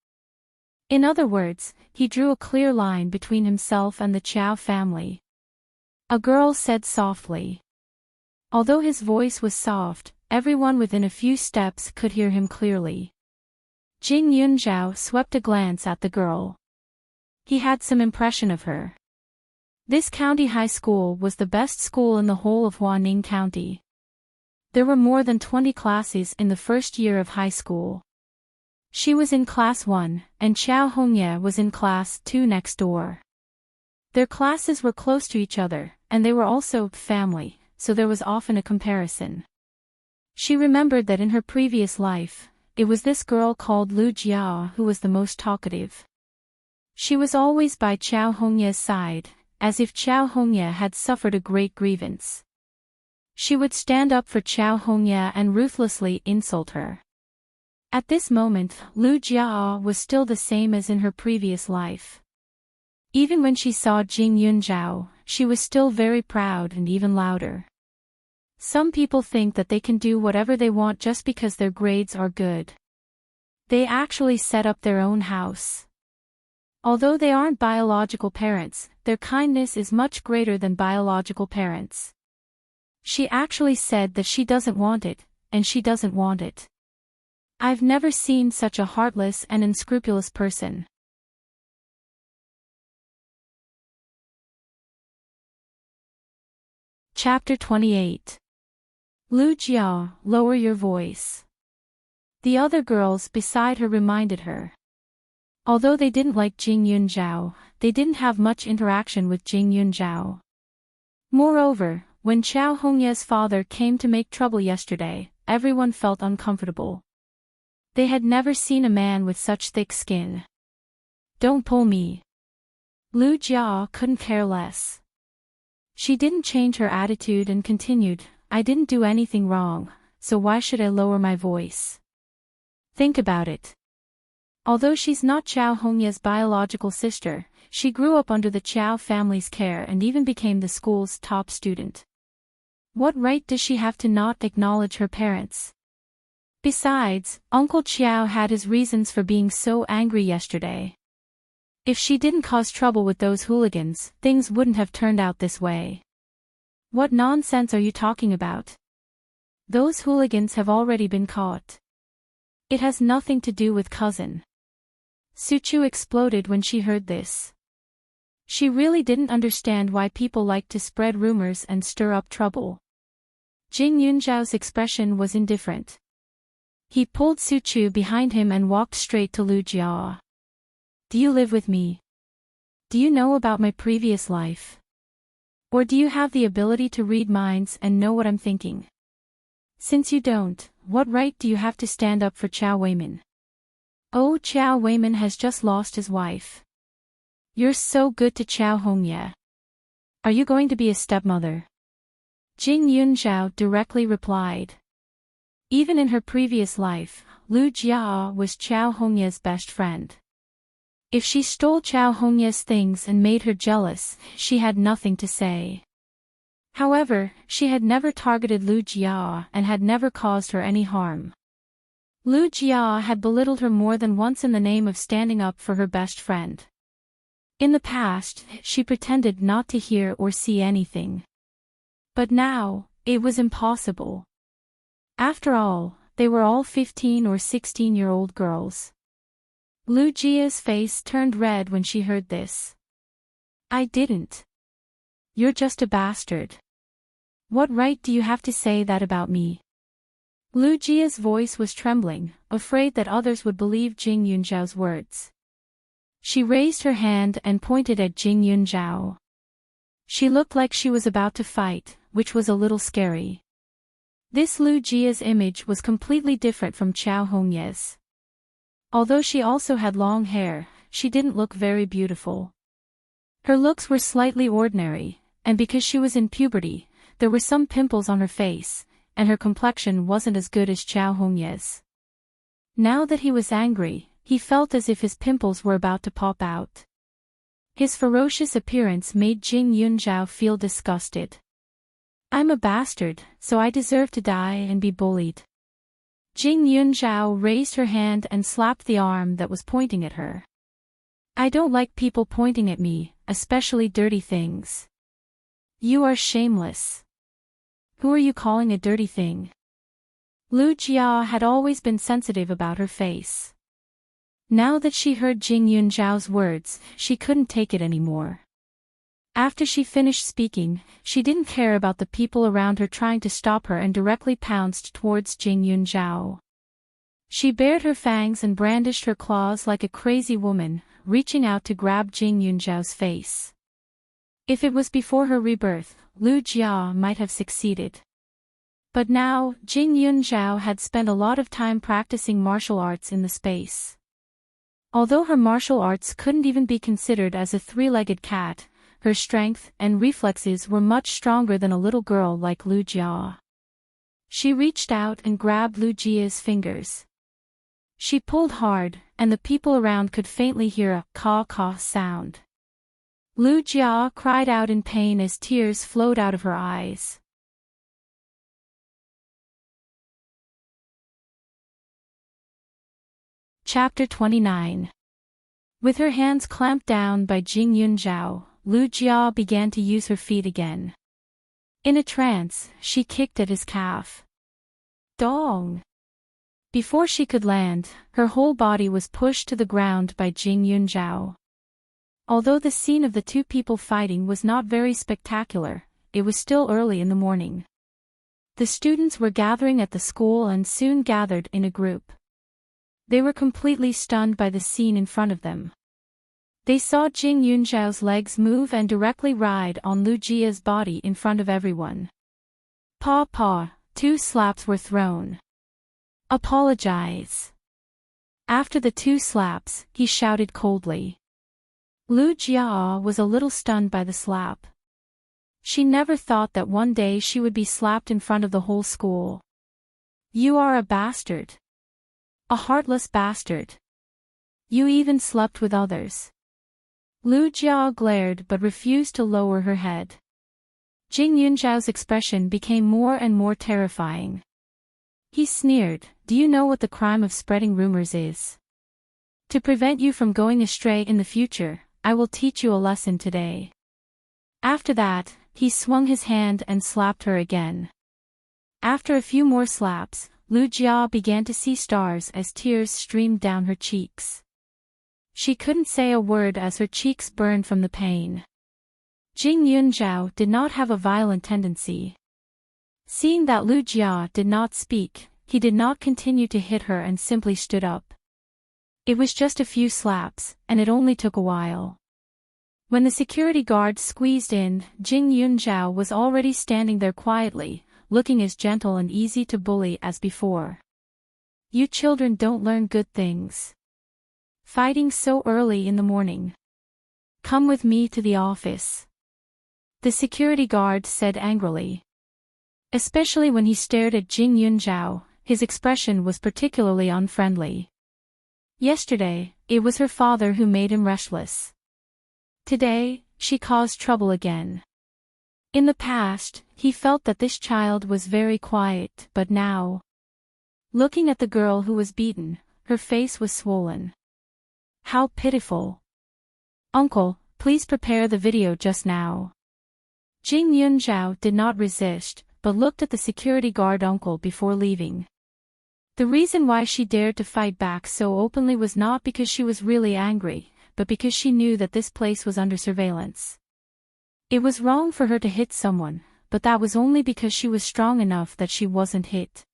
In other words, he drew a clear line between himself and the Chao family. A girl said softly. Although his voice was soft, everyone within a few steps could hear him clearly. Jing Yunzhao swept a glance at the girl. He had some impression of her. This county high school was the best school in the whole of Huaning County. There were more than 20 classes in the first year of high school. She was in class 1, and Chao Hongye was in class 2 next door. Their classes were close to each other, and they were also family, so there was often a comparison. She remembered that in her previous life, it was this girl called Lu Jia who was the most talkative. She was always by Chao Hongye's side, as if Chao Hongye had suffered a great grievance. She would stand up for Chao Hongye and ruthlessly insult her. At this moment, Lu Jia was still the same as in her previous life. Even when she saw Jing Yunzhao, she was still very proud and even louder. Some people think that they can do whatever they want just because their grades are good. They actually set up their own house. Although they aren't biological parents, their kindness is much greater than biological parents. She actually said that she doesn't want it, and she doesn't want it. I've never seen such a heartless and unscrupulous person. Chapter 28. Lu Jia, lower your voice. The other girls beside her reminded her. Although they didn't like Jing Yunzhao, they didn't have much interaction with Jing Yunzhao. Moreover, when Chao Hongye's father came to make trouble yesterday, everyone felt uncomfortable. They had never seen a man with such thick skin. "Don't pull me." Lu Jia couldn't care less. She didn't change her attitude and continued, "I didn't do anything wrong, so why should I lower my voice? Think about it. Although she's not Chao Hongye's biological sister, she grew up under the Chao family's care and even became the school's top student. What right does she have to not acknowledge her parents? Besides, Uncle Chiao had his reasons for being so angry yesterday. If she didn't cause trouble with those hooligans, things wouldn't have turned out this way. What nonsense are you talking about? Those hooligans have already been caught. It has nothing to do with cousin. Suchu exploded when she heard this. She really didn't understand why people liked to spread rumors and stir up trouble. Jing Yunzhao's expression was indifferent. He pulled Suchu behind him and walked straight to Lu Jia. "Do you live with me? Do you know about my previous life? Or do you have the ability to read minds and know what I'm thinking?" Since you don't, what right do you have to stand up for Qiao Weimin? Oh, Qiao Weimin has just lost his wife. You're so good to Qiao Hongye. Are you going to be a stepmother? Jing Yunzhao directly replied. Even in her previous life, Lu Jia was Qiao Hongye's best friend. If she stole Qiao Hongye's things and made her jealous, she had nothing to say. However, she had never targeted Lu Jia and had never caused her any harm. Lu Jia had belittled her more than once in the name of standing up for her best friend. In the past, she pretended not to hear or see anything. But now, it was impossible. After all, they were all 15 or 16-year-old girls. Lu Jia's face turned red when she heard this. I didn't. You're just a bastard. What right do you have to say that about me? Lu Jia's voice was trembling, afraid that others would believe Jing Yunzhao's words. She raised her hand and pointed at Jing Yunzhao. She looked like she was about to fight, which was a little scary. This Lu Jia's image was completely different from Qiao Hongye's. Although she also had long hair, she didn't look very beautiful. Her looks were slightly ordinary, and because she was in puberty, there were some pimples on her face, and her complexion wasn't as good as Qiao Hongye's. Now that he was angry, he felt as if his pimples were about to pop out. His ferocious appearance made Jing Yunzhao feel disgusted. I'm a bastard, so I deserve to die and be bullied. Jing Yunzhao raised her hand and slapped the arm that was pointing at her. I don't like people pointing at me, especially dirty things. You are shameless. Who are you calling a dirty thing? Lu Jia had always been sensitive about her face. Now that she heard Jing Yunzhao's words, she couldn't take it anymore. After she finished speaking, she didn't care about the people around her trying to stop her and directly pounced towards Jing Yunzhao. She bared her fangs and brandished her claws like a crazy woman, reaching out to grab Jing Yunzhao's face. If it was before her rebirth, Lu Jia might have succeeded. But now, Jing Yunzhao had spent a lot of time practicing martial arts in the space. Although her martial arts couldn't even be considered as a three-legged cat, her strength and reflexes were much stronger than a little girl like Lu Jia. She reached out and grabbed Lu Jia's fingers. She pulled hard, and the people around could faintly hear a caw-caw sound. Lu Jia cried out in pain as tears flowed out of her eyes. Chapter 29. With her hands clamped down by Jing Yunzhao, Lu Jia began to use her feet again. In a trance, she kicked at his calf. Dong! Before she could land, her whole body was pushed to the ground by Jing Yunzhao. Although the scene of the two people fighting was not very spectacular, it was still early in the morning. The students were gathering at the school and soon gathered in a group. They were completely stunned by the scene in front of them. They saw Jing Yunzhao's legs move and directly ride on Lu Jia's body in front of everyone. Paw paw, 2 slaps were thrown. Apologize. After the 2 slaps, he shouted coldly. Lu Jia was a little stunned by the slap. She never thought that one day she would be slapped in front of the whole school. You are a bastard. A heartless bastard. You even slept with others. Lu Jia glared but refused to lower her head. Jing Yunzhao's expression became more and more terrifying. He sneered, "Do you know what the crime of spreading rumors is? To prevent you from going astray in the future, I will teach you a lesson today." After that, he swung his hand and slapped her again. After a few more slaps, Lu Jia began to see stars as tears streamed down her cheeks. She couldn't say a word as her cheeks burned from the pain. Jing Yunzhao did not have a violent tendency. Seeing that Lu Jia did not speak, he did not continue to hit her and simply stood up. It was just a few slaps, and it only took a while. When the security guard squeezed in, Jing Yunzhao was already standing there quietly, looking as gentle and easy to bully as before. You children don't learn good things. Fighting so early in the morning. Come with me to the office. The security guard said angrily. Especially when he stared at Jing Yunzhao, his expression was particularly unfriendly. Yesterday, it was her father who made him restless. Today, she caused trouble again. In the past, he felt that this child was very quiet, but now, looking at the girl who was beaten, her face was swollen. How pitiful. Uncle, please prepare the video just now. Jing Yunzhao did not resist, but looked at the security guard uncle before leaving. The reason why she dared to fight back so openly was not because she was really angry, but because she knew that this place was under surveillance. It was wrong for her to hit someone, but that was only because she was strong enough that she wasn't hit.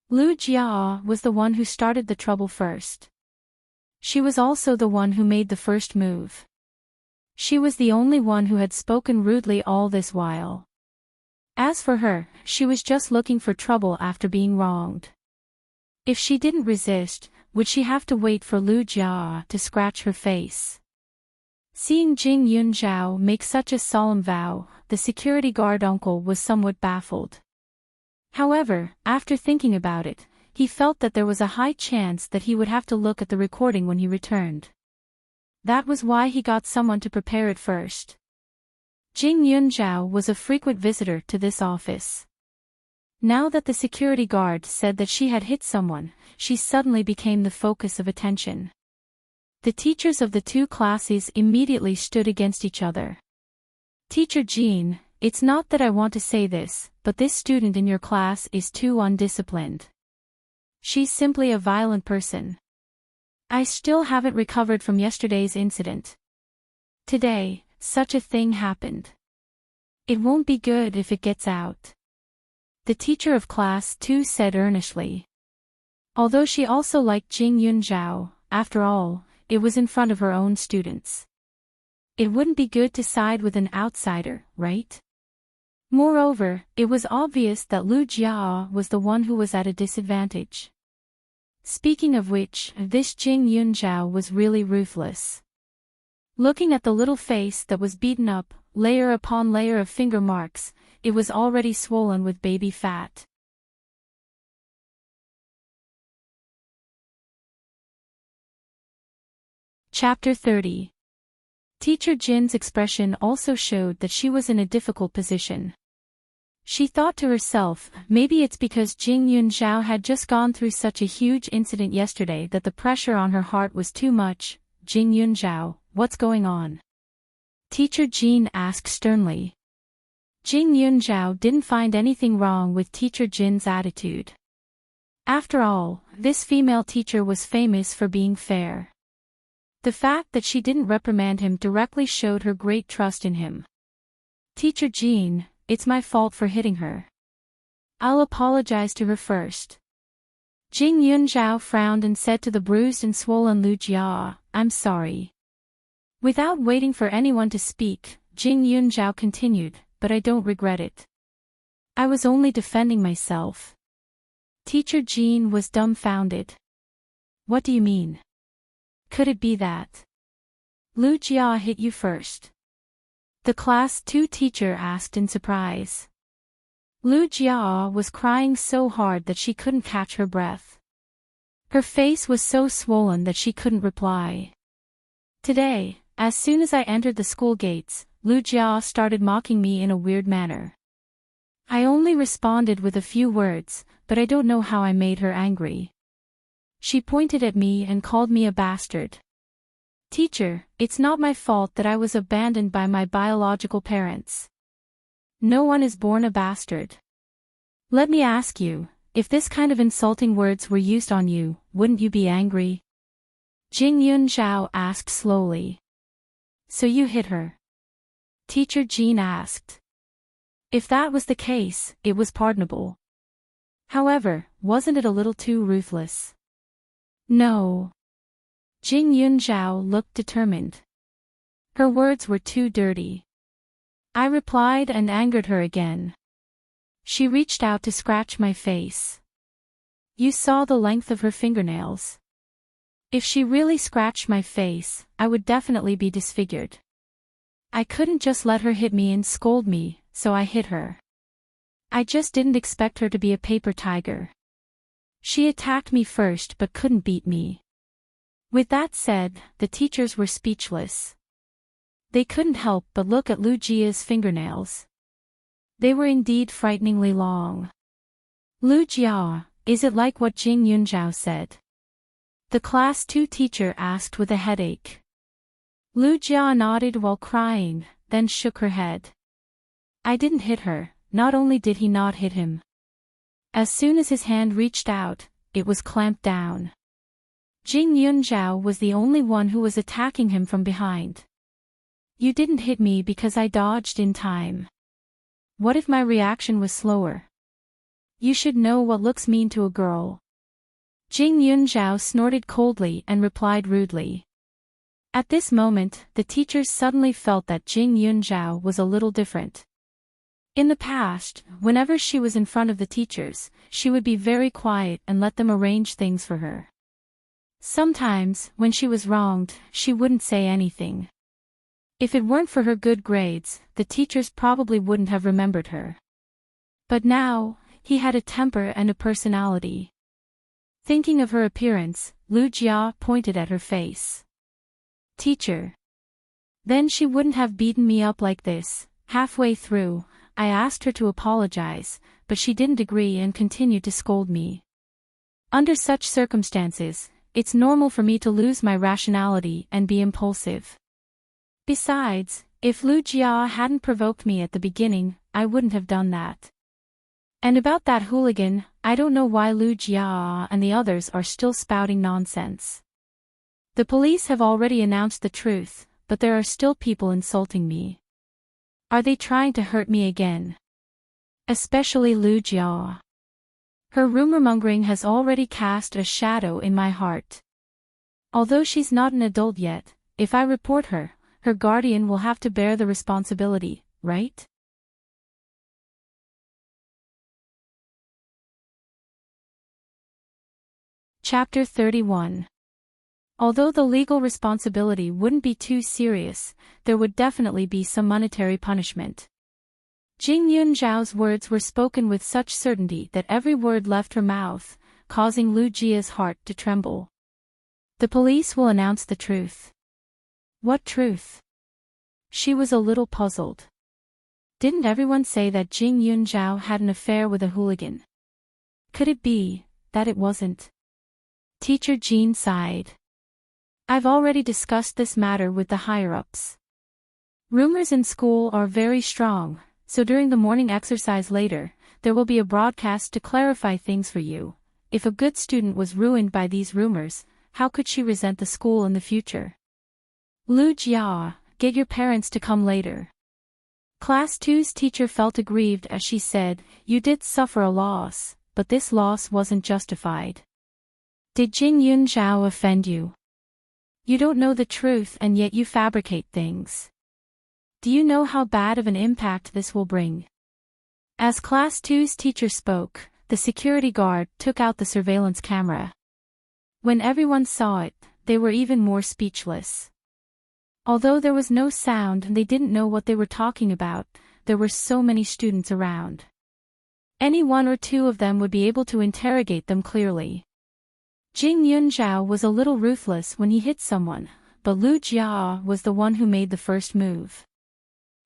Lu Jia was the one who started the trouble first. She was also the one who made the first move. She was the only one who had spoken rudely all this while. As for her, she was just looking for trouble after being wronged. If she didn't resist, would she have to wait for Lu Jia to scratch her face? Seeing Jing Yunzhao make such a solemn vow, the security guard uncle was somewhat baffled. However, after thinking about it, he felt that there was a high chance that he would have to look at the recording when he returned. That was why he got someone to prepare it first. Jing Yunzhao was a frequent visitor to this office. Now that the security guard said that she had hit someone, she suddenly became the focus of attention. The teachers of the two classes immediately stood against each other. Teacher Jean, it's not that I want to say this, but this student in your class is too undisciplined. She's simply a violent person. I still haven't recovered from yesterday's incident. Today, such a thing happened. It won't be good if it gets out. The teacher of class 2 said earnestly. Although she also liked Jing Yunzhao, after all, it was in front of her own students. It wouldn't be good to side with an outsider, right? Moreover, it was obvious that Lu Jia was the one who was at a disadvantage. Speaking of which, this Jing Yunzhao was really ruthless. Looking at the little face that was beaten up, layer upon layer of finger marks, it was already swollen with baby fat. Chapter 30. Teacher Jin's expression also showed that she was in a difficult position. She thought to herself, maybe it's because Jing Yunzhao had just gone through such a huge incident yesterday that the pressure on her heart was too much. Jing Yunzhao, what's going on? Teacher Jin asked sternly. Jing Yunzhao didn't find anything wrong with Teacher Jin's attitude. After all, this female teacher was famous for being fair. The fact that she didn't reprimand him directly showed her great trust in him. Teacher Jin, it's my fault for hitting her. I'll apologize to her first. Jing Yunzhao frowned and said to the bruised and swollen Lu Jia, I'm sorry. Without waiting for anyone to speak, Jing Yunzhao continued, but I don't regret it. I was only defending myself. Teacher Jean was dumbfounded. What do you mean? Could it be that Lu Jia hit you first? The class 2 teacher asked in surprise. Lu Jia was crying so hard that she couldn't catch her breath. Her face was so swollen that she couldn't reply. Today, as soon as I entered the school gates, Lu Jia started mocking me in a weird manner. I only responded with a few words, but I don't know how I made her angry. She pointed at me and called me a bastard. Teacher, it's not my fault that I was abandoned by my biological parents. No one is born a bastard. Let me ask you, if this kind of insulting words were used on you, wouldn't you be angry? Jing Yunzhao asked slowly. So you hit her? Teacher Jean asked. If that was the case, it was pardonable. However, wasn't it a little too ruthless? No. Jing Yunzhao looked determined. Her words were too dirty. I replied and angered her again. She reached out to scratch my face. You saw the length of her fingernails. If she really scratched my face, I would definitely be disfigured. I couldn't just let her hit me and scold me, so I hit her. I just didn't expect her to be a paper tiger. She attacked me first but couldn't beat me. With that said, the teachers were speechless. They couldn't help but look at Lu Jia's fingernails. They were indeed frighteningly long. Lu Jia, is it like what Jing Yunzhao said? The class 2 teacher asked with a headache. Lu Jia nodded while crying, then shook her head. I didn't hit her. Not only did he not hit him. As soon as his hand reached out, it was clamped down. Jing Yunzhao was the only one who was attacking him from behind. You didn't hit me because I dodged in time. What if my reaction was slower? You should know what looks mean to a girl. Jing Yunzhao snorted coldly and replied rudely. At this moment, the teachers suddenly felt that Jing Yunzhao was a little different. In the past, whenever she was in front of the teachers, she would be very quiet and let them arrange things for her. Sometimes, when she was wronged, she wouldn't say anything. If it weren't for her good grades, the teachers probably wouldn't have remembered her. But now, he had a temper and a personality. Thinking of her appearance, Lu Jia pointed at her face. Teacher. Then she wouldn't have beaten me up like this. Halfway through, I asked her to apologize, but she didn't agree and continued to scold me. Under such circumstances, it's normal for me to lose my rationality and be impulsive. Besides, if Lu Jia hadn't provoked me at the beginning, I wouldn't have done that. And about that hooligan, I don't know why Lu Jia and the others are still spouting nonsense. The police have already announced the truth, but there are still people insulting me. Are they trying to hurt me again? Especially Lu Jia. Her rumor-mongering has already cast a shadow in my heart. Although she's not an adult yet, if I report her, her guardian will have to bear the responsibility, right? Chapter 31. Although the legal responsibility wouldn't be too serious, there would definitely be some monetary punishment. Jing Yunzhao's words were spoken with such certainty that every word left her mouth, causing Lu Jia's heart to tremble. The police will announce the truth. What truth? She was a little puzzled. Didn't everyone say that Jing Yunzhao had an affair with a hooligan? Could it be that it wasn't? Teacher Jean sighed. I've already discussed this matter with the higher-ups. Rumors in school are very strong, so during the morning exercise later, there will be a broadcast to clarify things for you. If a good student was ruined by these rumors, how could she resent the school in the future? Lu Jia, get your parents to come later. Class 2's teacher felt aggrieved as she said, you did suffer a loss, but this loss wasn't justified. Did Jing Yunzhao offend you? You don't know the truth and yet you fabricate things. Do you know how bad of an impact this will bring? As Class 2's teacher spoke, the security guard took out the surveillance camera. When everyone saw it, they were even more speechless. Although there was no sound and they didn't know what they were talking about, there were so many students around. Any one or two of them would be able to interrogate them clearly. Jing Yunzhao was a little ruthless when he hit someone, but Lu Jia was the one who made the first move.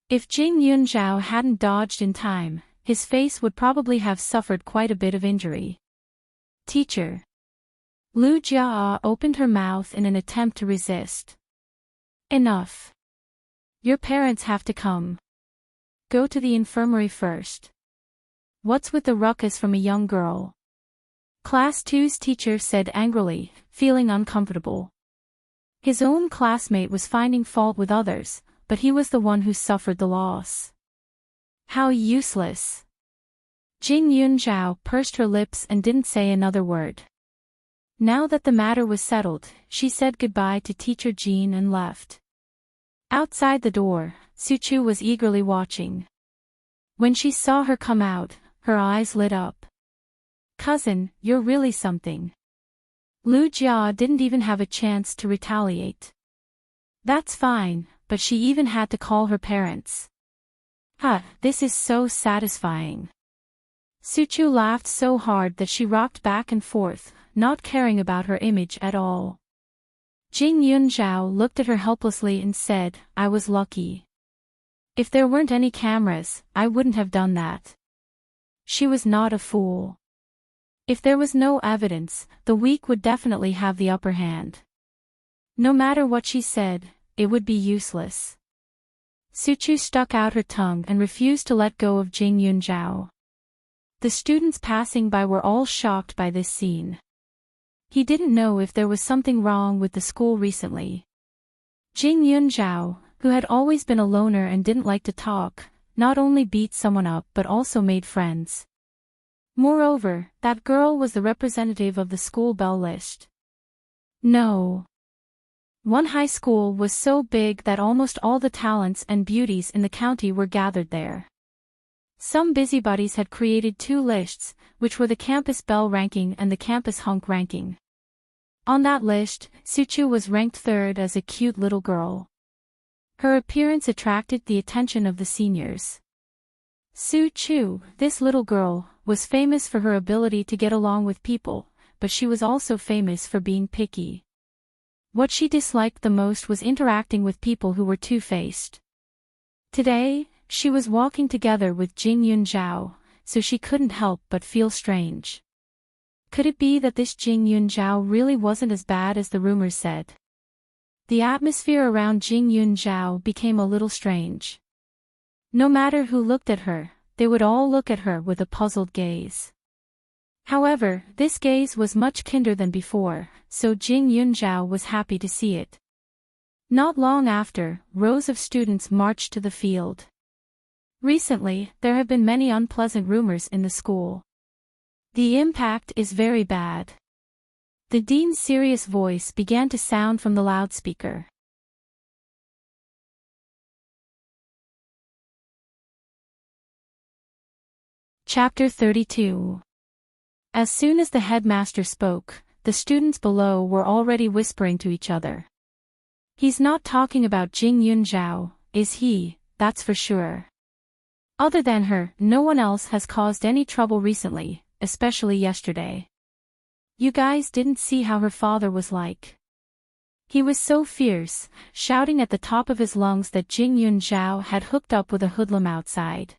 If Jing Yunzhao hadn't dodged in time, his face would probably have suffered quite a bit of injury. Teacher. Lu Jia opened her mouth in an attempt to resist. Enough. Your parents have to come. Go to the infirmary first. What's with the ruckus from a young girl? Class 2's teacher said angrily, feeling uncomfortable. His own classmate was finding fault with others, but he was the one who suffered the loss. How useless. Jing Yunzhao pursed her lips and didn't say another word. Now that the matter was settled, she said goodbye to Teacher Jean and left. Outside the door, Suchu was eagerly watching. When she saw her come out, Her eyes lit up. Cousin, you're really something. Lu Jia didn't even have a chance to retaliate. That's fine, but she even had to call her parents. This is so satisfying. Suchu laughed so hard that she rocked back and forth, not caring about her image at all. Jing Yunzhao looked at her helplessly and said, I was lucky. If there weren't any cameras, I wouldn't have done that. She was not a fool. If there was no evidence, the weak would definitely have the upper hand. No matter what she said, it would be useless. Suchu stuck out her tongue and refused to let go of Jing Yunzhao. The students passing by were all shocked by this scene. He didn't know if there was something wrong with the school recently. Jing Yunzhao, who had always been a loner and didn't like to talk, not only beat someone up but also made friends. Moreover, that girl was the representative of the school belle list. No. One high school was so big that almost all the talents and beauties in the county were gathered there. Some busybodies had created two lists, which were the campus belle ranking and the campus hunk ranking. On that list, Suchu was ranked third as a cute little girl. Her appearance attracted the attention of the seniors. Suchu, this little girl, was famous for her ability to get along with people, but she was also famous for being picky. What she disliked the most was interacting with people who were two-faced. Today, she was walking together with Jing Yunzhao, so she couldn't help but feel strange. Could it be that this Jing Yunzhao really wasn't as bad as the rumors said? The atmosphere around Jing Yunzhao became a little strange. No matter who looked at her, they would all look at her with a puzzled gaze. However, this gaze was much kinder than before, so Jing Yunzhao was happy to see it. Not long after, rows of students marched to the field. Recently, there have been many unpleasant rumors in the school. The impact is very bad. The dean's serious voice began to sound from the loudspeaker. Chapter 32. As soon as the headmaster spoke, the students below were already whispering to each other. He's not talking about Jing Yunzhao, is he? That's for sure. Other than her, no one else has caused any trouble recently, especially yesterday. You guys didn't see how her father was like. He was so fierce, shouting at the top of his lungs that Jing Yunzhao had hooked up with a hoodlum outside.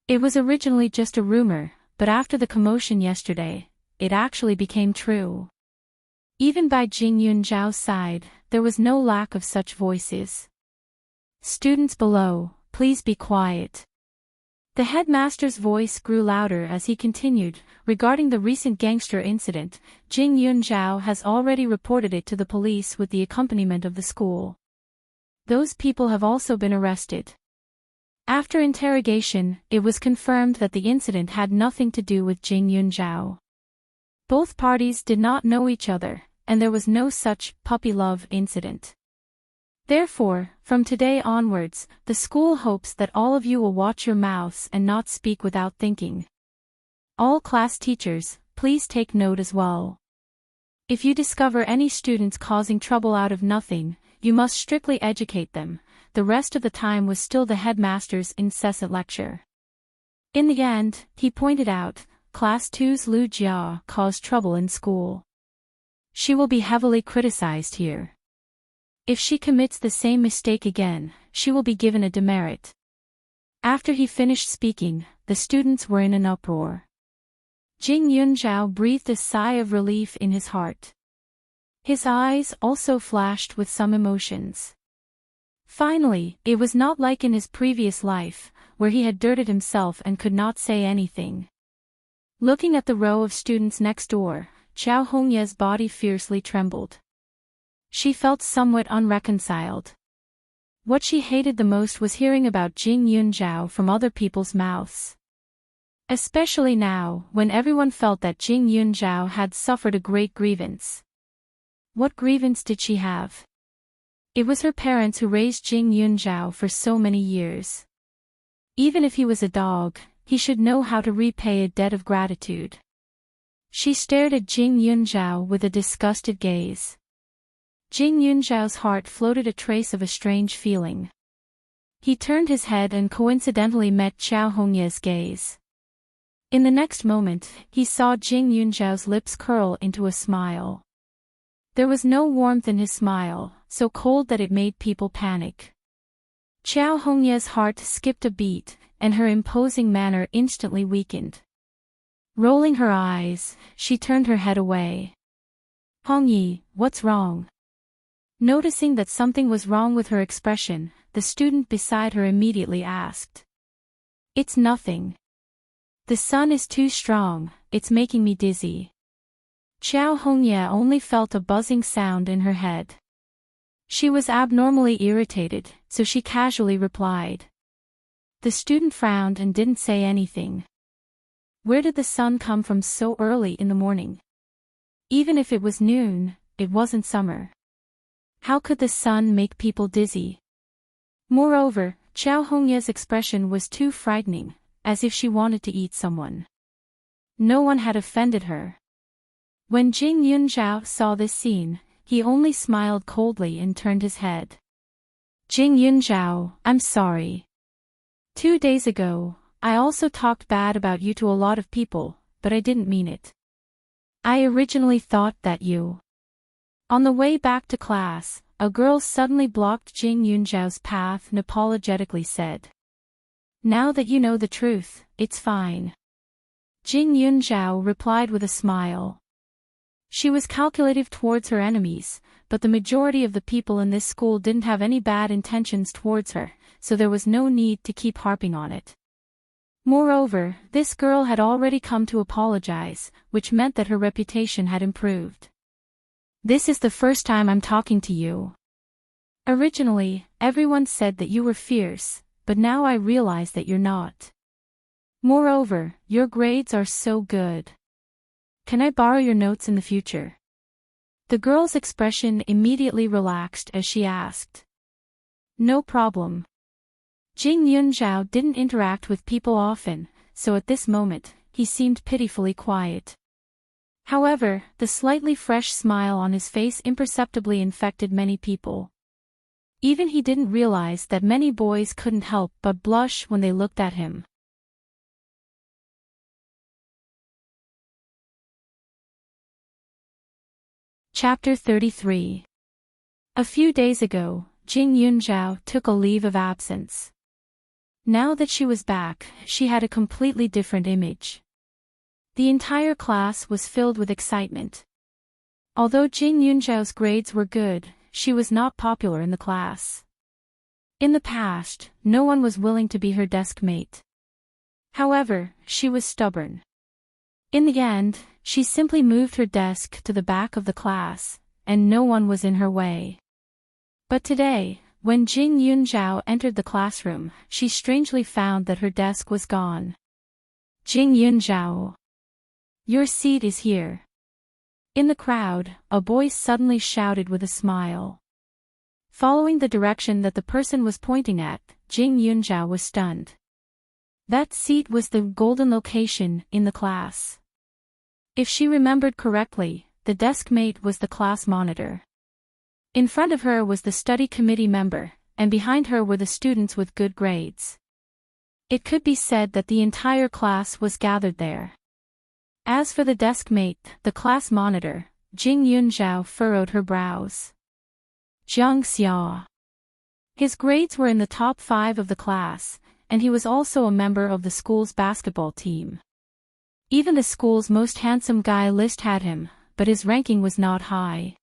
It was originally just a rumor, but after the commotion yesterday, it actually became true. Even by Jing Yunzhao's side, there was no lack of such voices. Students below, please be quiet. The headmaster's voice grew louder as he continued, regarding the recent gangster incident, Jing Yunzhao has already reported it to the police with the accompaniment of the school. Those people have also been arrested. After interrogation, it was confirmed that the incident had nothing to do with Jing Yunzhao. Both parties did not know each other, and there was no such puppy love incident. Therefore, from today onwards, the school hopes that all of you will watch your mouths and not speak without thinking. All class teachers, please take note as well. If you discover any students causing trouble out of nothing, you must strictly educate them. The rest of the time was still the headmaster's incessant lecture. In the end, he pointed out, Class 2's Lu Jia caused trouble in school. She will be heavily criticized here. If she commits the same mistake again, she will be given a demerit. After he finished speaking, the students were in an uproar. Jing Yunzhao breathed a sigh of relief in his heart. His eyes also flashed with some emotions. Finally, it was not like in his previous life, where he had dirted himself and could not say anything. Looking at the row of students next door, Chao Hongye's body fiercely trembled. She felt somewhat unreconciled. What she hated the most was hearing about Jing Yunzhao from other people's mouths. Especially now, when everyone felt that Jing Yunzhao had suffered a great grievance. What grievance did she have? It was her parents who raised Jing Yunzhao for so many years. Even if he was a dog, he should know how to repay a debt of gratitude. She stared at Jing Yunzhao with a disgusted gaze. Jing Yunzhao's heart floated a trace of a strange feeling. He turned his head and coincidentally met Xiao Hongye's gaze. In the next moment, he saw Jing Yunzhao's lips curl into a smile. There was no warmth in his smile, so cold that it made people panic. Xiao Hongye's heart skipped a beat, and her imposing manner instantly weakened. Rolling her eyes, she turned her head away. Hongyi, what's wrong? Noticing that something was wrong with her expression, the student beside her immediately asked. It's nothing. The sun is too strong, it's making me dizzy. Xiao Hongye only felt a buzzing sound in her head. She was abnormally irritated, so she casually replied. The student frowned and didn't say anything. Where did the sun come from so early in the morning? Even if it was noon, it wasn't summer. How could the sun make people dizzy? Moreover, Xiao Hongye's expression was too frightening, as if she wanted to eat someone. No one had offended her. When Jing Yunzhao saw this scene, he only smiled coldly and turned his head. Jing Yunzhao, I'm sorry. 2 days ago, I also talked bad about you to a lot of people, but I didn't mean it. I originally thought that you. On the way back to class, a girl suddenly blocked Jing Yunzhao's path and apologetically said. Now that you know the truth, it's fine. Jing Yunzhao replied with a smile. She was calculative towards her enemies, but the majority of the people in this school didn't have any bad intentions towards her, so there was no need to keep harping on it. Moreover, this girl had already come to apologize, which meant that her reputation had improved. This is the first time I'm talking to you. Originally, everyone said that you were fierce, but now I realize that you're not. Moreover, your grades are so good. Can I borrow your notes in the future? The girl's expression immediately relaxed as she asked. No problem. Jing Yunzhao didn't interact with people often, so at this moment, he seemed pitifully quiet. However, the slightly fresh smile on his face imperceptibly infected many people. Even he didn't realize that many boys couldn't help but blush when they looked at him. Chapter 33. A few days ago, Jing Yunzhao took a leave of absence. Now that she was back, she had a completely different image. The entire class was filled with excitement. Although Jing Yunzhao's grades were good, she was not popular in the class. In the past, no one was willing to be her desk mate. However, she was stubborn. In the end, she simply moved her desk to the back of the class, and no one was in her way. But today, when Jing Yunzhao entered the classroom, she strangely found that her desk was gone. Jing Yunzhao. Your seat is here. In the crowd, a voice suddenly shouted with a smile. Following the direction that the person was pointing at, Jing Yunzhao was stunned. That seat was the golden location in the class. If she remembered correctly, the desk mate was the class monitor. In front of her was the study committee member, and behind her were the students with good grades. It could be said that the entire class was gathered there. As for the desk mate, the class monitor, Jing Yunzhao furrowed her brows. Jiang Xia. His grades were in the top 5 of the class, and he was also a member of the school's basketball team. Even the school's most handsome guy list had him, but his ranking was not high.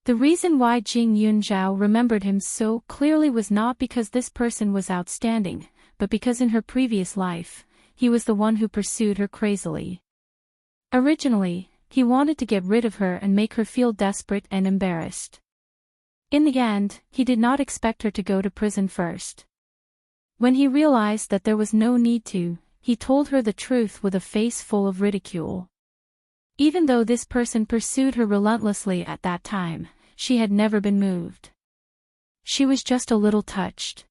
The reason why Jing Yunzhao remembered him so clearly was not because this person was outstanding, but because in her previous life, he was the one who pursued her crazily. Originally, he wanted to get rid of her and make her feel desperate and embarrassed. In the end, he did not expect her to go to prison first. When he realized that there was no need to, he told her the truth with a face full of ridicule. Even though this person pursued her relentlessly at that time, she had never been moved. She was just a little touched.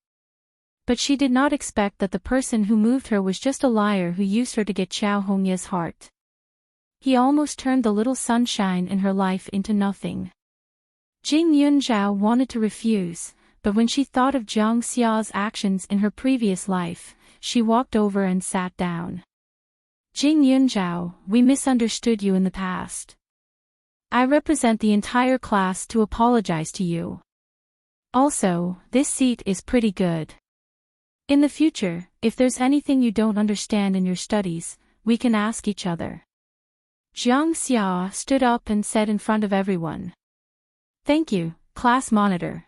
But she did not expect that the person who moved her was just a liar who used her to get Chao Hongye's heart. He almost turned the little sunshine in her life into nothing. Jing Yunzhao wanted to refuse, but when she thought of Jiang Xia's actions in her previous life, she walked over and sat down. Jing Yunzhao, we misunderstood you in the past. I represent the entire class to apologize to you. Also, this seat is pretty good. In the future, if there's anything you don't understand in your studies, we can ask each other. Jiang Xia stood up and said in front of everyone. Thank you, class monitor.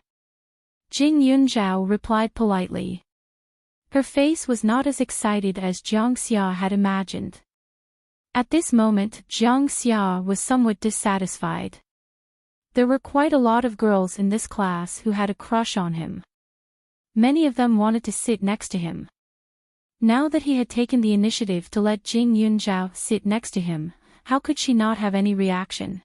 Jing Yunzhao replied politely. Her face was not as excited as Jiang Xia had imagined. At this moment, Jiang Xia was somewhat dissatisfied. There were quite a lot of girls in this class who had a crush on him. Many of them wanted to sit next to him. Now that he had taken the initiative to let Jing Yunzhao sit next to him, how could she not have any reaction?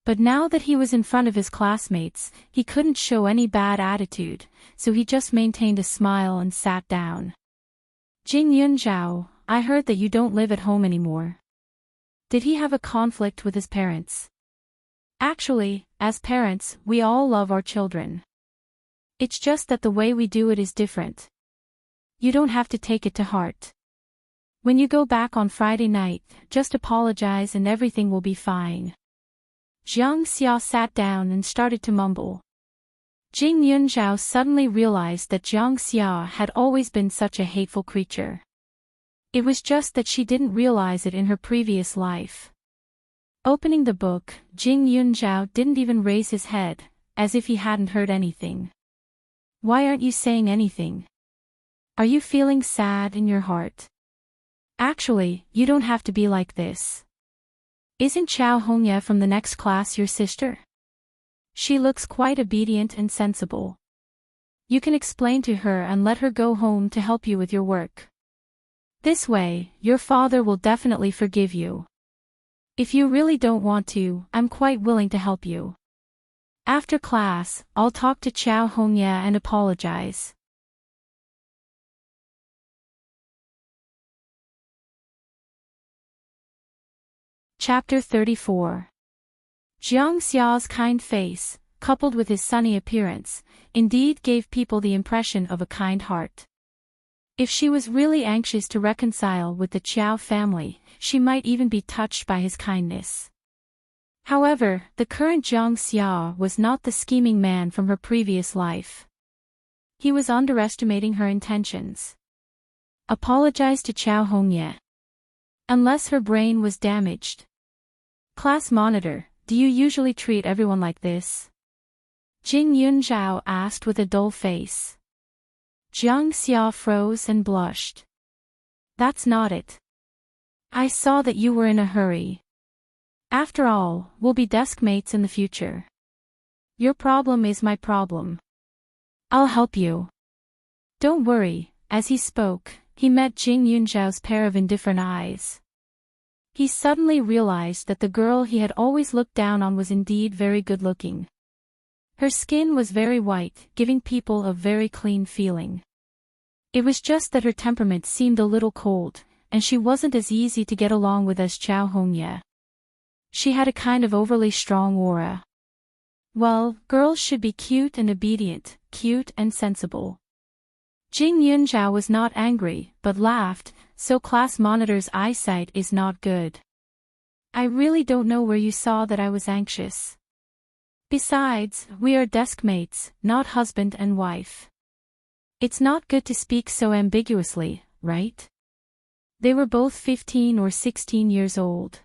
But now that he was in front of his classmates, he couldn't show any bad attitude, so he just maintained a smile and sat down. Jing Yunzhao, I heard that you don't live at home anymore. Did he have a conflict with his parents? Actually, as parents, we all love our children. It's just that the way we do it is different. You don't have to take it to heart. When you go back on Friday night, just apologize and everything will be fine. Jiang Xia sat down and started to mumble. Jing Yunzhao suddenly realized that Jiang Xia had always been such a hateful creature. It was just that she didn't realize it in her previous life. Opening the book, Jing Yunzhao didn't even raise his head, as if he hadn't heard anything. Why aren't you saying anything? Are you feeling sad in your heart? Actually, you don't have to be like this. Isn't Chao Hongye from the next class your sister? She looks quite obedient and sensible. You can explain to her and let her go home to help you with your work. This way, your father will definitely forgive you. If you really don't want to, I'm quite willing to help you. After class, I'll talk to Chao Hongye and apologize. Chapter 34. Jiang Xia's kind face, coupled with his sunny appearance, indeed gave people the impression of a kind heart. If she was really anxious to reconcile with the Chiao family, she might even be touched by his kindness. However, the current Jiang Xia was not the scheming man from her previous life. He was underestimating her intentions. Apologize to Chao Hongye. Unless her brain was damaged. Class monitor, do you usually treat everyone like this? Jing Yunzhao asked with a dull face. Jiang Xia froze and blushed. That's not it. I saw that you were in a hurry. After all, we'll be desk mates in the future. Your problem is my problem. I'll help you. Don't worry. As he spoke, he met Jing Yunzhao's pair of indifferent eyes. He suddenly realized that the girl he had always looked down on was indeed very good-looking. Her skin was very white, giving people a very clean feeling. It was just that her temperament seemed a little cold, and she wasn't as easy to get along with as Chao Hongye. She had a kind of overly strong aura. Well, girls should be cute and obedient, cute and sensible. Jing Yunzhao was not angry, but laughed, so class monitor's eyesight is not good. I really don't know where you saw that I was anxious. Besides, we are desk mates, not husband and wife. It's not good to speak so ambiguously, right? They were both 15 or 16 years old.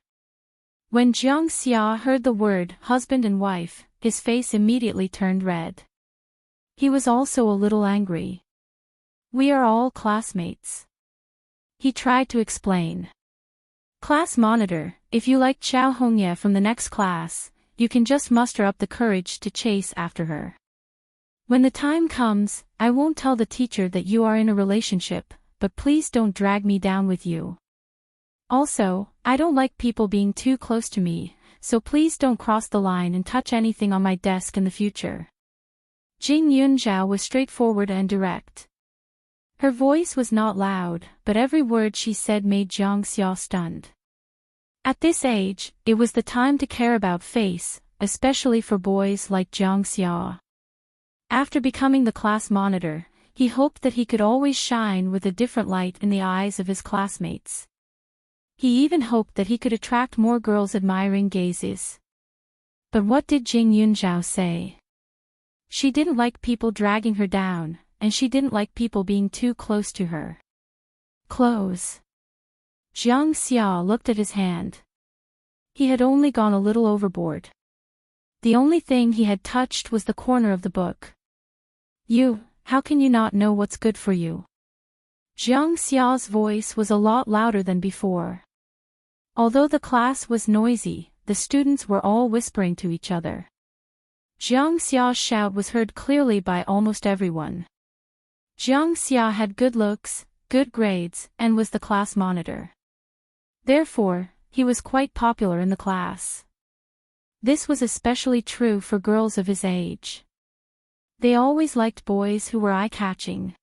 When Jiang Xia heard the word husband and wife, his face immediately turned red. He was also a little angry. We are all classmates. He tried to explain. Class monitor, if you like Chao Hongye from the next class, you can just muster up the courage to chase after her. When the time comes, I won't tell the teacher that you are in a relationship, but please don't drag me down with you. Also, I don't like people being too close to me, so please don't cross the line and touch anything on my desk in the future. Jing Yunzhao was straightforward and direct. Her voice was not loud, but every word she said made Jiang Xia stunned. At this age, it was the time to care about face, especially for boys like Jiang Xia. After becoming the class monitor, he hoped that he could always shine with a different light in the eyes of his classmates. He even hoped that he could attract more girls' admiring gazes. But what did Jing Yunzhao say? She didn't like people dragging her down, and she didn't like people being too close to her. Close. Jiang Xia looked at his hand. He had only gone a little overboard. The only thing he had touched was the corner of the book. How can you not know what's good for you? Jiang Xia's voice was a lot louder than before. Although the class was noisy, the students were all whispering to each other. Jiang Xia's shout was heard clearly by almost everyone. Jiang Xia had good looks, good grades, and was the class monitor. Therefore, he was quite popular in the class. This was especially true for girls of his age. They always liked boys who were eye-catching.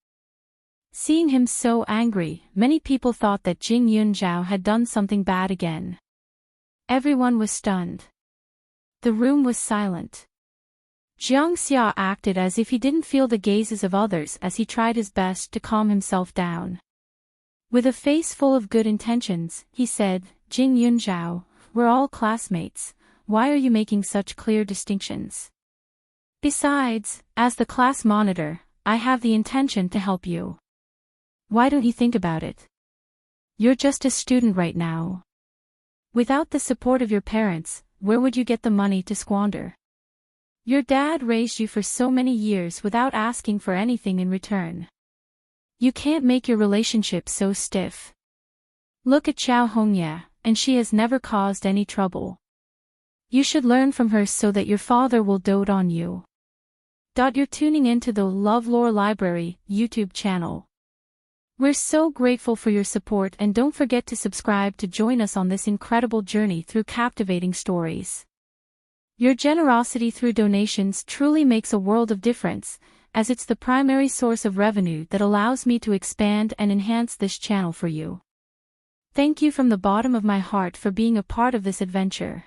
Seeing him so angry, many people thought that Jing Yunzhao had done something bad again. Everyone was stunned. The room was silent. Jiang Xia acted as if he didn't feel the gazes of others as he tried his best to calm himself down. With a face full of good intentions, he said, Jing Yunzhao, we're all classmates, why are you making such clear distinctions? Besides, as the class monitor, I have the intention to help you. Why don't you think about it? You're just a student right now. Without the support of your parents, where would you get the money to squander? Your dad raised you for so many years without asking for anything in return. You can't make your relationship so stiff. Look at Xiao Hongya, and she has never caused any trouble. You should learn from her so that your father will dote on you. You're tuning into the LoveLore Library YouTube channel. We're so grateful for your support, and don't forget to subscribe to join us on this incredible journey through captivating stories. Your generosity through donations truly makes a world of difference, as it's the primary source of revenue that allows me to expand and enhance this channel for you. Thank you from the bottom of my heart for being a part of this adventure.